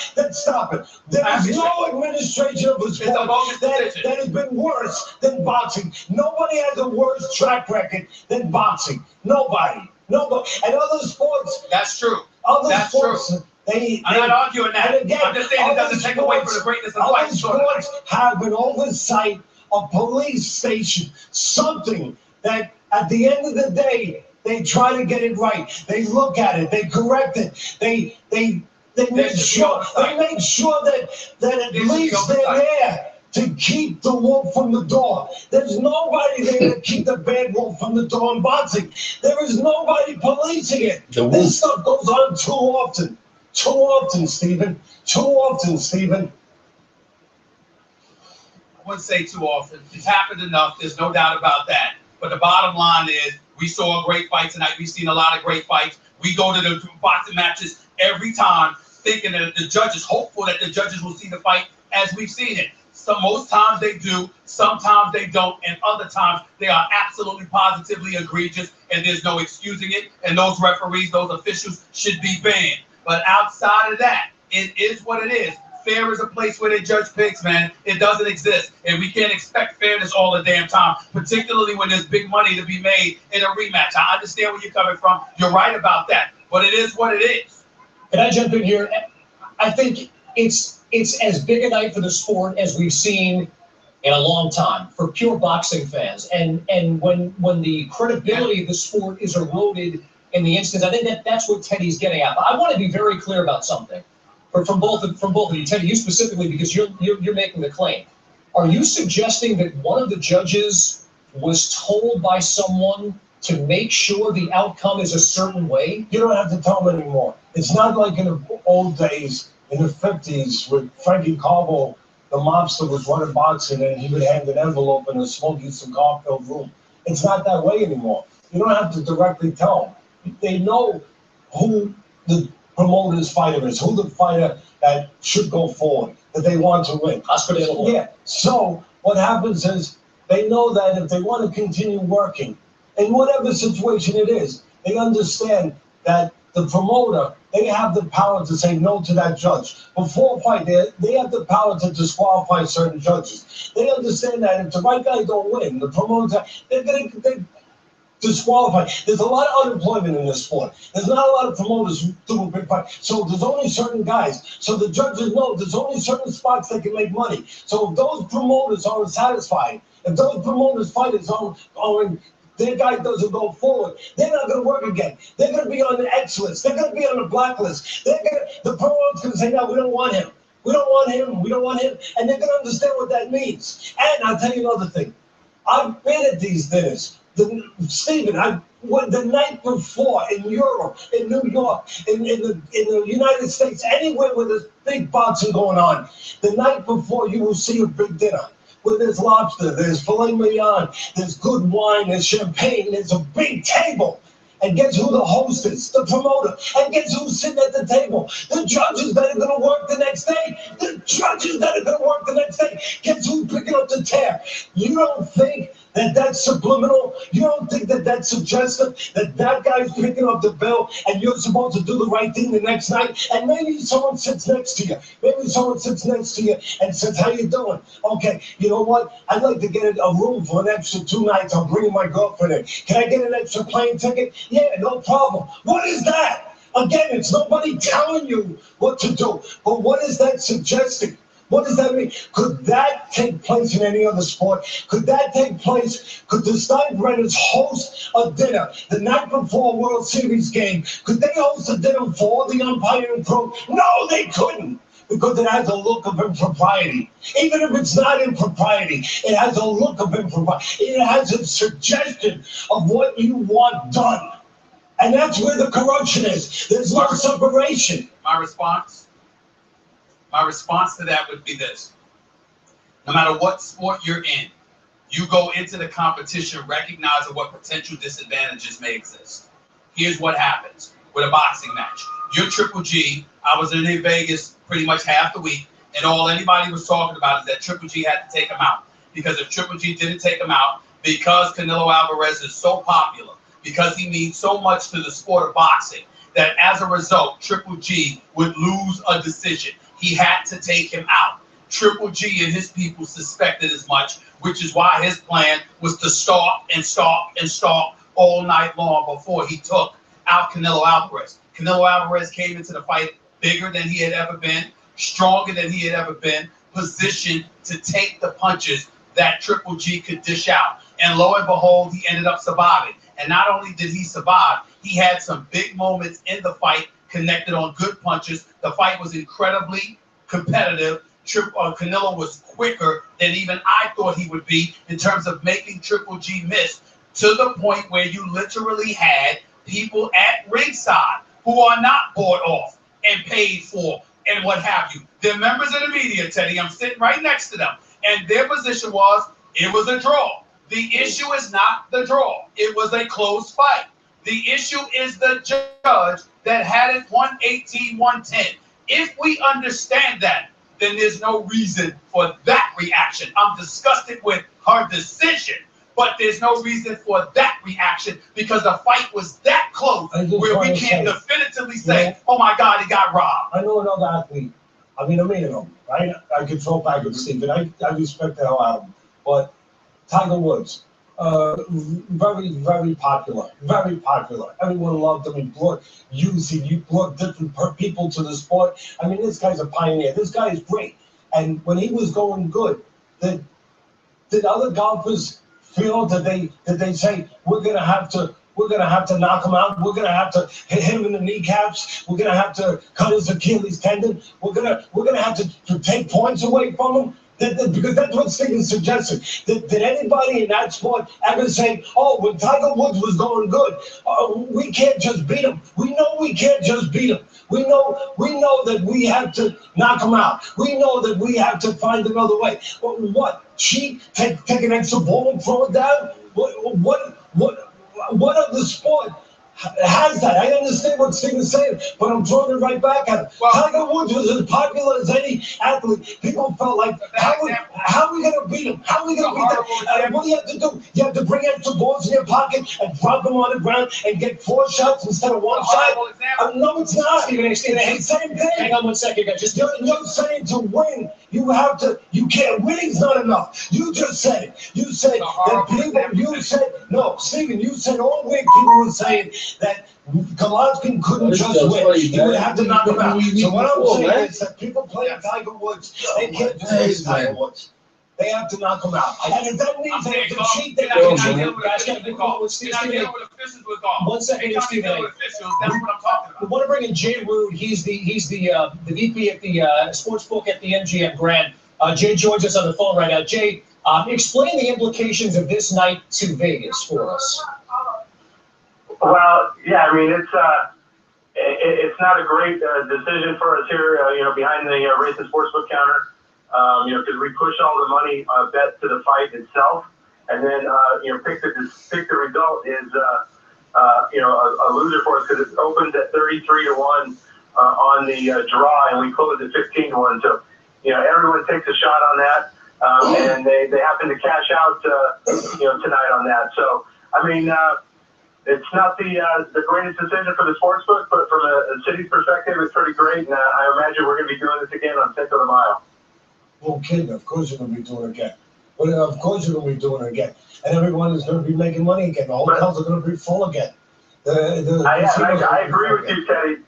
it. There is no administration of a sport that has been worse than boxing. Nobody has a worse track record than boxing. Nobody. And other sports. That's true. Other sports. I'm not arguing that. Again, I'm just saying it doesn't take away from the greatness of life. Other sports have an oversight, a police station, something that at the end of the day, they try to get it right. They look at it. They correct it. They make sure that at least they're there to keep the wolf from the door. There's nobody there to keep the bad wolf from the door in boxing. There is nobody policing it. This stuff goes on too often. Too often, Stephen. Too often, Stephen. I wouldn't say too often. It's happened enough. There's no doubt about that. But the bottom line is, we saw a great fight tonight. We've seen a lot of great fights. We go to the boxing matches every time thinking that the judges, hopeful that the judges will see the fight as we've seen it. So most times they do, sometimes they don't, and other times they are absolutely positively egregious and there's no excusing it. And those referees, those officials should be banned. But outside of that, it is what it is. Fair is a place where they judge pigs, man. It doesn't exist. And we can't expect fairness all the damn time, particularly when there's big money to be made in a rematch. I understand where you're coming from. You're right about that. But it is what it is. Can I jump in here? I think it's as big a night for the sport as we've seen in a long time for pure boxing fans. And when the credibility of the sport is eroded in the instance, I think that's what Teddy's getting at. But I want to be very clear about something. From both of you, Teddy, you specifically, because you're making the claim. Are you suggesting that one of the judges was told by someone to make sure the outcome is a certain way? You don't have to tell them anymore. It's not like in the old days, in the 50s, with Frankie Carbo, the mobster was running boxing and he would hand an envelope in a smoky cigar-filled room. It's not that way anymore. You don't have to directly tell them. They know who the promoter's fighter is, who the fighter that should go forward, that they want to win. Yeah. So what happens is they know that if they want to continue working, in whatever situation it is, they understand that the promoter, they have the power to say no to that judge. Before a fight, they have the power to disqualify certain judges. They understand that if the right guy don't win, the promoter, they're disqualified. There's a lot of unemployment in this sport. There's not a lot of promoters doing big fights. So there's only certain guys. So the judges know there's only certain spots that can make money. So if those promoters aren't satisfied, if those promoters fighters aren't their guy doesn't go forward, they're not going to work again. They're going to be on the X list. They're going to be on the blacklist. The promoter's going to say, no, we don't want him. We don't want him. We don't want him. And they're going to understand what that means. And I'll tell you another thing. I've been at these dinners. Stephen, the night before in Europe, in New York, in the United States, anywhere where there's big boxing going on, the night before you will see a big dinner where there's lobster, there's filet mignon, there's good wine, there's champagne, there's a big table. And guess who the host is? The promoter. And guess who's sitting at the table? The judges that are going to work the next day. The judges that are going to work the next day. Guess who's picking up the tab? You don't think that that's subliminal? You don't think that that's suggestive? That guy's picking up the bill and you're supposed to do the right thing the next night? And maybe someone sits next to you. Maybe someone sits next to you and says, how you doing? Okay, you know what? I'd like to get a room for an extra 2 nights. I'm bringing my girlfriend in. Can I get an extra plane ticket? Yeah, no problem. What is that? Again, it's nobody telling you what to do. But what is that suggesting? What does that mean? Could that take place in any other sport? Could that take place? Could the Steinbrenners host a dinner the night before a World Series game? Could they host a dinner for all the umpiring crew? No, they couldn't. Because it has a look of impropriety. Even if it's not impropriety, it has a look of impropriety. It has a suggestion of what you want done. And that's where the corruption is. There's no separation. My response to that would be this. No matter what sport you're in, you go into the competition recognizing what potential disadvantages may exist. Here's what happens with a boxing match. You're Triple G. I was in Vegas pretty much half the week, and all anybody was talking about is that Triple G had to take him out. Because if Triple G didn't take him out, because Canelo Alvarez is so popular, because he means so much to the sport of boxing, that as a result, Triple G would lose a decision. He had to take him out. Triple G and his people suspected as much, which is why his plan was to stalk and stalk and stalk all night long before he took out Canelo Alvarez. Canelo Alvarez came into the fight bigger than he had ever been, stronger than he had ever been, positioned to take the punches that Triple G could dish out. And lo and behold, he ended up surviving. And not only did he survive, he had some big moments in the fight, connected on good punches. The fight was incredibly competitive. Canelo was quicker than even I thought he would be in terms of making Triple G miss, to the point where you literally had people at ringside who are not bought off and paid for and what have you. They're members of the media, Teddy. I'm sitting right next to them. And their position was, it was a draw. The issue is not the draw. It was a close fight. The issue is the judge that had it 118-110. If we understand that, then there's no reason for that reaction. I'm disgusted with her decision, but there's no reason for that reaction because the fight was that close where we can't definitively say, oh my God, he got robbed. I know another athlete. I mean, right? I could throw back at Stephen. I respect the hell out of him. But Tiger Woods, very, very popular. Very popular. Everyone loved him. He brought youth. He brought different people to the sport. I mean, this guy's a pioneer. This guy is great. And when he was going good, did other golfers feel that they say we're gonna have to knock him out, we're gonna have to hit him in the kneecaps, we're gonna have to cut his Achilles tendon, we're gonna have to take points away from him? Because that's what Stephen suggested. Did anybody in that sport ever say, oh, when Tiger Woods was going good, we can't just beat him? We know we can't just beat him. We know that we have to knock him out. We know that we have to find another way. What? Cheat? Take an extra ball and throw it down? What other sport has that? I understand what Stephen's saying, but I'm throwing it right back at him. Tiger Woods was as popular as any athlete. People felt like, how are we going to beat him? How are we going to beat that? What do you have to do? You have to bring extra balls in your pocket and drop them on the ground and get 4 shots instead of 1 shot? No, it's not. Stephen, it's the same thing. Hang on 1 second, guys. You're saying to win, you can't. Winning's not enough. You just said it. You said that people, no, Stephen, you said all week people were saying that Golovkin couldn't just win. He would have to knock him out. So what I'm saying is that people playing Tiger Woods, they can't just play Tiger Woods. They have to knock him out. And if that means they have to cheat, they have to cheat. Guys, got a big call with Stephen. 1 second, Stephen. That's what I'm talking about. I want to bring in Jay Rude. He's the VP at the sports book at the MGM Grand. Jay joins us on the phone right now. Jay, explain the implications of this night to Vegas for us. Well, yeah, I mean, it's not a great decision for us here, behind the racing sportsbook counter, because we push all the money bet to the fight itself, and then pick the result is a loser for us because it opens at 33-1 on the draw, and we close at 15-1. So everyone takes a shot on that, and they happen to cash out tonight on that. So I mean. It's not the greatest decision for the sportsbook, but from a city's perspective, it's pretty great. And I imagine we're going to be doing this again on Cinco de Mayo. Well, kidding. Of course you're going to be doing it again. Well, of course you're going to be doing it again. And everyone is going to be making money again. The hotels are going to be full again. I agree with you, Teddy.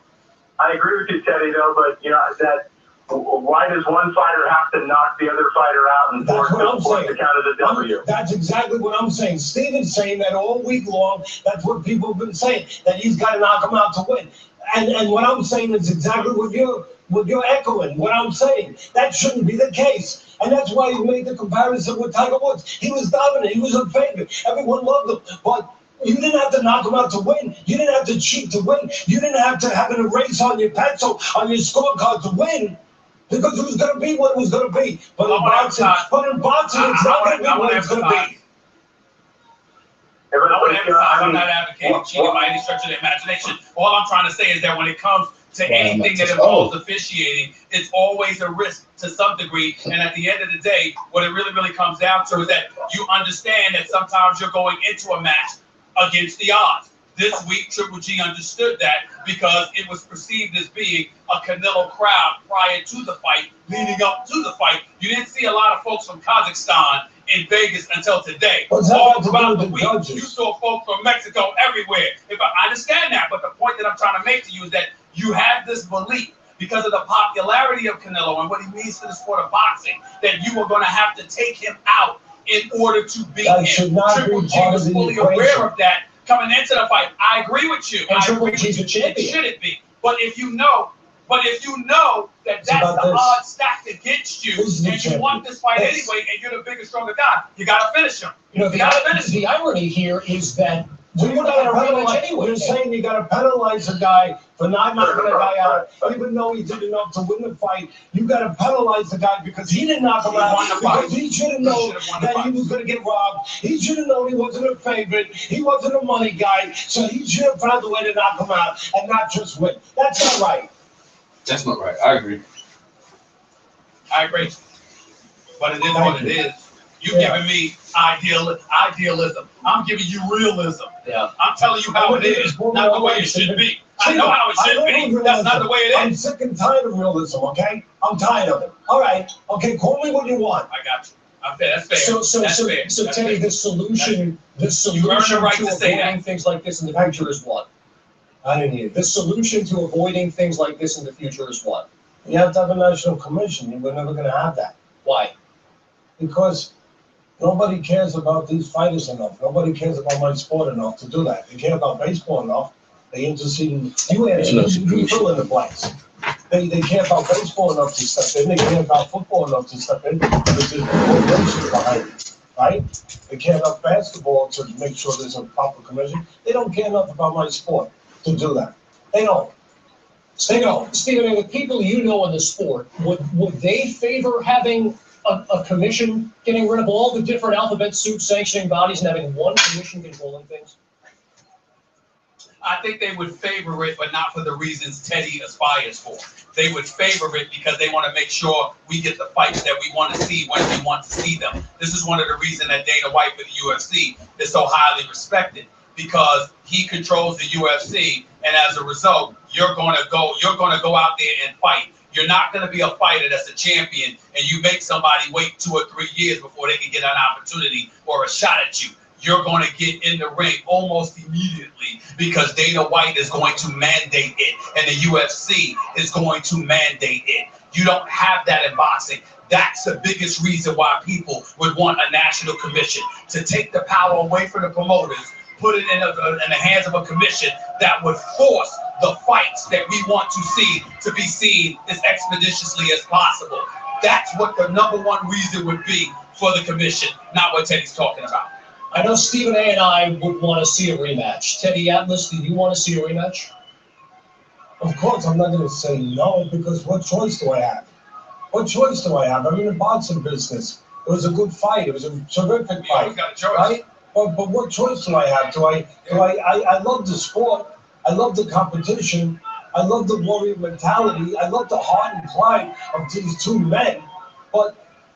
I agree with you, Teddy, though, but that why does one fighter have to knock the other fighter out and force to count as a W? That's exactly what I'm saying. Steven's saying that all week long. That's what people have been saying, that he's got to knock him out to win. And what I'm saying is exactly what you're echoing. What I'm saying, that shouldn't be the case. And that's why you made the comparison with Tiger Woods. He was dominant. He was a favorite. Everyone loved him. But you didn't have to knock him out to win. You didn't have to cheat to win. You didn't have to have an erase on your pencil, on your scorecard to win. Because it was going to be what it was going to be. But in boxing, it's not going to be what it's going to be. I want to emphasize, I'm not advocating cheating by any stretch of the imagination. All I'm trying to say is that when it comes to anything that involves officiating, it's always a risk to some degree. And at the end of the day, what it really comes down to is that you understand that sometimes you're going into a match against the odds. This week, Triple G understood that because it was perceived as being a Canelo crowd prior to the fight, leading up to the fight. You didn't see a lot of folks from Kazakhstan in Vegas until today. All throughout the week, you saw folks from Mexico everywhere. I understand that, but the point that I'm trying to make to you is that you have this belief because of the popularity of Canelo and what he means to the sport of boxing, that you are going to have to take him out in order to beat him. Triple G was fully aware of that coming into the fight. I agree with you. And Triple G's a champion. It shouldn't be. But if you know that that's the odds stacked against you, and you want this fight anyway, and you're the bigger, stronger guy, you got to finish him. The irony here is that we would have a rematch anyway. You're saying you got to penalize a guy for not knocking a guy out, even though he did enough to win the fight. You got to penalize the guy because he didn't knock him out. Because he should have known that he was going to get robbed. He should have known he wasn't a favorite. He wasn't a money guy. So he should have found a way to knock him out and not just win. That's not right. That's not right. I agree. But it is what it is. You're giving me idealism. I'm giving you realism. Yeah. I'm telling you how it is, not the way it should be. I know how it should be. That's not the way it is. I'm sick and tired of realism, okay? I'm tired of it. All right. Okay, call me what you want. I got you. That's fair. So Teddy, the solution to avoiding things like this in the future is what? I didn't hear you. The solution to avoiding things like this in the future is what? You have to have a national commission. We're never going to have that. Why? Because nobody cares about these fighters enough. Nobody cares about my sport enough to do that. They care about baseball enough. They intercede in you fill in the blanks. They care about baseball enough to step in. They care about football enough to step in because there's corporations behind it, right? They care about basketball to make sure there's a proper commission. They don't care enough about my sport to do that. They don't. Stephen, the people you know in the sport, would they favor having a commission, getting rid of all the different alphabet soup sanctioning bodies and having one commission controlling things? I think they would favor it, but not for the reasons Teddy aspires for. They would favor it because they want to make sure we get the fights that we want to see when we want to see them. This is one of the reasons that Dana White for the UFC is so highly respected, because he controls the UFC, and as a result, you're going to go out there and fight. You're not going to be a fighter that's a champion and you make somebody wait 2 or 3 years before they can get an opportunity or a shot at you. You're going to get in the ring almost immediately because Dana White is going to mandate it and the UFC is going to mandate it. You don't have that in boxing. That's the biggest reason why people would want a national commission, to take the power away from the promoters, put it in the hands of a commission that would force the fights that we want to see to be seen as expeditiously as possible. That's what the #1 reason would be for the commission, not what Teddy's talking about. I know Stephen A. and I would want to see a rematch. Teddy Atlas, do you want to see a rematch? Of course, I'm not going to say no, because what choice do I have? What choice do I have? I'm in the boxing business. It was a good fight. It was a terrific fight. Got a choice. Right? But what choice do I have? I love the sport. I love the competition. I love the warrior mentality. I love the heart and pride of these two men. But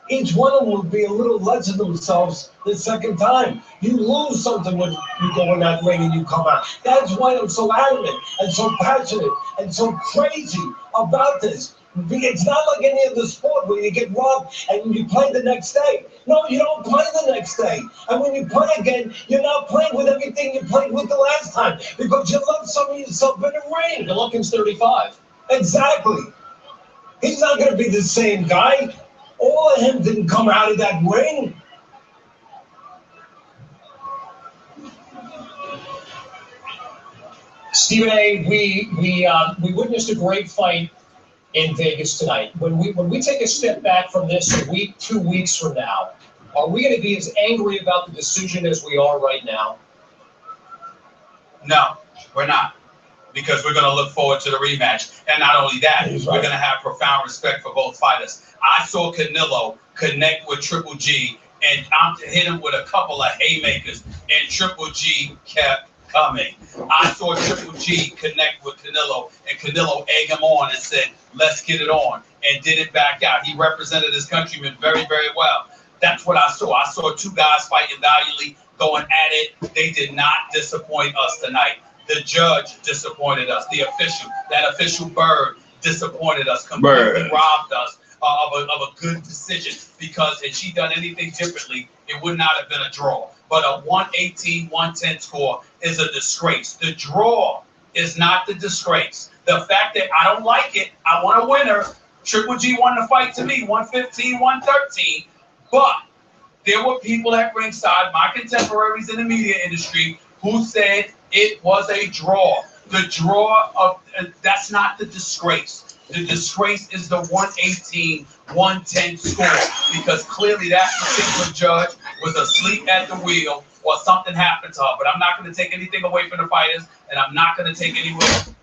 each one of them would be a little less of themselves the second time. You lose something when you go in that ring and you come out. That's why I'm so adamant and so passionate and so crazy about this. It's not like any other sport where you get robbed and you play the next day. No, you don't play the next day. And when you play again, you're not playing with everything you played with the last time because you love some of yourself in the ring. Golovkin's 35. Exactly. He's not going to be the same guy. All of him didn't come out of that ring. Stephen A., we witnessed a great fight in Vegas tonight. When we take a step back from this a week, 2 weeks from now, are we going to be as angry about the decision as we are right now? No, we're not. Because we're going to look forward to the rematch. And not only that, we're going to have profound respect for both fighters. I saw Canelo connect with Triple G and hit him with a couple of haymakers, and Triple G kept coming. I saw Triple G connect with Canelo, and Canelo egg him on and said, let's get it on, and didn't back out. He represented his countrymen very, very well. That's what I saw. I saw two guys fighting valiantly, going at it. They did not disappoint us tonight. The judge disappointed us. The official, that official Bird, disappointed us, completely robbed us of a good decision, because had she done anything differently, it would not have been a draw. But a 118-110 score is a disgrace. The draw is not the disgrace. The fact that I don't like it, I want a winner. Triple G won the fight to me, 115-113. But there were people at ringside, my contemporaries in the media industry, who said it was a draw. The draw of that's not the disgrace. The disgrace is the 118-110 score, because clearly that particular judge was asleep at the wheel or something happened to her. But I'm not going to take anything away from the fighters, and I'm not going to take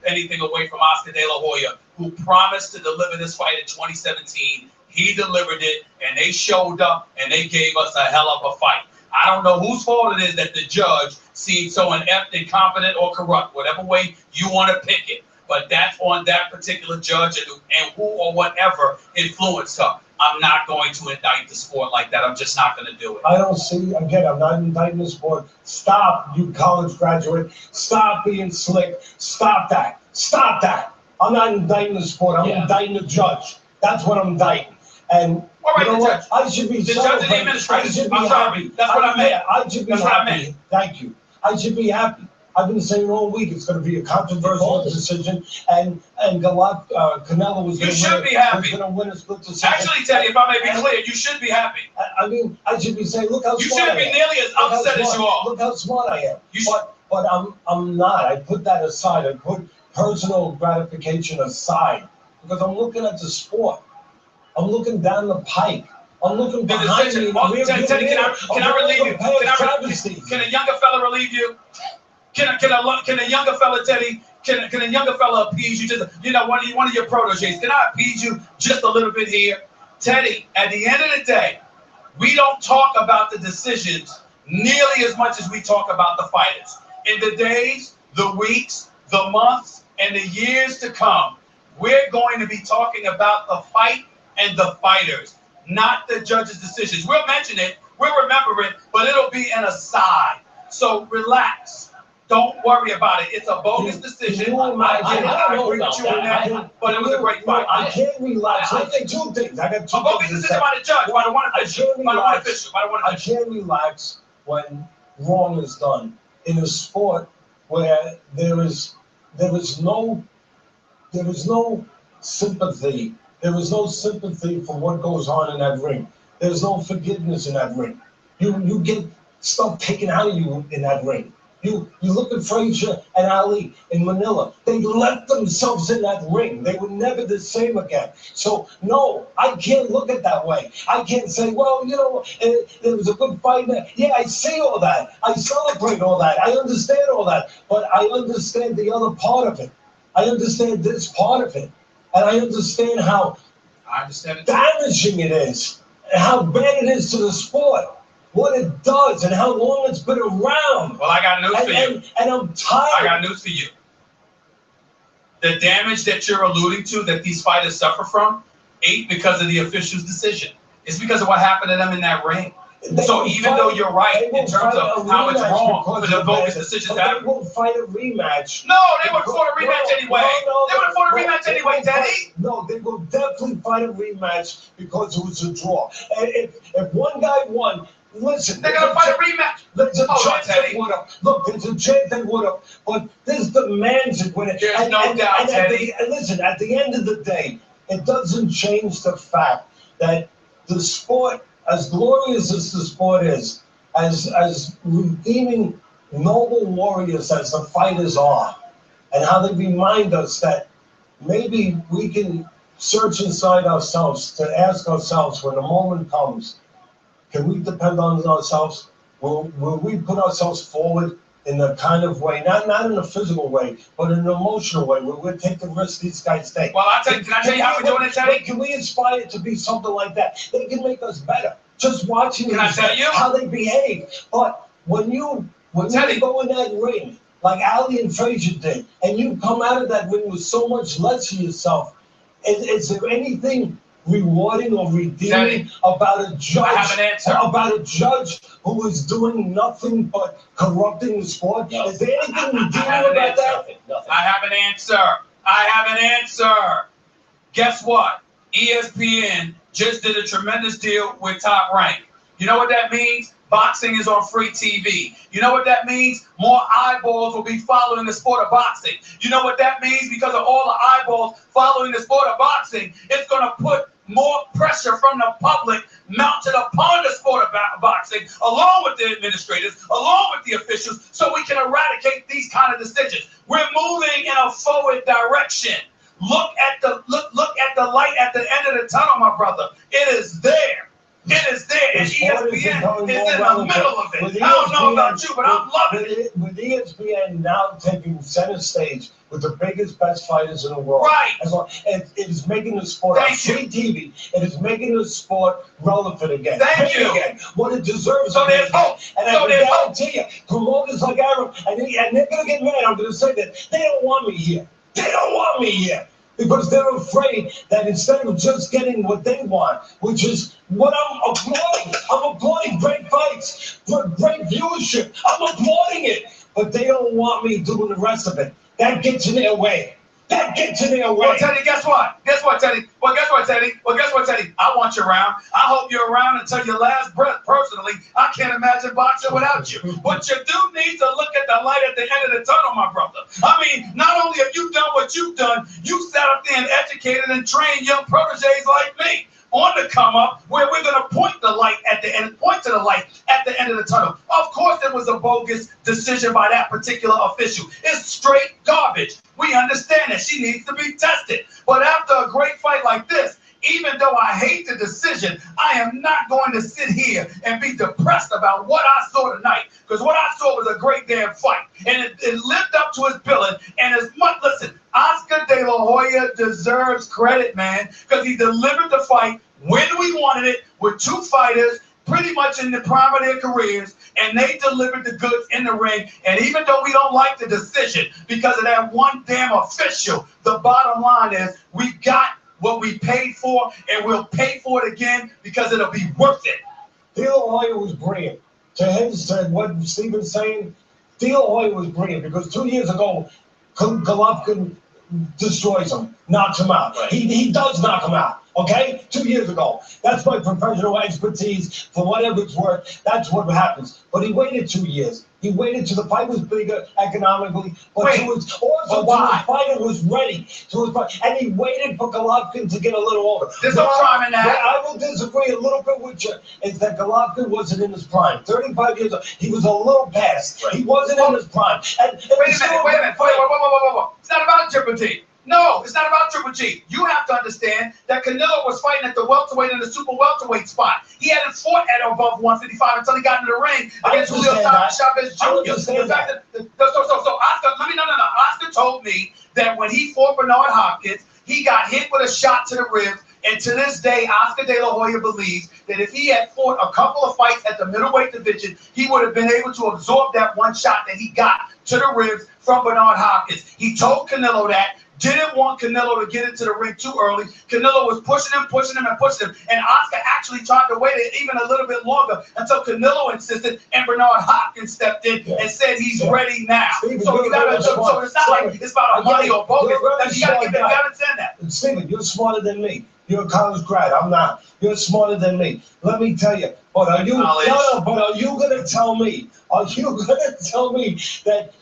anything away from Oscar De La Hoya, who promised to deliver this fight in 2017. He delivered it, and they showed up, and they gave us a hell of a fight. I don't know whose fault it is that the judge seemed so inept, incompetent, or corrupt, whatever way you want to pick it. But that's on that particular judge and who or whatever influenced her. I'm not going to indict the sport like that. I'm just not going to do it. I don't see, again, I'm not indicting the sport. Stop, you college graduate. Stop being slick. Stop that. Stop that. I'm not indicting the sport. I'm indicting the judge. That's what I'm indicting. And all right, you know what? I should be celebrating. I should be happy. That's what I meant. I should be happy. Thank you. I should be happy. I've been saying all week it's going to be a controversial decision, and Canelo was going to win a split decision. Actually, Teddy, if I may be clear, you should be happy. I mean, I should be saying, look how you smart I am. You shouldn't be nearly as upset as you are. Look how smart I am. But I'm not. I put that aside. I put personal gratification aside, because I'm looking at the sport. I'm looking down the pike. I'm looking behind me. Teddy, can I relieve you? Can a younger fella relieve you? Can a younger fella, Teddy? Can a younger fella appease you? Just one of your proteges. Can I appease you just a little bit here, Teddy? At the end of the day, we don't talk about the decisions nearly as much as we talk about the fighters. In the days, the weeks, the months, and the years to come, we're going to be talking about the fight and the fighters, not the judges' decisions. We'll mention it, we'll remember it, but it'll be an aside. So relax. Don't worry about it. It's a bogus decision. I agree with you on that, but it was a great fight. I can't relax. I think two things. I got two a bogus decision by the judge, by the one official. I can't relax when wrong is done in a sport where there is no sympathy. There is no sympathy for what goes on in that ring. There's no forgiveness in that ring. You get stuff taken out of you in that ring. You look at Frazier and Ali in Manila. They left themselves in that ring. They were never the same again. So, no, I can't look at it that way. I can't say, well, it was a good fight. Yeah, I see all that. I celebrate all that. I understand all that. But I understand the other part of it. I understand this part of it. And I understand how damaging it is, and how bad it is to the sport, what it does, and how long it's been around. Well, I got news for you. And I'm tired. I got news for you. The damage that you're alluding to, that these fighters suffer from, ain't because of the official's decision. It's because of what happened to them in that ring. So even though you're right in terms of how it's wrong for the bogus decisions that they won't fight a rematch. No, they would have fought a rematch anyway. They would have fought a rematch anyway, Teddy. No, they will definitely fight a rematch because it was a draw. And if one guy won, Listen, they're gonna fight a rematch. There's a chance they would have. Look, there's a chance they would have, but this demands it when it. There's no doubt, Teddy. Listen, at the end of the day, it doesn't change the fact that the sport, as glorious as the sport is, as redeeming noble warriors as the fighters are, and how they remind us that maybe we can search inside ourselves to ask ourselves when the moment comes, can we depend on ourselves? Will we put ourselves forward in a kind of way, not in a physical way, but in an emotional way, where we'll take the risk these guys take? Well, can I tell you how we're doing it, Teddy? Can we inspire to be something like that? They can make us better. Just watching how they behave. But when you go in that ring, like Ali and Frazier did, and you come out of that ring with so much less of yourself, is there anything rewarding or redeeming about a judge? I have an answer. About a judge who is doing nothing but corrupting the sport? No. Is there anything redeeming about that? I have an answer. I have an answer. Guess what? ESPN just did a tremendous deal with Top Rank. You know what that means? Boxing is on free TV. You know what that means? More eyeballs will be following the sport of boxing. You know what that means? Because of all the eyeballs following the sport of boxing, it's going to put more pressure from the public mounted upon the sport of boxing, along with the administrators, along with the officials, so we can eradicate these kind of decisions. We're moving in a forward direction. Look at the light at the end of the tunnel, my brother. It is there. It is there, and ESPN is in the middle of it. I don't know about you, but I'm loving it. With ESPN now taking center stage with the biggest, best fighters in the world. Right. It is making the sport on free TV. It is making the sport relevant again. Thank you. Again. What it deserves. So there's hope. And I guarantee you, promoters like Aaron, and they're going to get mad. I'm going to say that they don't want me here. They don't want me here. Because they're afraid that instead of just getting what they want, which is what I'm applauding great fights, great viewership. I'm applauding it. But they don't want me doing the rest of it. That gets in their way. That gets in their way. Well, Teddy, guess what? Guess what, Teddy? Well, guess what, Teddy? Well, guess what, Teddy? I want you around. I hope you're around until your last breath. Personally, I can't imagine boxing without you. But you do need to look at the light at the end of the tunnel, my brother. I mean, not only have you done what you've done, you sat up there and educated and trained young proteges like me on the come up, where we're going to point to the light at the end of the tunnel. Of course, it was a bogus decision by that particular official. It's straight garbage. We understand that she needs to be tested. But after a great fight like this, even though I hate the decision, I am not going to sit here and be depressed about what I saw tonight. Because what I saw was a great damn fight. And it lived up to its billing. And as much, listen, Oscar De La Hoya deserves credit, man, because he delivered the fight when we wanted it with two fighters pretty much in the prime of their careers, and they delivered the goods in the ring. And even though we don't like the decision because of that one damn official, the bottom line is we got what we paid for, and we'll pay for it again because it'll be worth it. De La Hoya was brilliant. To what Steven's saying, De La Hoya was brilliant because 2 years ago, Golovkin destroys him, knocks him out. Right. He does knock him out. Okay? 2 years ago. That's my professional expertise. For whatever it's worth, that's what happens. But he waited 2 years. He waited till the fight was bigger economically, but till the fighter was ready. And he waited for Golovkin to get a little older. There's no crime in that. I will disagree a little bit with you, is that Golovkin wasn't in his prime. 35 years old. He was a little past. Right. He wasn't in his prime. Wait a minute. Whoa. It's not about Triple G. No, it's not about Triple G. You have to understand that Canelo was fighting at the welterweight and the super welterweight spot. He hadn't fought at above 155 until he got into the ring against Julio Chavez Jr. Oscar told me that when he fought Bernard Hopkins, he got hit with a shot to the ribs. And to this day, Oscar De La Hoya believes that if he had fought a couple of fights at the middleweight division, he would have been able to absorb that one shot that he got to the ribs from Bernard Hopkins. He told Canelo that didn't want Canelo to get into the ring too early. Canelo was pushing him, and Oscar actually tried to wait even a little bit longer until Canelo insisted, and Bernard Hopkins stepped in and said he's ready now. So it's not like it's about a money or bogus. You gotta understand that. Stephen, you're smarter than me. You're a college grad. I'm not. You're smarter than me. Let me tell you. But are you? But are you gonna tell me? Are you gonna tell me that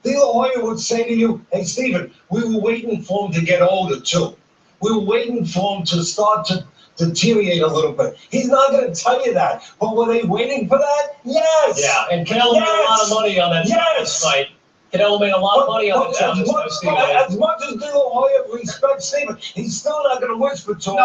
De La Hoya would say to you, "Hey, Stephen, we were waiting for him to get older too. We were waiting for him to start to deteriorate a little bit." He's not going to tell you that. But were they waiting for that? Yes. Yeah, and Canelo made a lot of money on that fight. Canelo made a lot of money on the challenge. As much as De La Hoya respects Stephen, he's still not going to whisper to him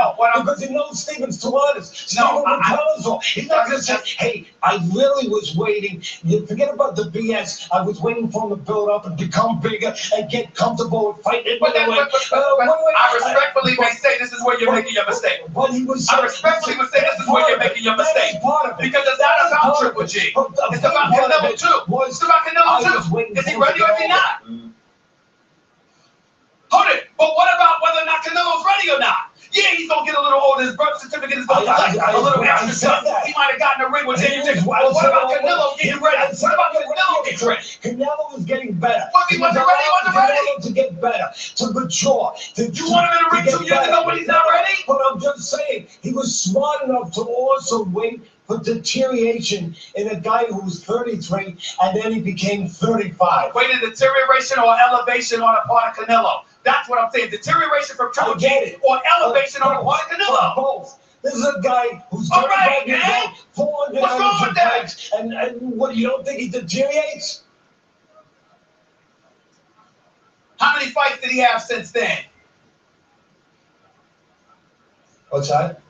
because he knows Stephen's too honest. Stephen will tell us all. He's not going to say, "Hey, I really was waiting. You forget about the BS. I was waiting for him to build up and become bigger and get comfortable with fighting." I respectfully may say this is where you're making your mistake. I respectfully would say this is where you're making your mistake. Because it's not about Triple G. It's about Canelo too. It's about Canelo too. Is he ready or is he not? Hold it. But what about whether or not Canelo's ready or not? Yeah, he's going to get a little older. His birth certificate is going to collect a little extra stuff. He might have gotten a ring with Daniel Jackson. But what about Canelo getting ready? What about Canelo getting ready? Canelo is getting better. He wasn't ready. He wasn't ready. To get better, to mature. You want him in the ring 2 years ago when he's not ready? But I'm just saying, he was smart enough to also wait for deterioration in a guy who was 33 and then he became 35. Wait, a deterioration or elevation on the part of Canelo? That's what I'm saying. Deterioration from Triple G or elevation on the part of Canelo? Both. This is a guy who's 35 years old, 400 fights, and what, you don't think he deteriorates? How many fights did he have since then? What's that?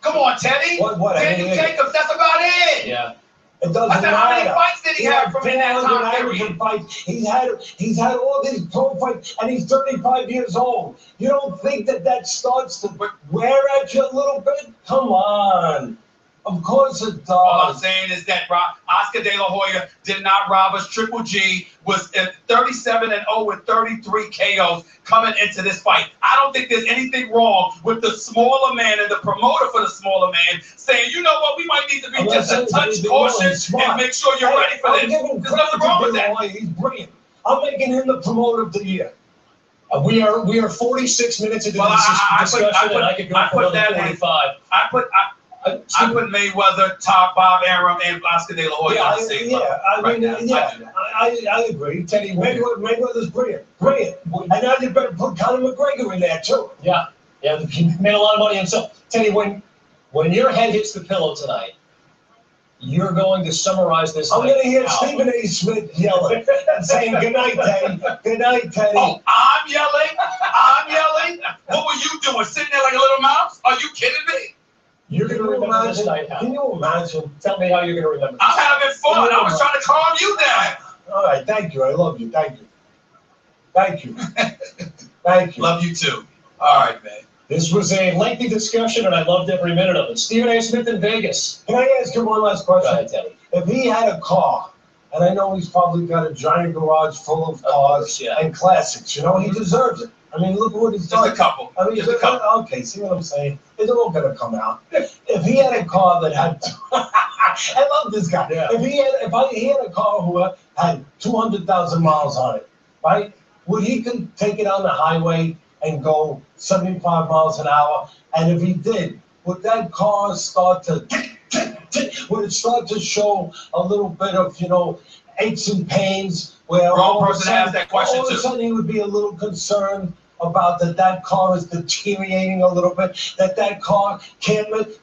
Come on, Teddy. Teddy Jacobs, that's about it. Yeah. It doesn't matter. How many fights did he have from in that time period? Fights. He's had all these pro fights, and he's 35 years old. You don't think that starts to wear at you a little bit? Come on. Of course it does. All I'm saying is that Oscar De La Hoya did not rob us. Triple G was at 37-0 with 33 KOs coming into this fight. I don't think there's anything wrong with the smaller man and the promoter for the smaller man saying, you know what, we might need to be just a touch cautious and make sure you're ready for this. There's nothing wrong with that. He's brilliant. I'm making him the promoter of the year. We are 46 minutes into this discussion, and I could go for another 45. I put Mayweather, Bob Arum, and Oscar De La Hoya on the same level. I agree. Teddy, Mayweather's brilliant. And now you better put Conor McGregor in there too. Yeah, he made a lot of money himself. Teddy, when your head hits the pillow tonight, you're going to summarize this. I'm going to hear Stephen A. Smith yelling and saying, "Good night, Teddy. Good night, Teddy." Oh, I'm yelling? What were you doing? Sitting there like a little mouse? Are you kidding me? You're going to remember this night. Can you imagine? Tell me how you're going to remember this. I'm having fun. I was trying to calm you down. All right, thank you. I love you. Thank you. Thank you. Thank you. Love you too. All right, man. This was a lengthy discussion, and I loved every minute of it. Stephen A. Smith in Vegas. Can I ask you one last question? Go ahead, Teddy. If he had a car, and I know he's probably got a giant garage full of cars and classics, you know, he deserves it. I mean, look at what he's done. Just a couple. I mean, just a couple. Okay, see what I'm saying? It's all going to come out. If he had a car that had, I love this guy. Yeah. If he had a car who had 200,000 miles on it, right? Would he could take it on the highway and go 75 miles an hour? And if he did, would that car start to, would it start to show a little bit of, you know, aches and pains? Where wrong person asked that question all of a sudden he would be a little concerned about that car is deteriorating a little bit, that car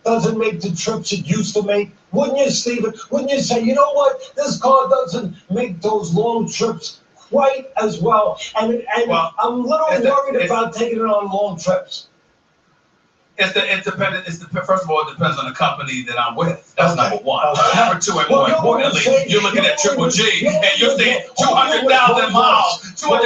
doesn't make the trips it used to make. Wouldn't you, Stephen? Wouldn't you say, you know what, this car doesn't make those long trips quite as well? And well, I'm a little worried about taking it on long trips. First of all, it depends on the company that I'm with. That's number one. Number two, and more importantly, you're looking at Triple G, and you're saying 200,000 miles. Triple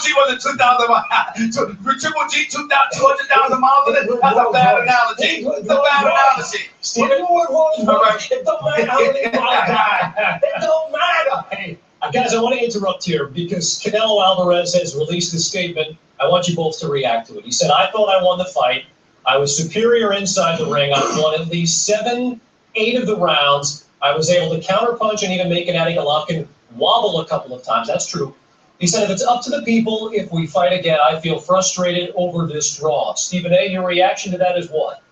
G wasn't 2,000 miles. Triple G 200,000 miles in it. That's a bad analogy. It's a bad analogy. It don't matter how many miles. It don't matter. Guys, I want to interrupt here because Canelo Alvarez has released a statement. I want you both to react to it. He said, I thought I won the fight. I was superior inside the ring. I won at least 7, 8 of the rounds. I was able to counterpunch and even make Gennady Golovkin wobble a couple of times. That's true. He said, if it's up to the people, if we fight again, I feel frustrated over this draw. Stephen A., your reaction to that is what?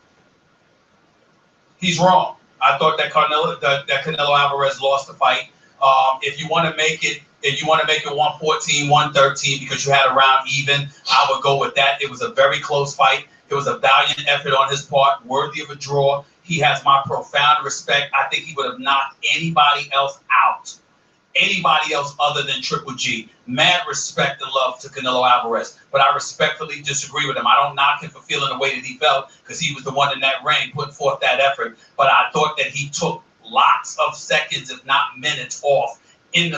He's wrong. I thought that Canelo Alvarez lost the fight. If you want to make it 114, 113 because you had a round even, I would go with that. It was a very close fight. It was a valiant effort on his part, worthy of a draw. He has my profound respect. I think he would have knocked anybody else out. Anybody else other than Triple G. Mad respect and love to Canelo Alvarez, but I respectfully disagree with him. I don't knock him for feeling the way that he felt because he was the one in that ring putting forth that effort. But I thought that he took lots of seconds, if not minutes, off in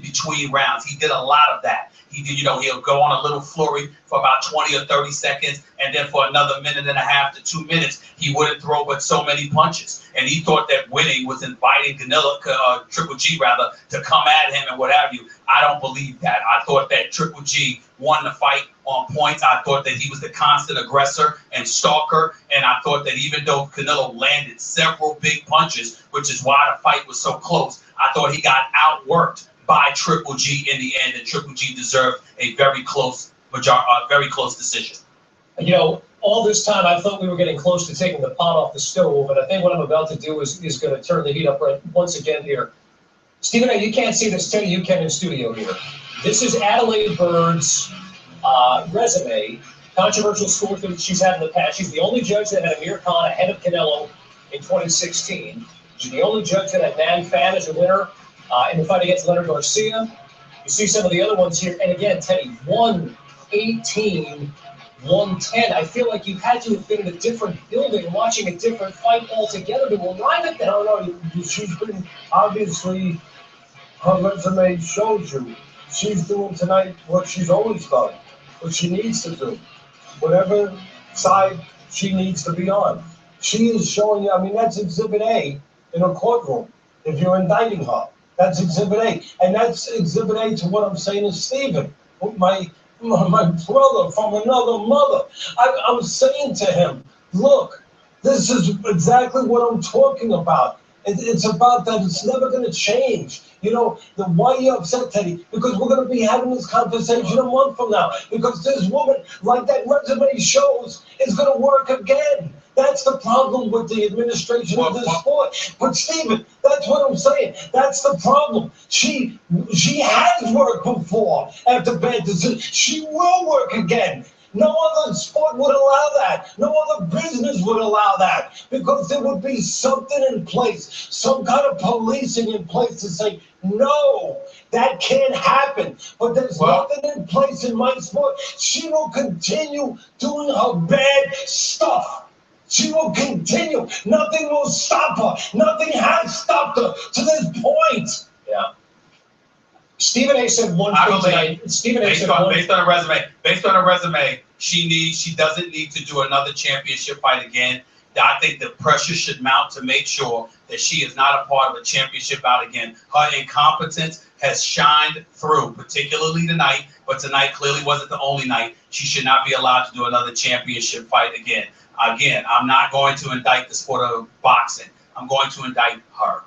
between rounds. He did a lot of that. He did, he'll go on a little flurry for about 20 or 30 seconds, and then for another minute and a half to 2 minutes, he wouldn't throw but so many punches. And he thought that winning was inviting Triple G to come at him and what have you. I don't believe that. I thought that Triple G won the fight on points. I thought that he was the constant aggressor and stalker, and I thought that even though Canelo landed several big punches, which is why the fight was so close, I thought he got outworked by Triple G in the end, and Triple G deserved a very close decision. All this time I thought we were getting close to taking the pot off the stove, and I think what I'm about to do is going to turn the heat up right once again here. Stephen A., you can't see this, Teddy, you can in studio here. This is Adelaide Bird's resume, controversial score that she's had in the past. She's the only judge that had Amir Khan ahead of Canelo in 2016. She's the only judge that had Nan Fan as a winner in the fight against Leonard Garcia. You see some of the other ones here. And again, Teddy, 118, 110. I feel like you had to have been in a different building watching a different fight altogether to arrive at that. No, she's been, obviously, her resume shows you. She's doing tonight what she's always done, what she needs to do. Whatever side she needs to be on. She is showing you, that's Exhibit A in a courtroom. If you're indicting her, that's Exhibit A. And that's Exhibit A to what I'm saying to Stephen, my brother from another mother. I'm saying to him, look, this is exactly what I'm talking about. It's about that it's never going to change. Why are you upset, Teddy? Because we're going to be having this conversation a month from now. Because this woman, like that resume shows, is going to work again. That's the problem with the administration of this sport. But Stephen, that's what I'm saying. That's the problem. She has worked before after bad decisions. She will work again. No other sport would allow that. No other business would allow that. Because there would be something in place, some kind of policing in place to say, no, that can't happen. But there's nothing in place in my sport. She will continue doing her bad stuff. She will continue. Nothing will stop her. Nothing has stopped her to this point. Yeah. Stephen A. said one thing tonight. Stephen A. said based on a resume, she doesn't need to do another championship fight again. I think the pressure should mount to make sure that she is not a part of a championship bout again. Her incompetence has shined through, particularly tonight, but tonight clearly wasn't the only night. She should not be allowed to do another championship fight again. Again, I'm not going to indict the sport of boxing. I'm going to indict her.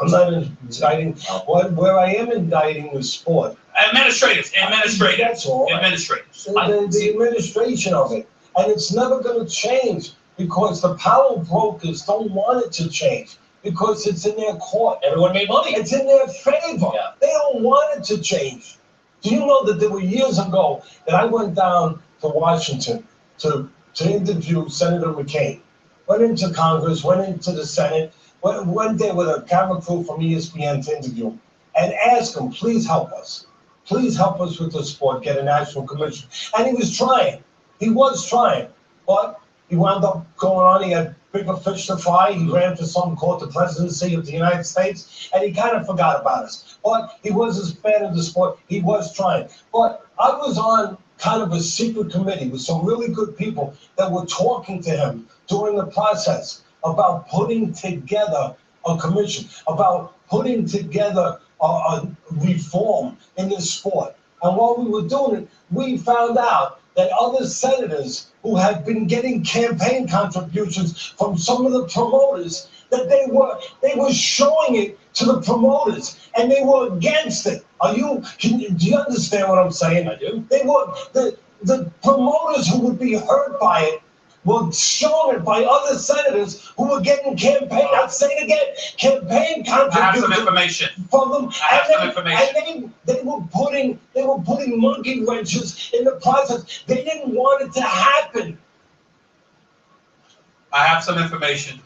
I'm not indicting. Where I am indicting the sport. Administrators. That's all. Right. Administrators. The administration of it. And it's never going to change because the power brokers don't want it to change because it's in their court. Everyone made money. It's in their favor. Yeah. They don't want it to change. Do you know that there were years ago that I went down to Washington to interview Senator McCain? Went into Congress, went into the Senate, went there with a camera crew from ESPN to interview him and ask him, please help us. Please help us with the sport, get a national commission. And he was trying. He was trying. But he wound up going on. He had bigger fish to fry. He ran for something called the presidency of the United States. And he kind of forgot about us. But he was a fan of the sport. He was trying. But I was on kind of a secret committee with some really good people that were talking to him during the process about putting together a commission, about putting together reform in this sport. And while we were doing it, we found out that other senators who had been getting campaign contributions from some of the promoters, that they were showing it to the promoters, and they were against it. Do you understand what I'm saying? I do. They were the promoters who would be hurt by it were showing it by other senators who were getting campaign. I'd say it again, campaign contributions. I have some information From them. I have some information. And they were putting monkey wrenches in the process. They didn't want it to happen. I have some information.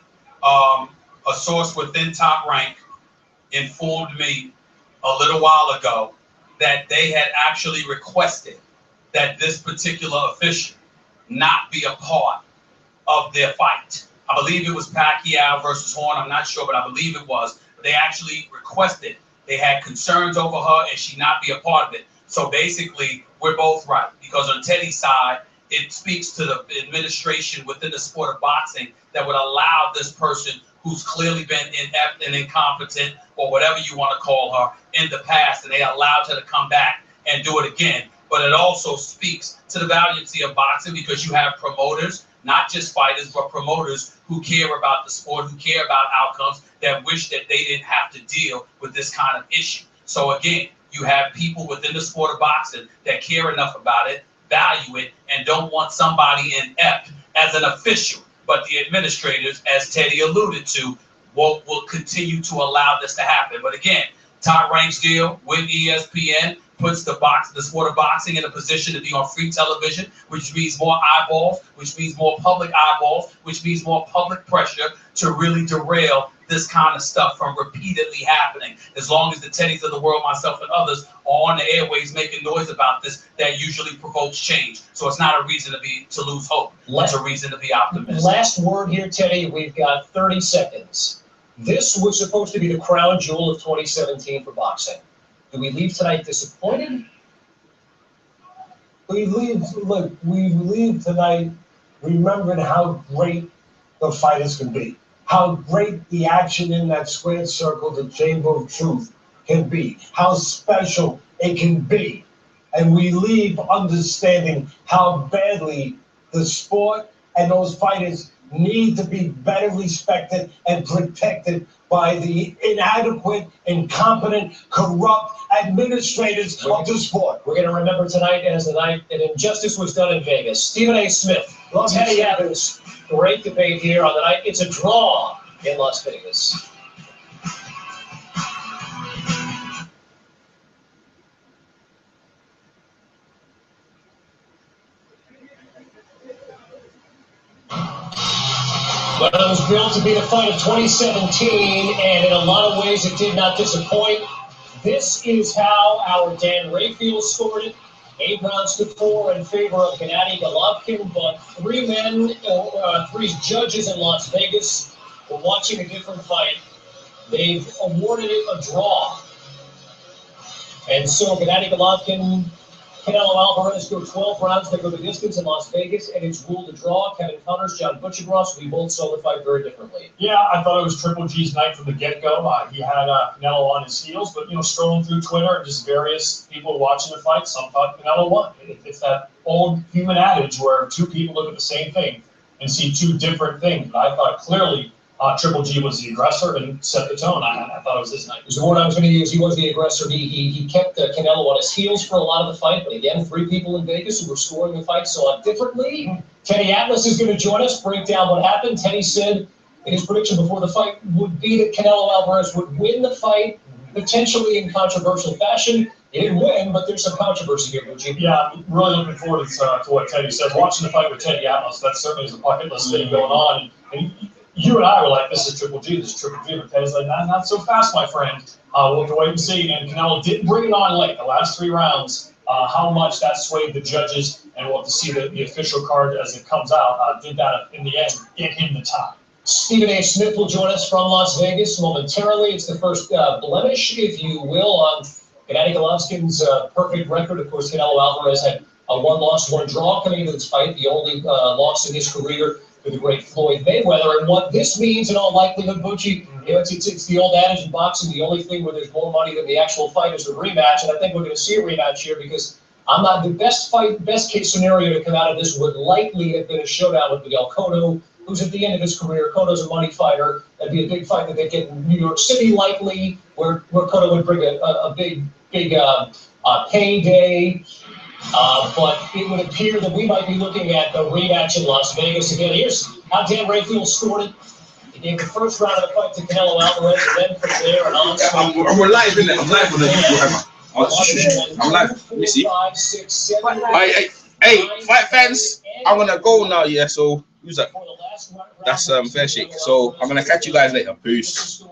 A source within Top Rank informed me a little while ago that they had actually requested that this particular official not be a part of their fight. I believe it was Pacquiao versus Horn. I'm not sure, but I believe it was. They actually requested, they had concerns over her and she not be a part of it. So basically, we're both right, because on Teddy's side, it speaks to the administration within the sport of boxing that would allow this person who's clearly been inept and incompetent, or whatever you want to call her, in the past, and they allowed her to come back and do it again. But it also speaks to the valiancy of boxing, because you have promoters, not just fighters, but promoters who care about the sport, who care about outcomes, that wish that they didn't have to deal with this kind of issue. So again, you have people within the sport of boxing that care enough about it, value it, and don't want somebody inept as an official. But the administrators, as Teddy alluded to, will continue to allow this to happen. But again, Top Rank's deal with ESPN puts the sport of boxing in a position to be on free television, which means more eyeballs, which means more public eyeballs, which means more public pressure to really derail this kind of stuff from repeatedly happening. As long as the Teddys of the world, myself and others, are on the airways making noise about this, that usually provokes change. So it's not a reason to lose hope. It's a reason to be optimistic. Last word here, Teddy. We've got 30 seconds. This was supposed to be the crown jewel of 2017 for boxing. Do we leave tonight disappointed? We leave tonight remembering how great the fighters can be, how great the action in that squared circle, the chamber of truth, can be, how special it can be. And we leave understanding how badly the sport and those fighters need to be better respected and protected by the inadequate, incompetent, corrupt administrators of the sport. We're going to remember tonight as the night that injustice was done in Vegas. Stephen A. Smith, Teddy Evans, great debate here on the night. It's a draw in Las Vegas. But it was built to be the fight of 2017, and in a lot of ways it did not disappoint. This is how our Dan Rayfield scored it. 8 rounds to 4 in favor of Gennady Golovkin, but three judges in Las Vegas were watching a different fight. They've awarded it a draw. And so Gennady Golovkin, Canelo Alvarez go 12 rounds. They go the distance in Las Vegas, and it's ruled a draw. Kevin Connors, John Butchergross, we both saw the fight very differently. Yeah, I thought it was Triple G's night from the get-go. He had Canelo on his heels, but, scrolling through Twitter and just various people watching the fight, some thought Canelo won. It's that old human adage where two people look at the same thing and see two different things. But I thought clearly Triple G was the aggressor and set the tone. I thought it was his night. The word I was going to use, he was the aggressor. He kept Canelo on his heels for a lot of the fight, but again, 3 people in Vegas who were scoring the fight saw it differently. Teddy Atlas is going to join us, break down what happened. Teddy said in his prediction before the fight would be that Canelo Alvarez would win the fight, potentially in controversial fashion. He didn't win, but there's some controversy here, Gucci. Yeah, I'm really looking forward to what Teddy said. Watching the fight with Teddy Atlas, that certainly is a bucket list thing going on. And you and I were like, this is Triple G, this is Triple G. But Teddy's like, not so fast, my friend. We'll have to wait and see. And Canelo did bring it on late, the last 3 rounds. How much that swayed the judges, and we'll have to see the official card as it comes out. Did that, in the end, get him the tie. Stephen A. Smith will join us from Las Vegas momentarily. It's the first blemish, if you will, on Gennady Golovkin's perfect record. Of course, Canelo Alvarez had a 1 loss, 1 draw coming into this fight, the only loss in his career with the great Floyd Mayweather. And what this means, in all likelihood, Bucci, you know, it's the old adage in boxing, the only thing where there's more money than the actual fight is the rematch. And I think we're going to see a rematch here because I'm not the best case scenario to come out of this would likely have been a showdown with Miguel Cotto, who's at the end of his career. Cotto's a money fighter. That'd be a big fight that they get in New York City, likely, where Cotto would bring a big payday. But it would appear that we might be looking at a rematch in Las Vegas again. Here's how Dan Rayfield scored it. He gave the first round of the fight to Canelo Alvarez, and then from there and on. I'm live, isn't it? I'm live on the YouTube. I'm live. Let me see. Hey, fight fans, I'm gonna go now. Yeah. So who's that? That's Fair Shake. So I'm gonna catch you guys later. Peace.